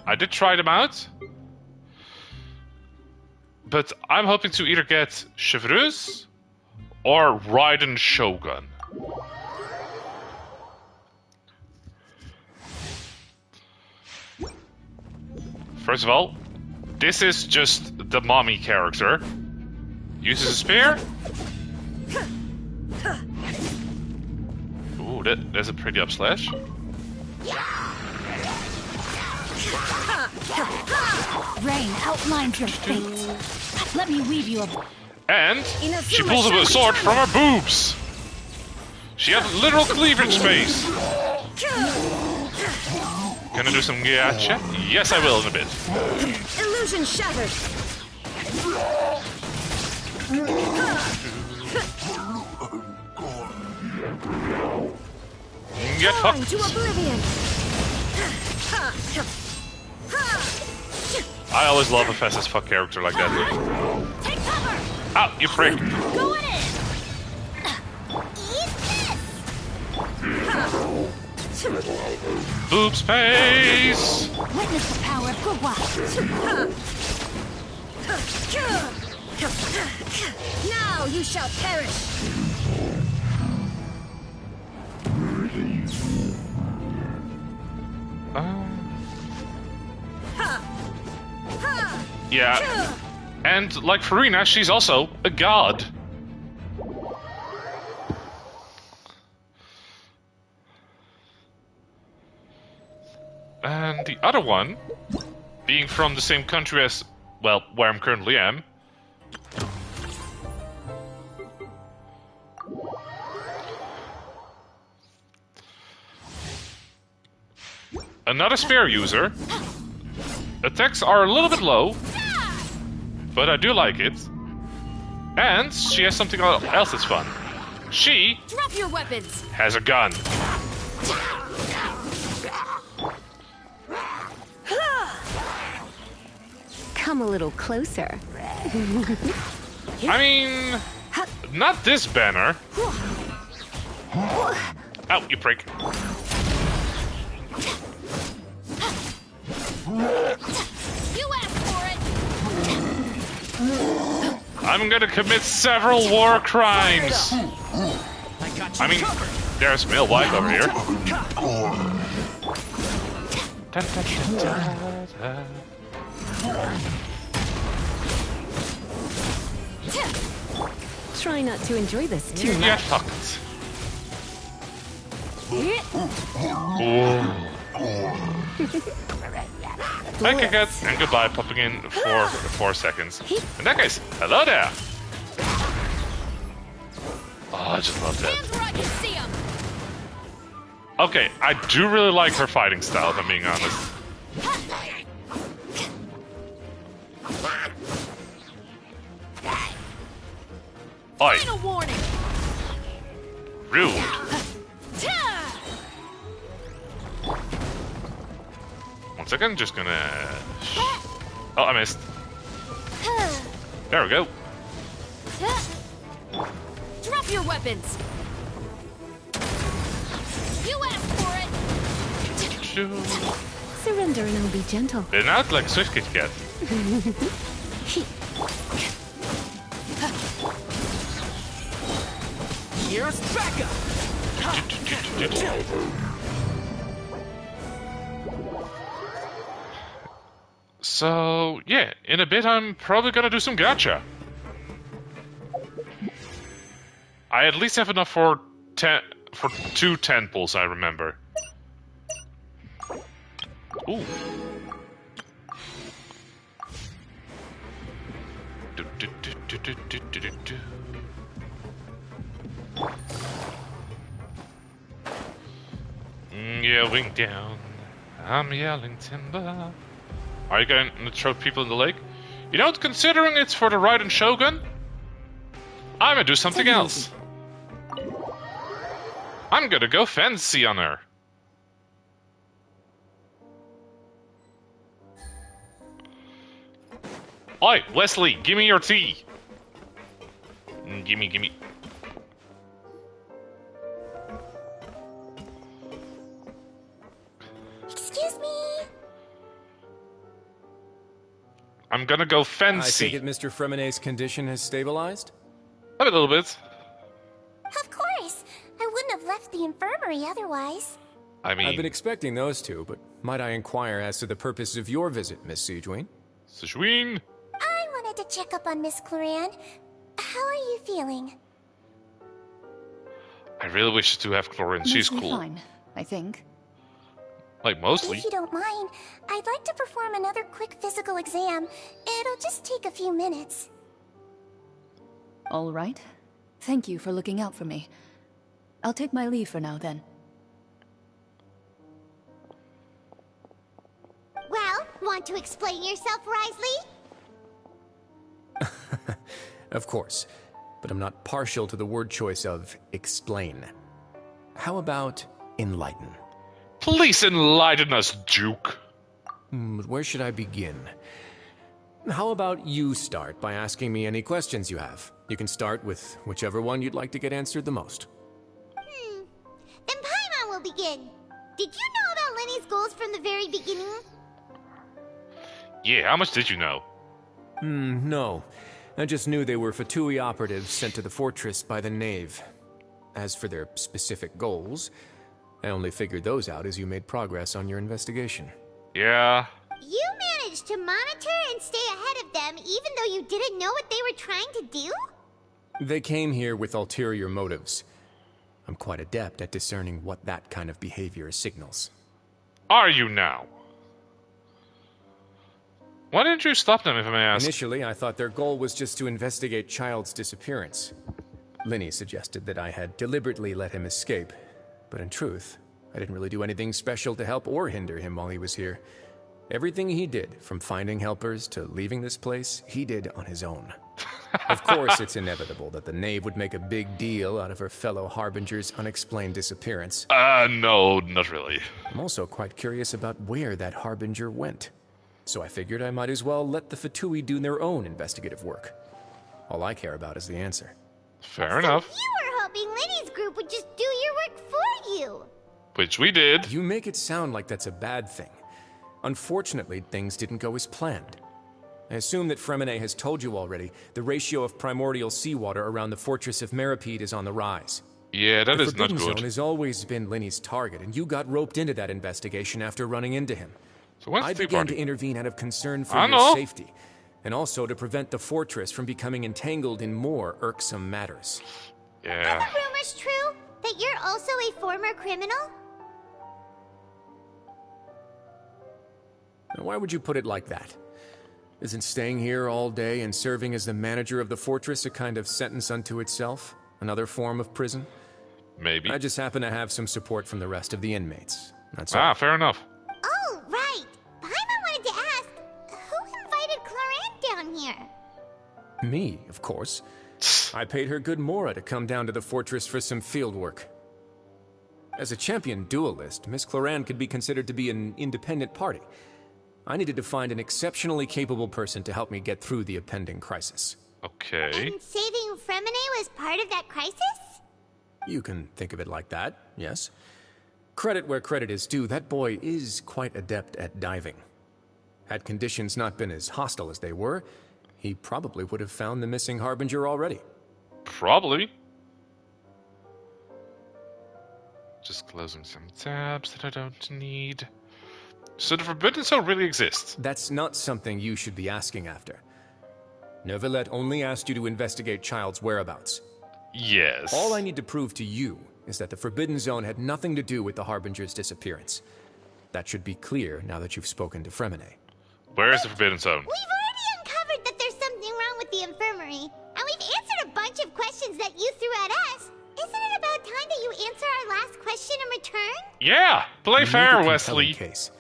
I did try them out, but I'm hoping to either get Chevreuse or Raiden Shogun. First of all, this is just the mommy character. Uses a spear. Ooh, that's a pretty up slash. Rain outlines your fate. Let me weave you a... And she pulls up a sword from her boobs. She has literal cleavage space. Gonna do some gacha? Yes, I will in a bit. Illusion shattered. Get fucked. To oblivion. I always love a fast as fuck character like that. Take cover. Ow, you prick. Go in. Boob space. Witness the power of Gugwa. Now you shall perish. Yeah. And like Farina, she's also a god. And the other one, being from the same country as, well, where I'm currently am, Another spear user. Attacks are a little bit low, but I do like it. And she has something else that's fun. She Drop your weapons. has a gun. Come a little closer. I mean, not this banner. Ow, you prick. You asked for it. I'm gonna commit several war crimes. I mean, there's male wife over here. Try not to enjoy this too much. Yeah, fuck it. Thank you, cat, and goodbye, popping in for 4 seconds. In that case, hello there. Oh, I just love that. Hands where I can see 'em. Okay, I do really like her fighting style, if I'm being honest. Oi. Final warning. Rude. One second, just gonna... Oh, I missed. There we go. Drop your weapons. You asked for it. Surrender and I'll be gentle. They're not like Swift Kit Kat. Here's backup. So, yeah, in a bit I'm probably gonna do some gacha. I at least have enough for 2 10 pulls, I remember. Ooh. Yelling down, I'm yelling timber. Are you going to throw people in the lake? You know, considering it's for the Raiden Shogun, I'm gonna do something else. I'm gonna go fancy on her. Oi, Wesley, give me your tea. Gimme. Excuse me. I'm gonna go I fancy. take it Mr. Fremonet's condition has stabilized? A little bit. Of course. I wouldn't have left the infirmary otherwise. I mean... I've been expecting those two, but might I inquire as to the purpose of your visit, Miss Siegeween? Siegeween? I wanted to check up on Miss Cloran. How are you feeling? I really wish to have Chlorine. She's Mostly cool. fine, I think. Like, mostly. If you don't mind, I'd like to perform another quick physical exam. It'll just take a few minutes. All right. Thank you for looking out for me. I'll take my leave for now, then. Well, want to explain yourself, Risley? Of course, but I'm not partial to the word choice of explain. How about enlighten? Please enlighten us, Duke. But where should I begin? How about you start by asking me any questions you have? You can start with whichever one you'd like to get answered the most. Then Paimon will begin. Did you know about Lenny's goals from the very beginning? Yeah, how much did you know? No. I just knew they were Fatui operatives sent to the fortress by the Knave. As for their specific goals, I only figured those out as you made progress on your investigation. Yeah. You managed to monitor and stay ahead of them even though you didn't know what they were trying to do? They came here with ulterior motives. I'm quite adept at discerning what that kind of behavior signals. Are you now? Why didn't you stop them, if I may ask? Initially, I thought their goal was just to investigate Child's disappearance. Linny suggested that I had deliberately let him escape, but in truth, I didn't really do anything special to help or hinder him while he was here. Everything he did, from finding helpers to leaving this place, he did on his own. Of course, it's inevitable that the knave would make a big deal out of her fellow Harbinger's unexplained disappearance. No, not really. I'm also quite curious about where that Harbinger went. So I figured I might as well let the Fatui do their own investigative work. All I care about is the answer. Fair enough. You were hoping Lenny's group would just do your work for you. Which we did. You make it sound like that's a bad thing. Unfortunately, things didn't go as planned. I assume that Fremine has told you already the ratio of primordial seawater around the fortress of Meripede is on the rise. Yeah, that is not good. The Forbidden good. Zone has always been Lenny's target, and you got roped into that investigation after running into him. So when's I the began party? to intervene out of concern for your safety, and also to prevent the fortress from becoming entangled in more irksome matters. Yeah. Are the rumors true? That you're also a former criminal? Now, why would you put it like that? Isn't staying here all day and serving as the manager of the fortress a kind of sentence unto itself? Another form of prison? Maybe. I just happen to have some support from the rest of the inmates. That's all. Fair enough. Oh, right. Paimon wanted to ask, who invited Clarant down here? Me, of course. I paid her good mora to come down to the fortress for some field work. As a champion duelist, Miss Cloran could be considered to be an independent party. I needed to find an exceptionally capable person to help me get through the impending crisis. Okay. And saving Fremine was part of that crisis? You can think of it like that, yes. Credit where credit is due, that boy is quite adept at diving. Had conditions not been as hostile as they were, he probably would have found the missing Harbinger already. Probably. Just closing some tabs that I don't need. So the Forbidden Zone really exists? That's not something you should be asking after. Neuvillette only asked you to investigate Child's whereabouts. Yes. All I need to prove to you is that the Forbidden Zone had nothing to do with the Harbinger's disappearance. That should be clear now that you've spoken to Fremine. Where is the Forbidden Zone? We've already uncovered that there's something wrong with the infirmary, and we've answered a bunch of questions that you threw at us. Isn't it about time that you answer our last question in return? Yeah! Play You fair, make a Wesley. compelling case.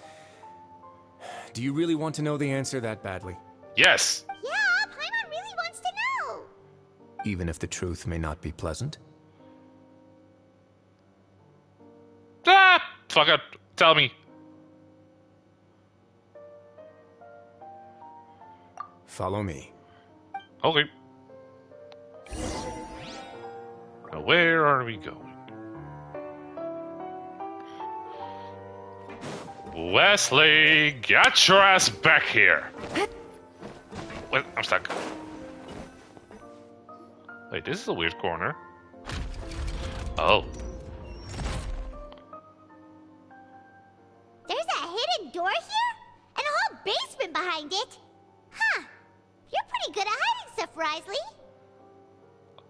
Do you really want to know the answer that badly? Yes. Yeah, Paimon really wants to know. Even if the truth may not be pleasant? Fuck it. Tell me. Follow me. Okay. Now where are we going? Wesley, get your ass back here. Wait, I'm stuck. Wait, this is a weird corner. Oh. There's a hidden door here? And a whole basement behind it? Huh. You're pretty good at hiding stuff, Risley.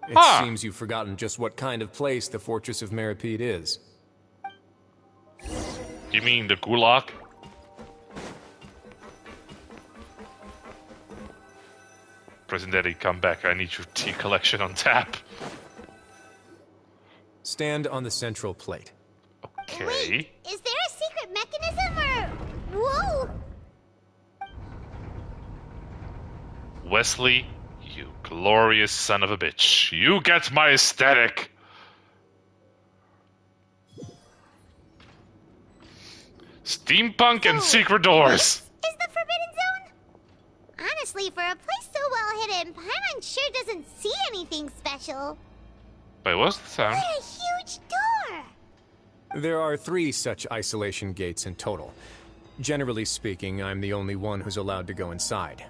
It seems you've forgotten just what kind of place the Fortress of Meripede is. You mean the Gulag? President Daddy, come back. I need your tea collection on tap. Stand on the central plate. Okay. Wait, is there a secret mechanism or... Whoa! Wesley, you glorious son of a bitch. You get my aesthetic. Steampunk and secret doors. Is the Forbidden Zone? Honestly, for a place so well hidden, Paimon sure doesn't see anything special. Wait, what's the sound? What a huge door! There are 3 such isolation gates in total. Generally speaking, I'm the only one who's allowed to go inside.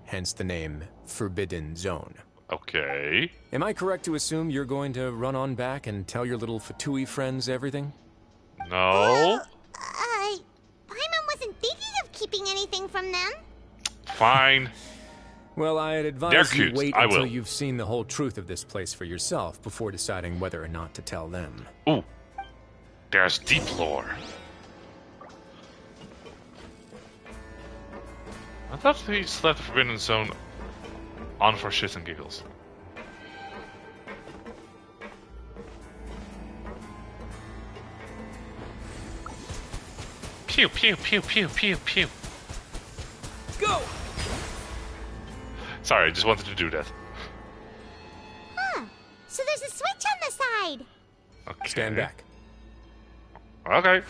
Hence the name Forbidden Zone. Okay. Am I correct to assume you're going to run on back and tell your little Fatui friends everything? No. Paimon wasn't thinking of keeping anything from them. Fine. Well, I'd They're advise you cute. wait I until will. you've seen the whole truth of this place for yourself before deciding whether or not to tell them. Ooh. There's deep lore. I thought he just left the Forbidden Zone on for shits and giggles. Pew, pew, pew, pew, pew, pew. Go! Sorry, I just wanted to do that. Huh. So there's a switch on the side. Okay. Stand back. Okay.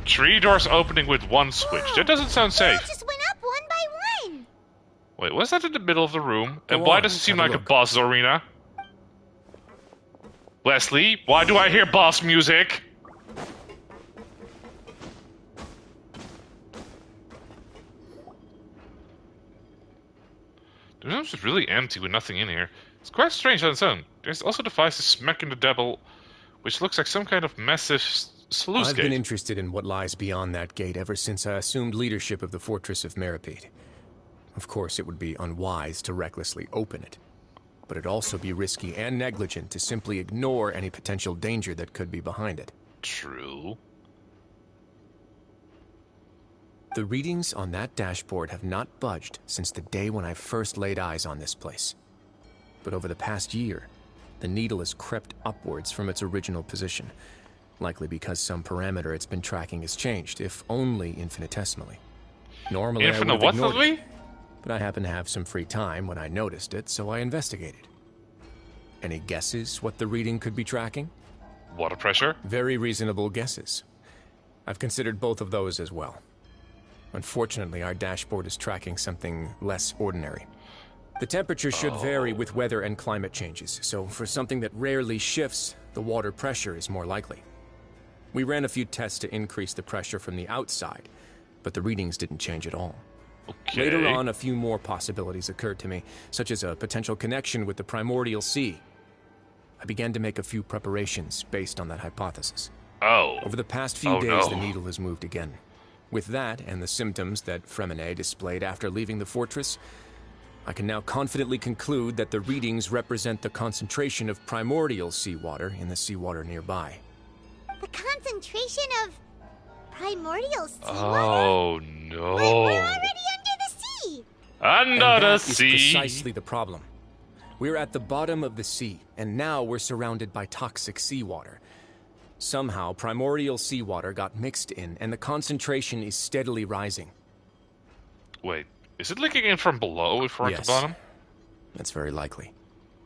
Three doors opening with one switch. That doesn't sound They all safe. just went up one by one. Wait, what's that in the middle of the room? Go And why on, does it seem have a like a look. boss arena? Wesley, why do I hear boss music? The room's just really empty with nothing in here. It's quite strange on its own. There's also a device smacking the devil, which looks like some kind of massive sluice I've gate. been interested in what lies beyond that gate ever since I assumed leadership of the Fortress of Meripede. Of course, it would be unwise to recklessly open it. But it'd also be risky and negligent to simply ignore any potential danger that could be behind it. True. The readings on that dashboard have not budged since the day when I first laid eyes on this place. But over the past year, the needle has crept upwards from its original position, likely because some parameter it's been tracking has changed, if only infinitesimally. Normally I would have ignored it, but I happened to have some free time when I noticed it, so I investigated. Any guesses what the reading could be tracking? Water pressure? Very reasonable guesses. I've considered both of those as well. Unfortunately, our dashboard is tracking something less ordinary. The temperature should vary with weather and climate changes, so for something that rarely shifts, the water pressure is more likely. We ran a few tests to increase the pressure from the outside, but the readings didn't change at all. Okay. Later on, a few more possibilities occurred to me, such as a potential connection with the primordial sea. I began to make a few preparations based on that hypothesis. Oh. Over the past few days, the needle has moved again. With that, and the symptoms that Fremine displayed after leaving the fortress, I can now confidently conclude that the readings represent the concentration of primordial seawater in the seawater nearby. The concentration of primordial seawater? Oh no. We're already under the sea. Under And the that is sea. precisely the problem. We're at the bottom of the sea, and now we're surrounded by toxic seawater. Somehow, primordial seawater got mixed in, and the concentration is steadily rising. Wait, is it leaking in from below if we're at Yes. the bottom? That's very likely.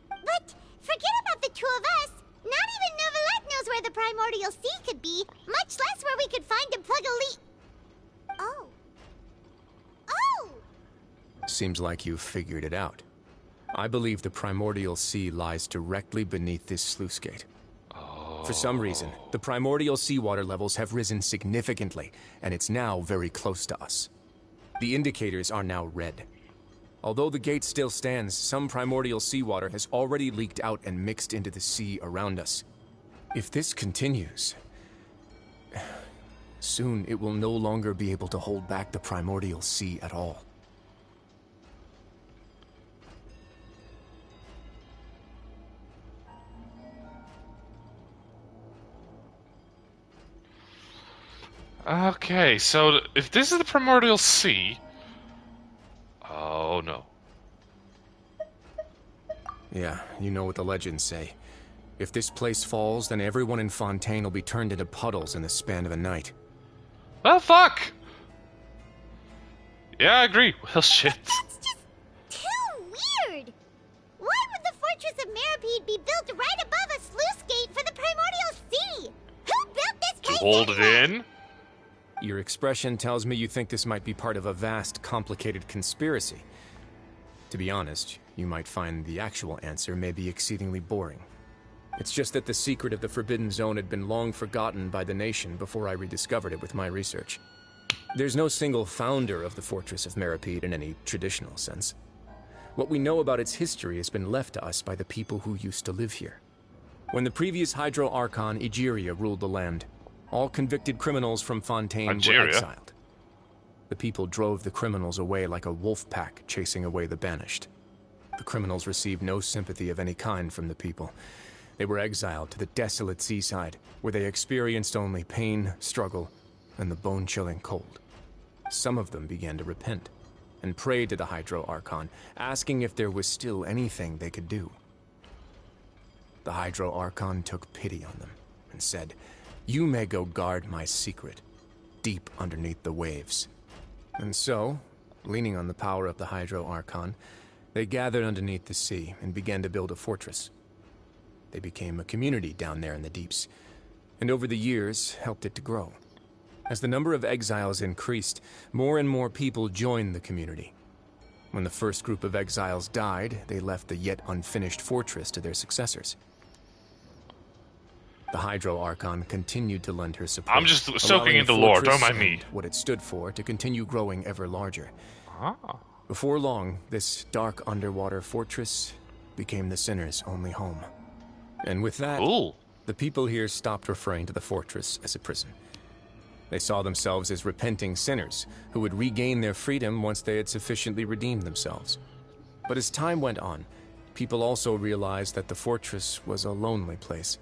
But forget about the two of us. Not even Novelette knows where the primordial sea could be, much less where we could find and plug a leak. Oh. Oh! Seems like you've figured it out. I believe the primordial sea lies directly beneath this sluice gate. For some reason, the primordial seawater levels have risen significantly, and it's now very close to us. The indicators are now red. Although the gate still stands, some primordial seawater has already leaked out and mixed into the sea around us. If this continues, soon it will no longer be able to hold back the primordial sea at all. Okay, so if this is the primordial sea... Oh no. Yeah, you know what the legends say. If this place falls, then everyone in Fontaine will be turned into puddles in the span of a night. Well, fuck! Yeah, I agree. Well, shit. That's just too weird. Why would the Fortress of Meripede be built right above a sluice gate for the primordial sea? Who built this To place hold it anyway? in? Your expression tells me you think this might be part of a vast, complicated conspiracy. To be honest, you might find the actual answer may be exceedingly boring. It's just that the secret of the Forbidden Zone had been long forgotten by the nation before I rediscovered it with my research. There's no single founder of the Fortress of Meripede in any traditional sense. What we know about its history has been left to us by the people who used to live here. When the previous Hydro Archon Egeria ruled the land, all convicted criminals from Fontaine were Egeria? exiled. The people drove the criminals away like a wolf pack chasing away the banished. The criminals received no sympathy of any kind from the people. They were exiled to the desolate seaside, where they experienced only pain, struggle, and the bone-chilling cold. Some of them began to repent, and prayed to the Hydro Archon, asking if there was still anything they could do. the Hydro Archon took pity on them and said, "You may go guard my secret, deep underneath the waves." And so, leaning on the power of the Hydro Archon, they gathered underneath the sea and began to build a fortress. They became a community down there in the deeps, and over the years helped it to grow. As the number of exiles increased, more and more people joined the community. When the first group of exiles died, they left the yet unfinished fortress to their successors. The Hydro Archon continued to lend her support. I'm just soaking in the lore, don't mind me. What it stood for to continue growing ever larger. Ah. Before long, this dark underwater fortress became the sinner's only home. And with that, the people here stopped referring to the fortress as a prison. They saw themselves as repenting sinners who would regain their freedom once they had sufficiently redeemed themselves. But as time went on, people also realized that the fortress was a lonely place.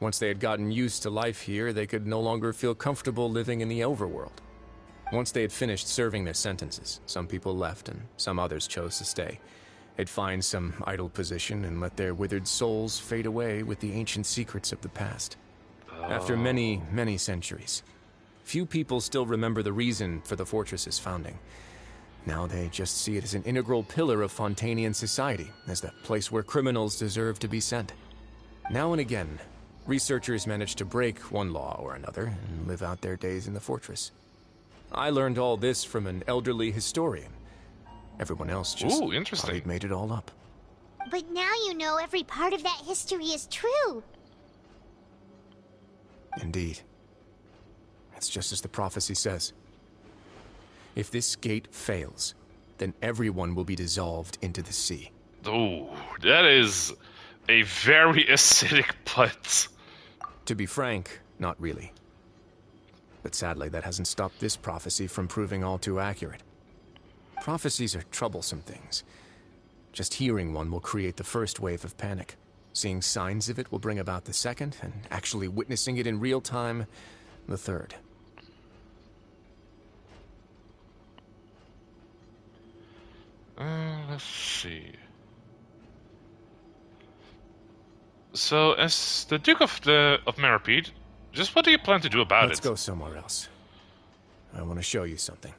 Once they had gotten used to life here, they could no longer feel comfortable living in the overworld. Once they had finished serving their sentences, some people left and some others chose to stay. They'd find some idle position and let their withered souls fade away with the ancient secrets of the past. After many, many centuries, few people still remember the reason for the fortress's founding. Now they just see it as an integral pillar of Fontanian society, as the place where criminals deserve to be sent. Now and again, researchers manage to break one law or another and live out their days in the fortress. I learned all this from an elderly historian. Everyone else just thought he'd made it all up. But now you know every part of that history is true. Indeed. It's just as the prophecy says. If this gate fails, then everyone will be dissolved into the sea. Oh, that is a very acidic put. To be frank, not really. But sadly, that hasn't stopped this prophecy from proving all too accurate. Prophecies are troublesome things. Just hearing one will create the first wave of panic. Seeing signs of it will bring about the second, and actually witnessing it in real time, the third. Let's see. So, as the Duke of Meripede, just what do you plan to do about it? Let's go somewhere else. I want to show you something.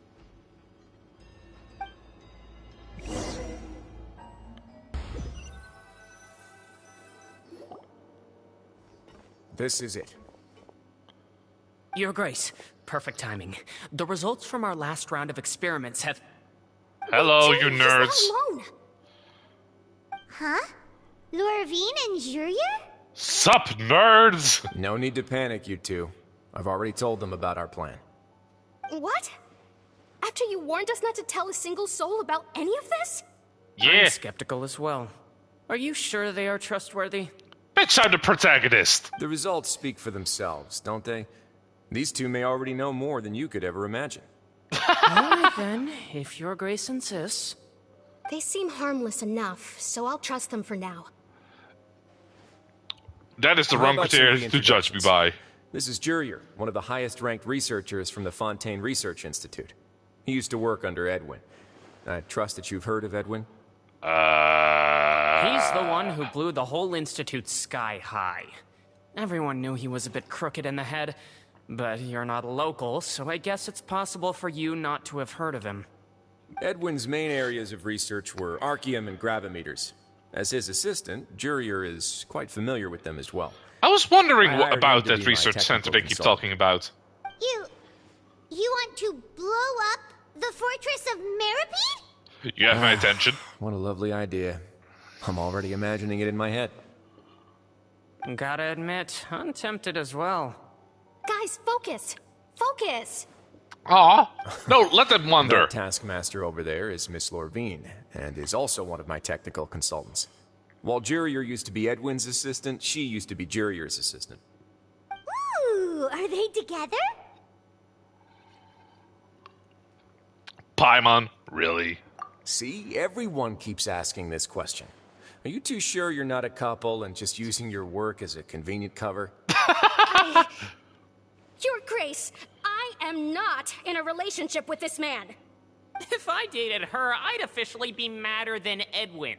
This is it. Your Grace, perfect timing. The results from our last round of experiments have... Hello, you nerds. Huh? Lorvine and Jurier? Sup, nerds? No need to panic, you two. I've already told them about our plan. What? After you warned us not to tell a single soul about any of this? Yeah. I'm skeptical as well. Are you sure they are trustworthy? Bitch, I'm the protagonist. The results speak for themselves, don't they? These two may already know more than you could ever imagine. Alright then, if Your Grace insists. They seem harmless enough, so I'll trust them for now. That is the wrong criteria to judge me by. This is Jurier, one of the highest-ranked researchers from the Fontaine Research Institute. He used to work under Edwin. I trust that you've heard of Edwin? He's the one who blew the whole institute sky high. Everyone knew he was a bit crooked in the head, but you're not local, so I guess it's possible for you not to have heard of him. Edwin's main areas of research were archaeum and gravimeters. As his assistant, Jurier is quite familiar with them as well. I was wondering about that research center they keep talking about. You want to blow up the fortress of Meripede? You have my attention. What a lovely idea. I'm already imagining it in my head. Gotta admit, I'm tempted as well. Guys, focus! Focus! Aw, no, let them wander. The taskmaster over there is Miss Lorvine, and is also one of my technical consultants. While Jurier used to be Edwin's assistant, she used to be Jurier's assistant. Ooh, are they together? Paimon, really? See, everyone keeps asking this question. Are you too sure you're not a couple and just using your work as a convenient cover? Your Grace, I am not in a relationship with this man. If I dated her, I'd officially be madder than Edwin.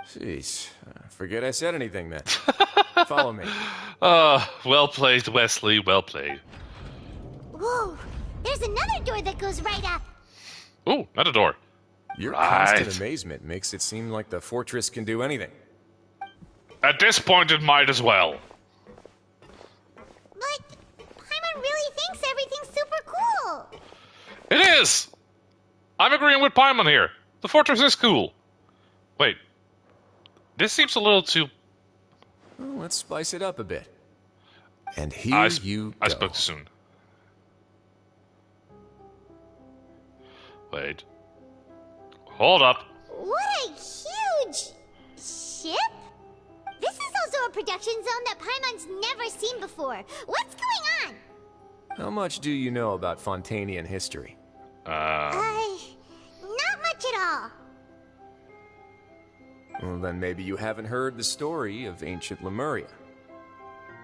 Jeez, forget I said anything then. Follow me. Well played, Wesley, well played. Whoa, there's another door that goes right up. Ooh, another door. Your constant amazement makes it seem like the fortress can do anything. At this point, it might as well. But Paimon really thinks everything's super cool. It is! I'm agreeing with Paimon here. The fortress is cool. Wait. This seems a little too... Well, let's spice it up a bit. And here you go. I spoke too soon. Wait. Hold up. What a huge ship? This is also a production zone that Paimon's never seen before. What's going on? How much do you know about Fontanian history? Not much at all. Well, then maybe you haven't heard the story of ancient Lemuria.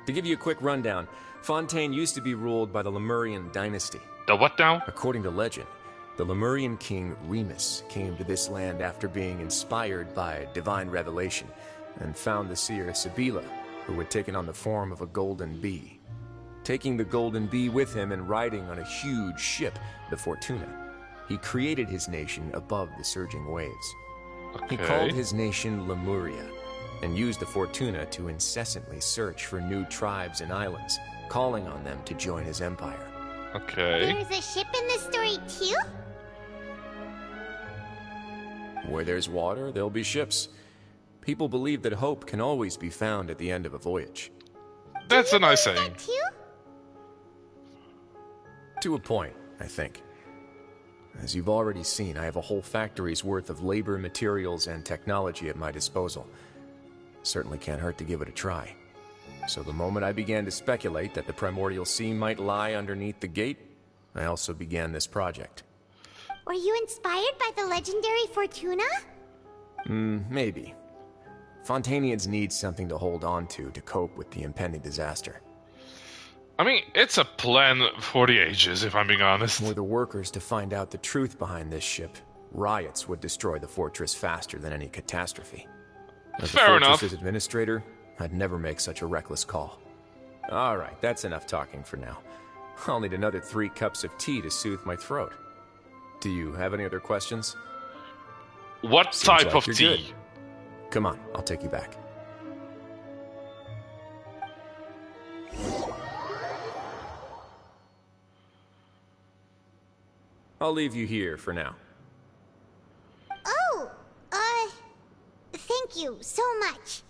To give you a quick rundown, Fontaine used to be ruled by the Lemurian dynasty. The what now? According to legend, the Lemurian king Remus came to this land after being inspired by divine revelation and found the seer Sibila, who had taken on the form of a golden bee. Taking the golden bee with him and riding on a huge ship, the Fortuna, he created his nation above the surging waves. Okay. He called his nation Lemuria and used the Fortuna to incessantly search for new tribes and islands, calling on them to join his empire. Okay. There's a ship in this story too? Where there's water, there'll be ships. People believe that hope can always be found at the end of a voyage. That's a nice saying. That too? To a point, I think. As you've already seen, I have a whole factory's worth of labor, materials, and technology at my disposal. Certainly can't hurt to give it a try. So the moment I began to speculate that the primordial sea might lie underneath the gate, I also began this project. Were you inspired by the legendary Fortuna? Maybe. Fontanians need something to hold on to cope with the impending disaster. I mean, it's a plan for the ages, if I'm being honest. Were the workers to find out the truth behind this ship, riots would destroy the fortress faster than any catastrophe. As the fortress's administrator, I'd never make such a reckless call. All right, that's enough talking for now. I'll need another 3 cups of tea to soothe my throat. Do you have any other questions? What type of tea? Good. Come on, I'll take you back. I'll leave you here for now. Oh, thank you so much.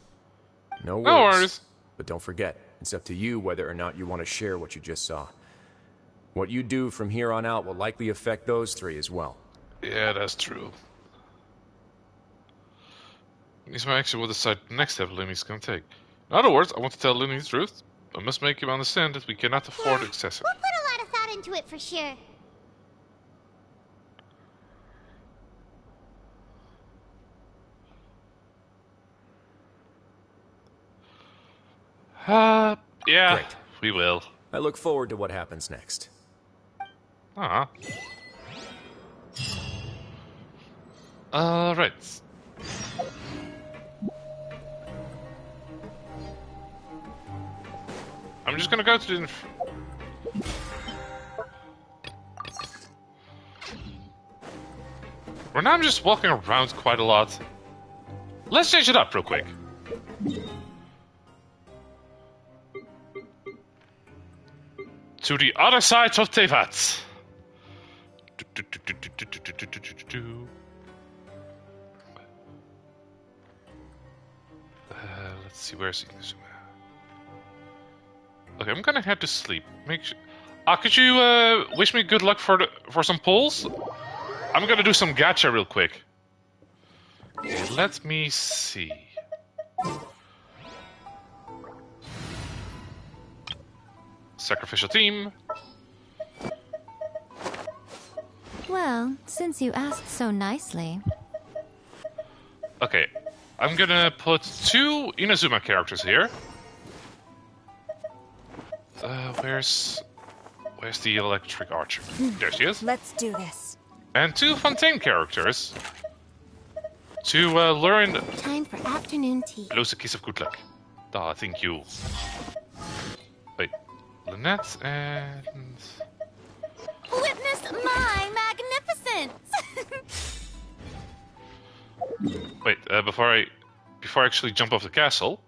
No worries. No worries. But don't forget, it's up to you whether or not you want to share what you just saw. What you do from here on out will likely affect those 3 as well. Yeah, that's true. This might actually will decide the next step Lumi's gonna take. In other words, I want to tell Lumi the truth. I must make him understand that we cannot afford excessive. We'll put a lot of thought into it for sure. Yeah, Great. We will. I look forward to what happens next. Alright. I'm just gonna go to the... Right now I'm just walking around quite a lot. Let's change it up real quick. To the other side of Tevat. Let's see, where's Inazuma? Okay, I'm gonna head to sleep. Make sure. Could you wish me good luck for some pulls? I'm gonna do some gacha real quick. Okay, let me see. Sacrificial team. Well, since you asked so nicely. Okay, I'm gonna put 2 Inazuma characters here. Where's the electric archer? There she is. Let's do this. And 2 Fontaine characters. to learn. Time for afternoon tea. Lose a kiss of good luck. Ah, thank you. Wait, Lynette and. Witness my magnificence! Wait, before I actually jump off the castle,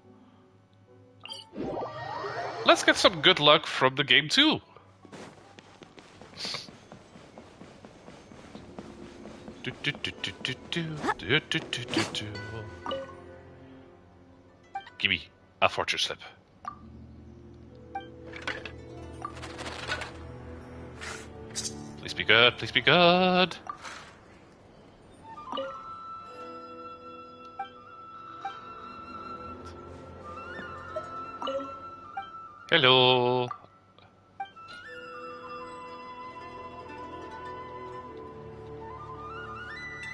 let's get some good luck from the game too. Give me a fortune slip. Please be good, please be good. Hello.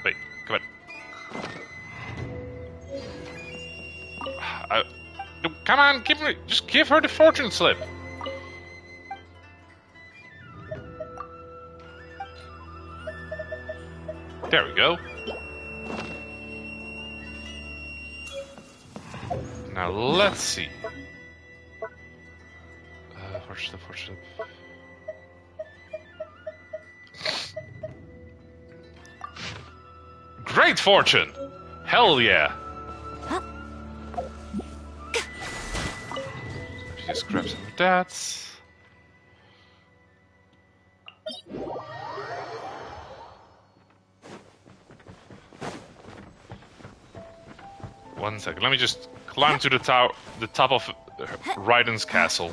Wait, come on. No, come on, just give her the fortune slip. There we go. Now let's see. Fortune slip. Great fortune! Hell yeah! Just grab some of that. One second, let me just climb to the top of Raiden's castle.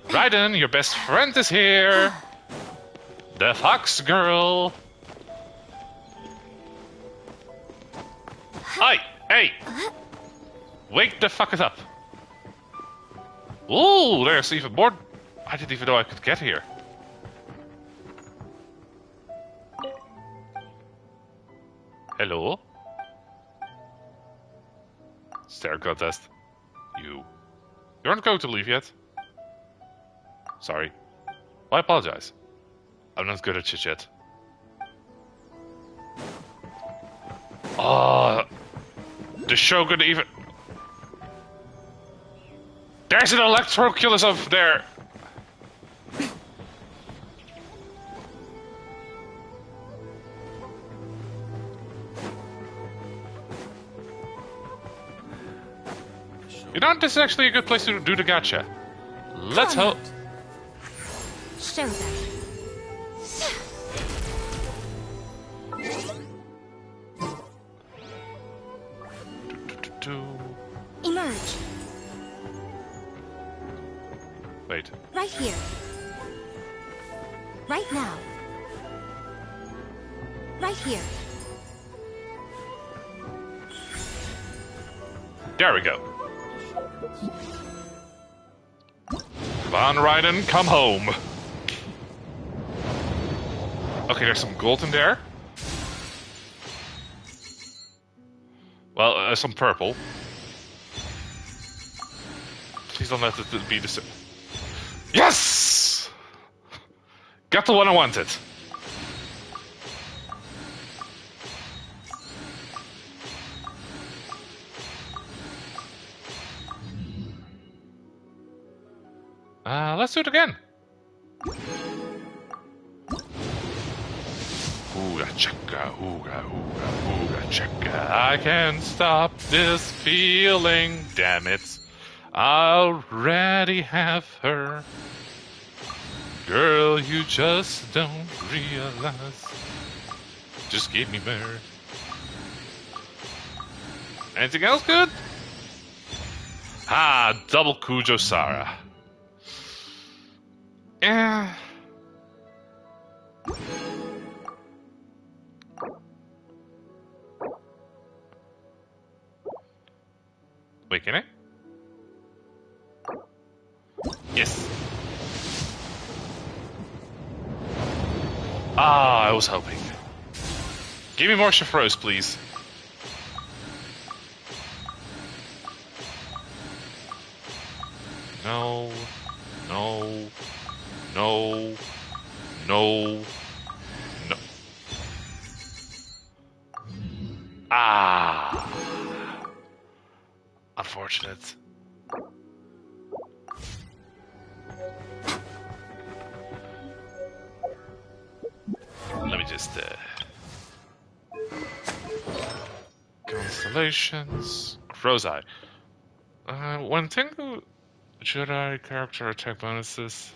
Raiden, your best friend is here! The Fox Girl! Hey! Wake the fuckers up! Ooh, there's even more. I didn't even know I could get here. Hello? Stare contest. You aren't going to leave yet? Sorry. I apologize. I'm not good at chit-chat. Oh, the Shogun even... There's an Electroculus over there! You know, this is actually a good place to do the gacha. Let's hope. Show them. Emerge. Wait. Right here. Right now. Right here. There we go. Come on, Raiden, come home. Okay, there's some gold in there. Well, some purple. Please don't let it be the same. Yes! Got the one I wanted. Let's do it again. Ooga chaka, ooga, ooga, ooga chaka. I can't stop this feeling, damn it. I already have her. Girl, you just don't realize. Just give me more. Anything else good? Ah, double Kujo Sara. Yeah. Wait, can I? Yes. Ah, I was hoping. Give me more Chevreuse, please. No. No. No. No. No. Ah. Unfortunate. Let me just constellations. Crow's Eye. When Tengu Jedi character attack bonuses.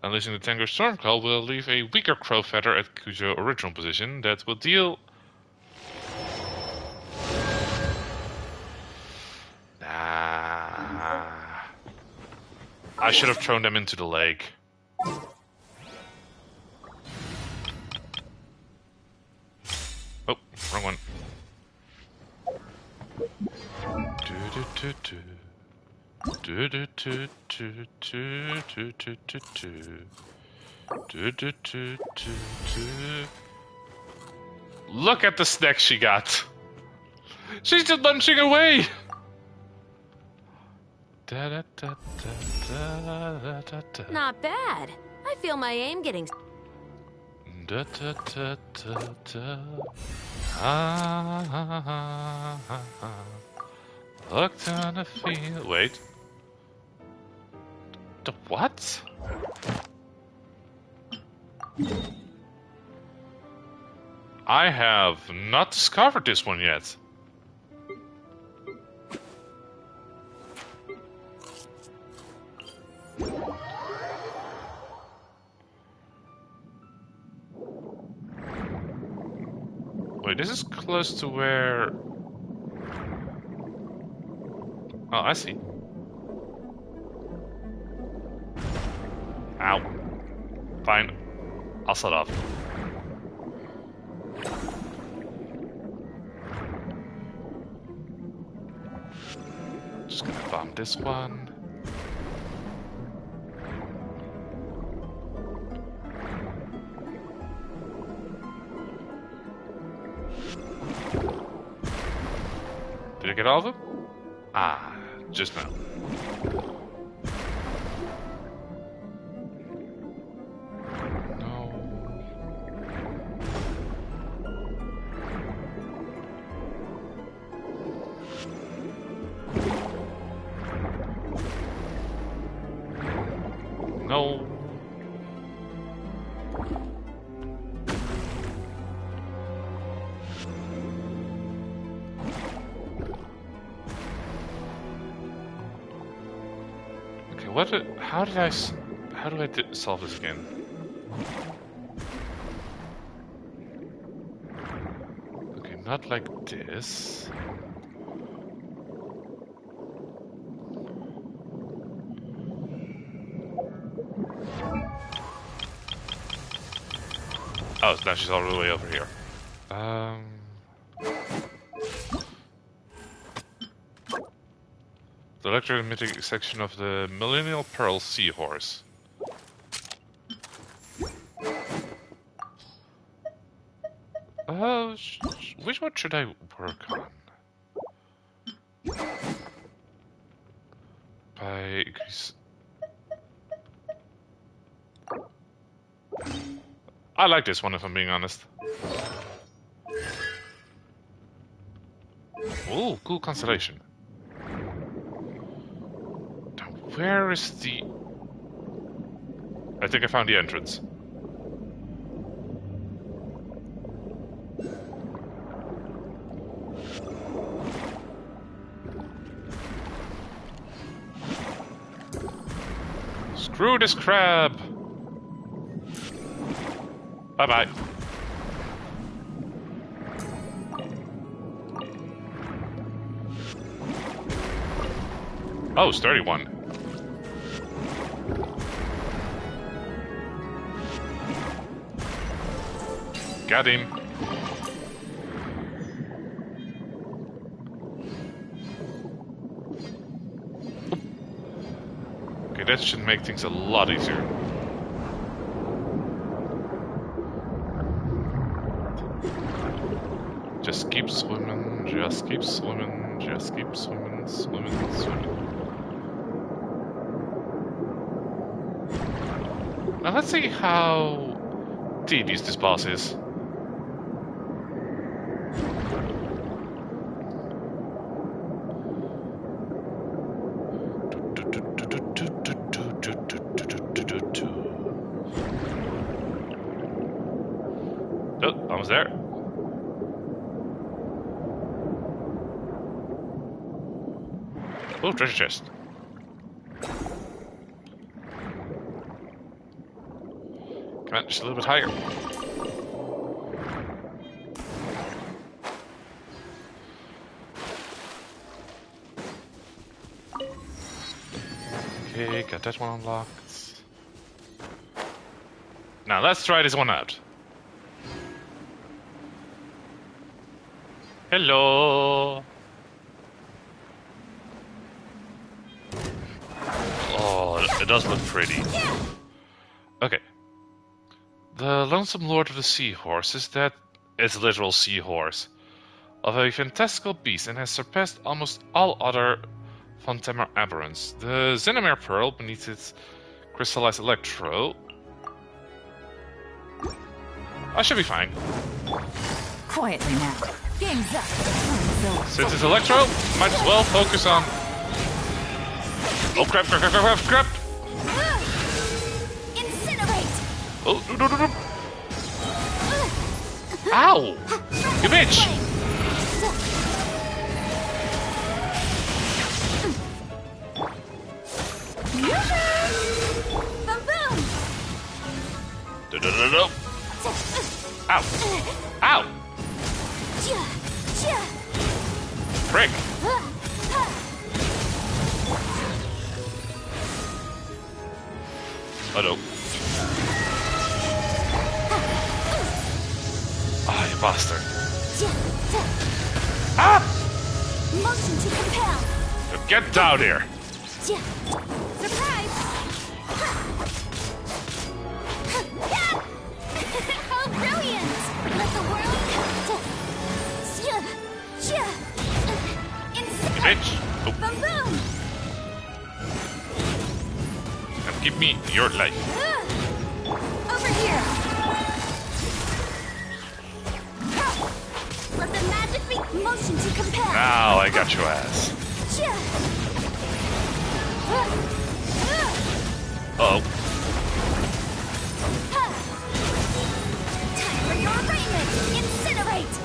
Unleashing the Tengu Stormcall will leave a weaker crow feather at Kujo's original position that will deal. Nah. I should have thrown them into the lake. Oh, wrong one. Look at the snack she got. She's just munching away. Not bad. I feel my aim getting... Looked on the field. Wait. The what? I have not discovered this one yet. Wait, this is close to where... Oh, I see. Ow. Fine. I'll set off. Just gonna bomb this one. Did I get all of them? Ah, just now. No. Okay, how do I solve this again? Okay, not like this. Oh, now she's all the way over here. The electromagnetic section of the Millennial Pearl Seahorse. Which one should I work on? By increase... I like this one, if I'm being honest. Oh, cool constellation. Now, where is the... I think I found the entrance. Screw this crab! Bye-bye. Oh, sturdy one. Got him. Okay, that should make things a lot easier. Just keep swimming, just keep swimming, just keep swimming, swimming, swimming. Now let's see how tedious this boss is. Oh, almost there. Oh, treasure chest. Come on, just a little bit higher. Okay, got that one unlocked. Now let's try this one out. Hello. Oh, it does look pretty. Okay. The Lonesome Lord of the Seahorse is a literal seahorse of a fantastical beast and has surpassed almost all other Fontamer aberrants. The Xenomere Pearl beneath its crystallized electro. I should be fine. Quietly now. Game's up. Since it's electro, might as well focus on. Oh crap! Incinerate! Oh, no. Ow! You bitch! Boom! Ow! Ow! Frick! Oh no. Ah, you bastard. Ah! Motion to compel. Get down here. Surprise! How brilliant! Let the world. You bitch! Oh. Boom boom! And give me your life. Over here! Let the magic be motion to compel! Now I got your ass. Uh-oh. Time for your arraignment! Incinerate!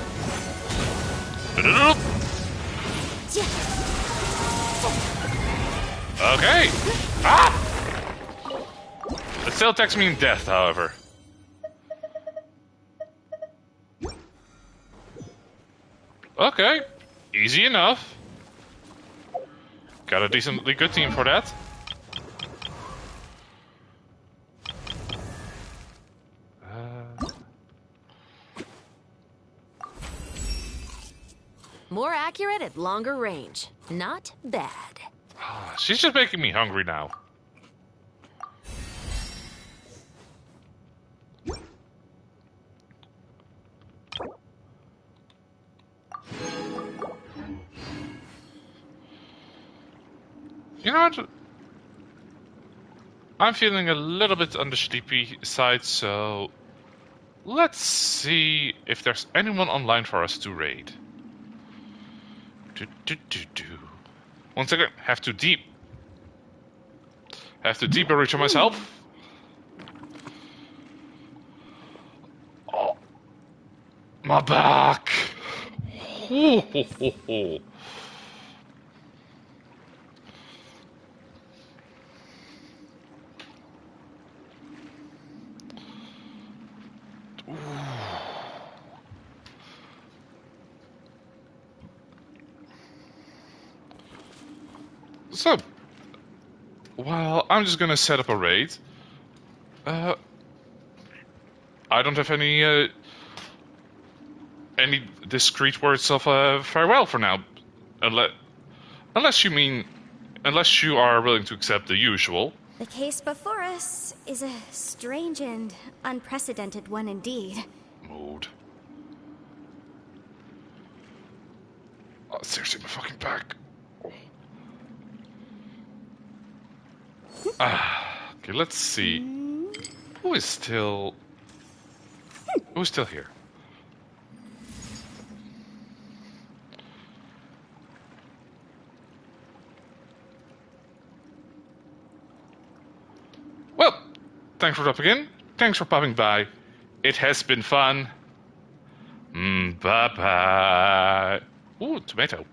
Okay. Ah! It still attacks me in death, however. Okay. Easy enough. Got a decently good team for that. More accurate at longer range. Not bad. She's just making me hungry now. You know what? I'm feeling a little bit on the sleepy side, so let's see if there's anyone online for us to raid. Once again, have to deep reach on myself. Oh, my back. Ho. So, well, I'm just gonna set up a raid. I don't have any discreet words of farewell for now, unless you are willing to accept the usual. The case before us is a strange and unprecedented one indeed. Mood. Oh, seriously, my fucking back. Okay, let's see. Who is still... Who's still here? Well, thanks for dropping in. Thanks for popping by. It has been fun. Bye-bye. Ooh, tomato.